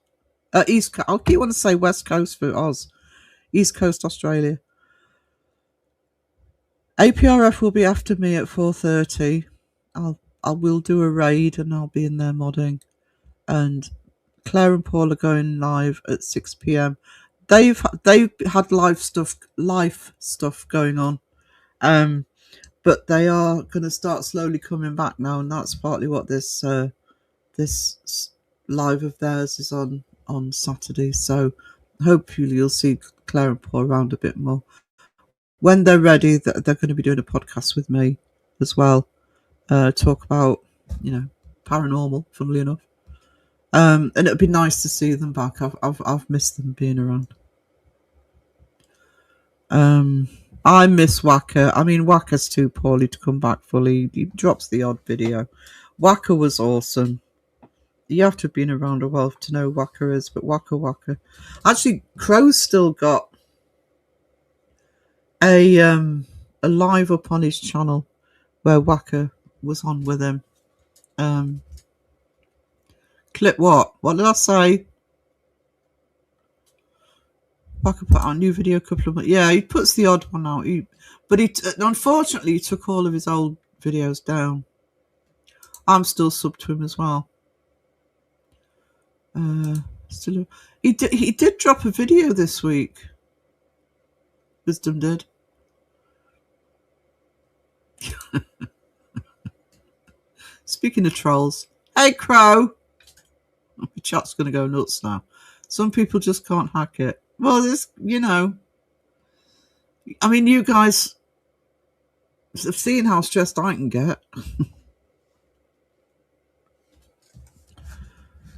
East Coast. I keep wanting to say West Coast for Oz, East Coast Australia. APRF will be after me at 4:30. I will do a raid and I'll be in there modding, and Claire and Paul are going live at 6 p.m. They've had live stuff going on. But they are going to start slowly coming back now, and that's partly what this live of theirs is on Saturday. So hopefully you'll see Claire and Paul around a bit more. When they're ready, they're going to be doing a podcast with me as well. Talk about, paranormal, funnily enough. And it'd be nice to see them back. I've missed them being around. I miss Wacker. I mean, Wacker's too poorly to come back fully. He drops the odd video. Wacker was awesome. You have to have been around a while to know who Wacker is, but Wacker. Actually, Crow's still got a live up on his channel where Wacker was on with him. Clip what? What did I say? Wacker put out a new video a couple of months. Yeah, he puts the odd one out. But unfortunately he took all of his old videos down. I'm still sub to him as well. He did drop a video this week. Wisdom did. Speaking of trolls, hey Crow. My chat's going to go nuts now. Some people just can't hack it. Well, there's, I mean, you guys have seen how stressed I can get.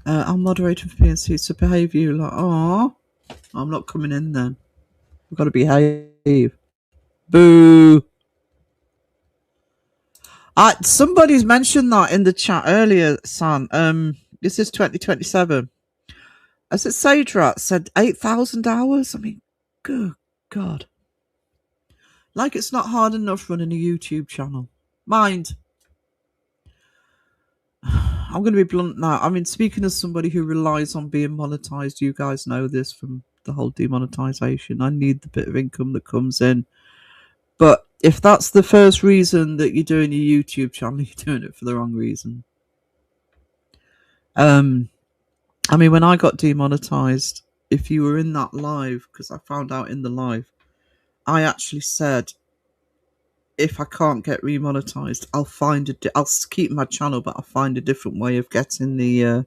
I'm moderating for PNC, so behave you. Like, oh, I'm not coming in then. We've got to behave. Boo. Somebody's mentioned that in the chat earlier, San. This is 2027. As it Sagerat said, 8,000 hours. I mean, good God. Like it's not hard enough running a YouTube channel. Mind. I'm going to be blunt now. I mean, speaking as somebody who relies on being monetized, you guys know this from the whole demonetization. I need the bit of income that comes in. But if that's the first reason that you're doing a YouTube channel, you're doing it for the wrong reason. I mean, when I got demonetized, if you were in that live, because I found out in the live, I actually said, if I can't get remonetized, I'll keep my channel, but I'll find a different way of getting the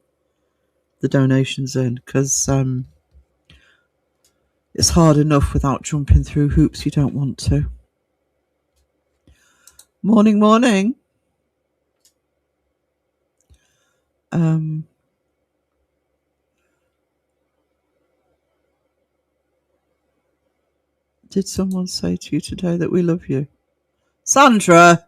donations in, because it's hard enough without jumping through hoops you don't want to. Morning. Did someone say to you today that we love you? Sandra!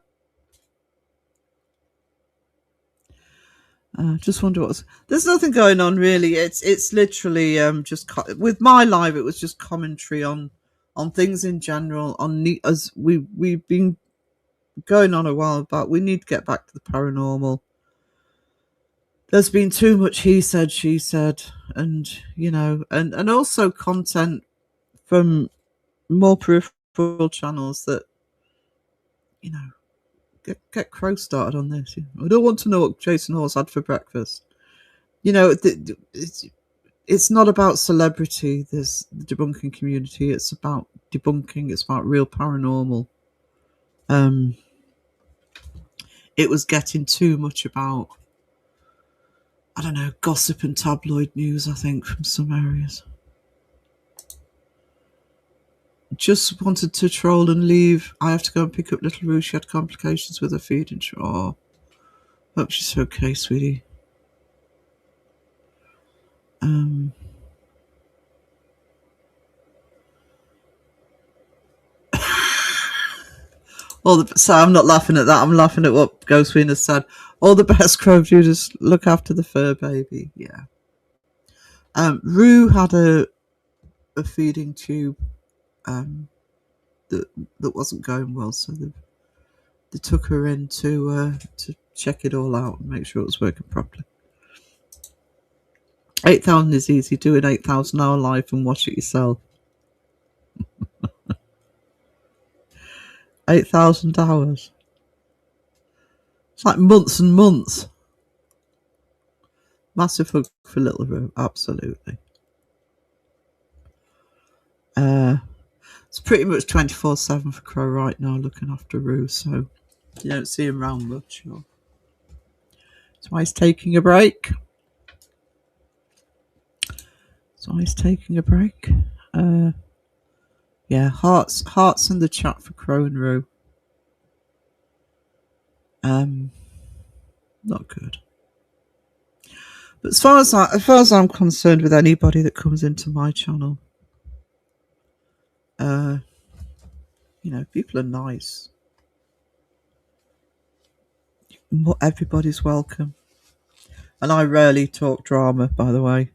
Just wonder what's... There's nothing going on, really. It's literally just... With my live, it was just commentary on things in general. As we've been going on a while, but we need to get back to the paranormal. There's been too much he said, she said, and, and also content from more peripheral channels that, get Crow started on this. I don't want to know what Jason Hawes had for breakfast. It's not about celebrity. There's the debunking community. It's about debunking. It's about real paranormal. It was getting too much about, I don't know, gossip and tabloid news, I think, from some areas. Just wanted to troll and leave. I have to go and pick up little Roo. She had complications with her feeding. Oh, hope she's okay, sweetie. So I'm not laughing at that. I'm laughing at what Ghost Queen has said. All the best, Crow Judas. Look after the fur baby. Yeah. Roo had a feeding tube that wasn't going well, so they took her in to check it all out and make sure it was working properly. 8,000 is easy. Do an 8,000 hour live and watch it yourself. 8,000 hours. It's like months and months. Massive hug for Little Roo. Absolutely. It's pretty much 24/7 for Crow right now, looking after Roo, so you don't see him round much. That's why he's taking a break. Yeah, hearts in the chat for Crow and Roo. Not good. But as far as I'm concerned, with anybody that comes into my channel, people are nice. Everybody's welcome. And I rarely talk drama, by the way.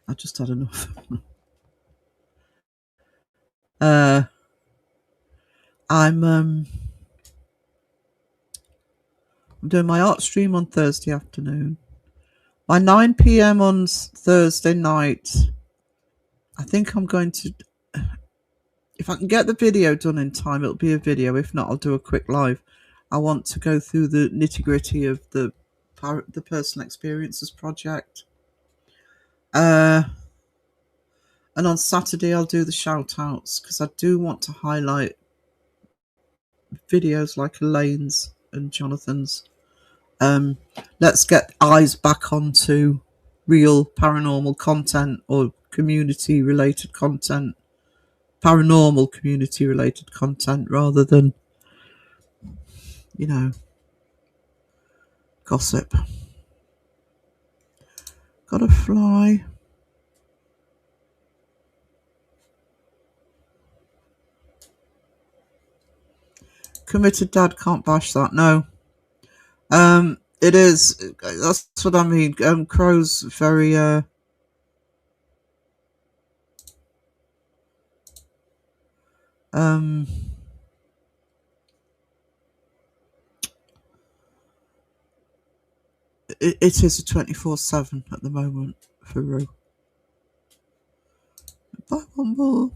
I just had enough. I'm doing my art stream on Thursday afternoon. My 9 p.m. on Thursday night. I think I'm going to, if I can get the video done in time, it'll be a video. If not, I'll do a quick live. I want to go through the nitty-gritty of the personal experiences project. And on Saturday, I'll do the shout-outs, because I do want to highlight videos like Elaine's and Jonathan's. Let's get eyes back onto real paranormal content or community related content, paranormal community related content, rather than gossip. Gotta fly. Committed dad can't bash that. No. It is. That's what I mean. Crow's very it is a 24/7 at the moment for Rue. Bye, Bumble.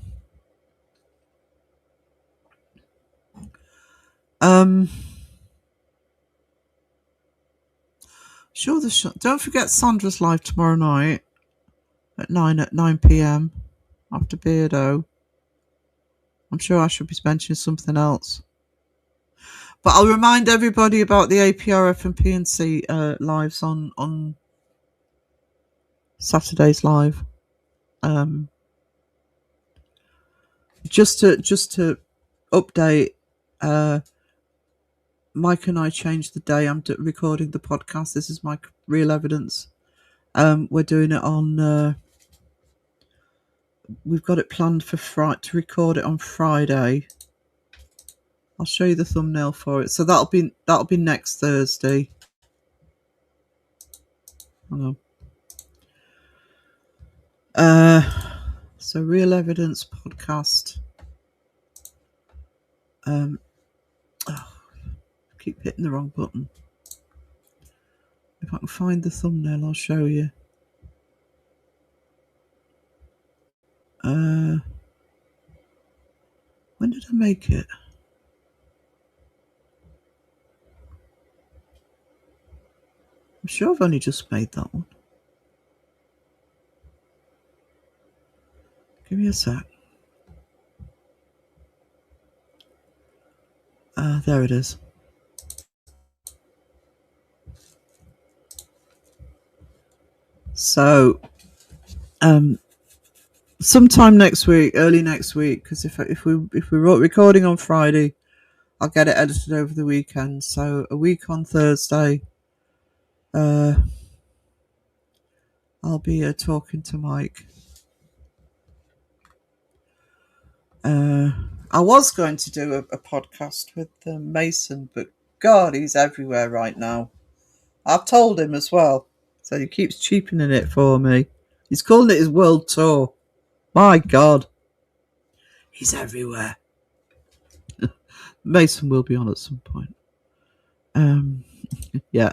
Sure. Don't forget Sandra's live tomorrow night at 9 p.m. after Beardo. I'm sure I should be mentioning something else, but I'll remind everybody about the APRF and PNC lives on Saturday's live. Just to update, Mike and I changed the day I'm recording the podcast. This is my real evidence. We're doing it on. We've got it planned for to record it on Friday. I'll show you the thumbnail for it. So that'll be next Thursday. Hang on. So Real Evidence podcast. Keep hitting the wrong button. If I can find the thumbnail, I'll show you. When did I make it? I'm sure I've only just made that one. Give me a sec. There it is. So, sometime next week, early next week, because if we're recording on Friday, I'll get it edited over the weekend. So a week on Thursday, I'll be talking to Mike. I was going to do a podcast with Mason, but God, he's everywhere right now. I've told him as well, so he keeps cheapening it for me. He's calling it his world tour. My God, he's everywhere. Mason will be on at some point. Yeah.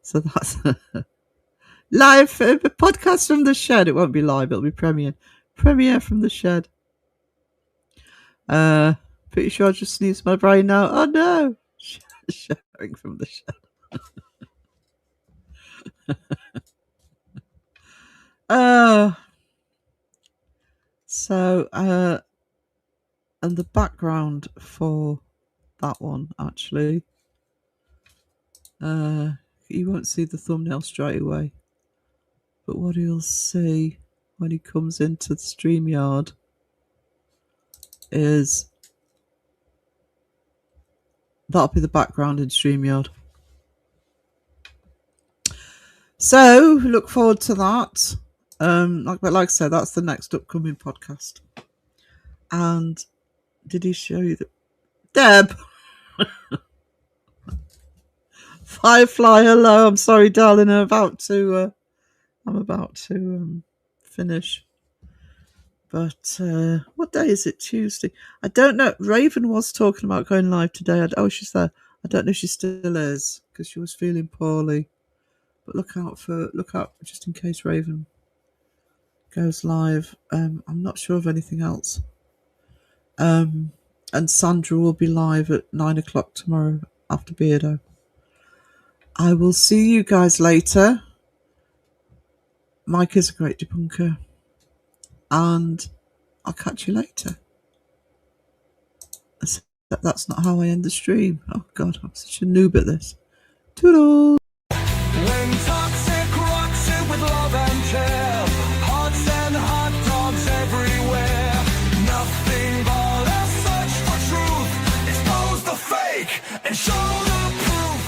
So that's live podcast from the shed. It won't be live, it'll be premiere from the shed. Pretty sure I just sneezed my brain now. Oh no. Sharing from the shed. So and the background for that one, actually, you won't see the thumbnail straight away, but what he'll see when he comes into the StreamYard is that'll be the background in StreamYard. So look forward to that. Like I said, that's the next upcoming podcast. And did he show you that? Deb! Firefly, hello. I'm sorry, darling. I'm about to finish. But what day is it? Tuesday. I don't know. Raven was talking about going live today. Oh, she's there. I don't know if she still is because she was feeling poorly. But look out just in case Raven goes live. I'm not sure of anything else. And Sandra will be live at 9 o'clock tomorrow after Beardo. I will see you guys later. Mike is a great debunker. And I'll catch you later. That's not how I end the stream. Oh, God, I'm such a noob at this. Toodles! When toxic rocks it with love and care, hearts and hot dogs everywhere. Nothing but a search for truth. Expose the fake and show the proof.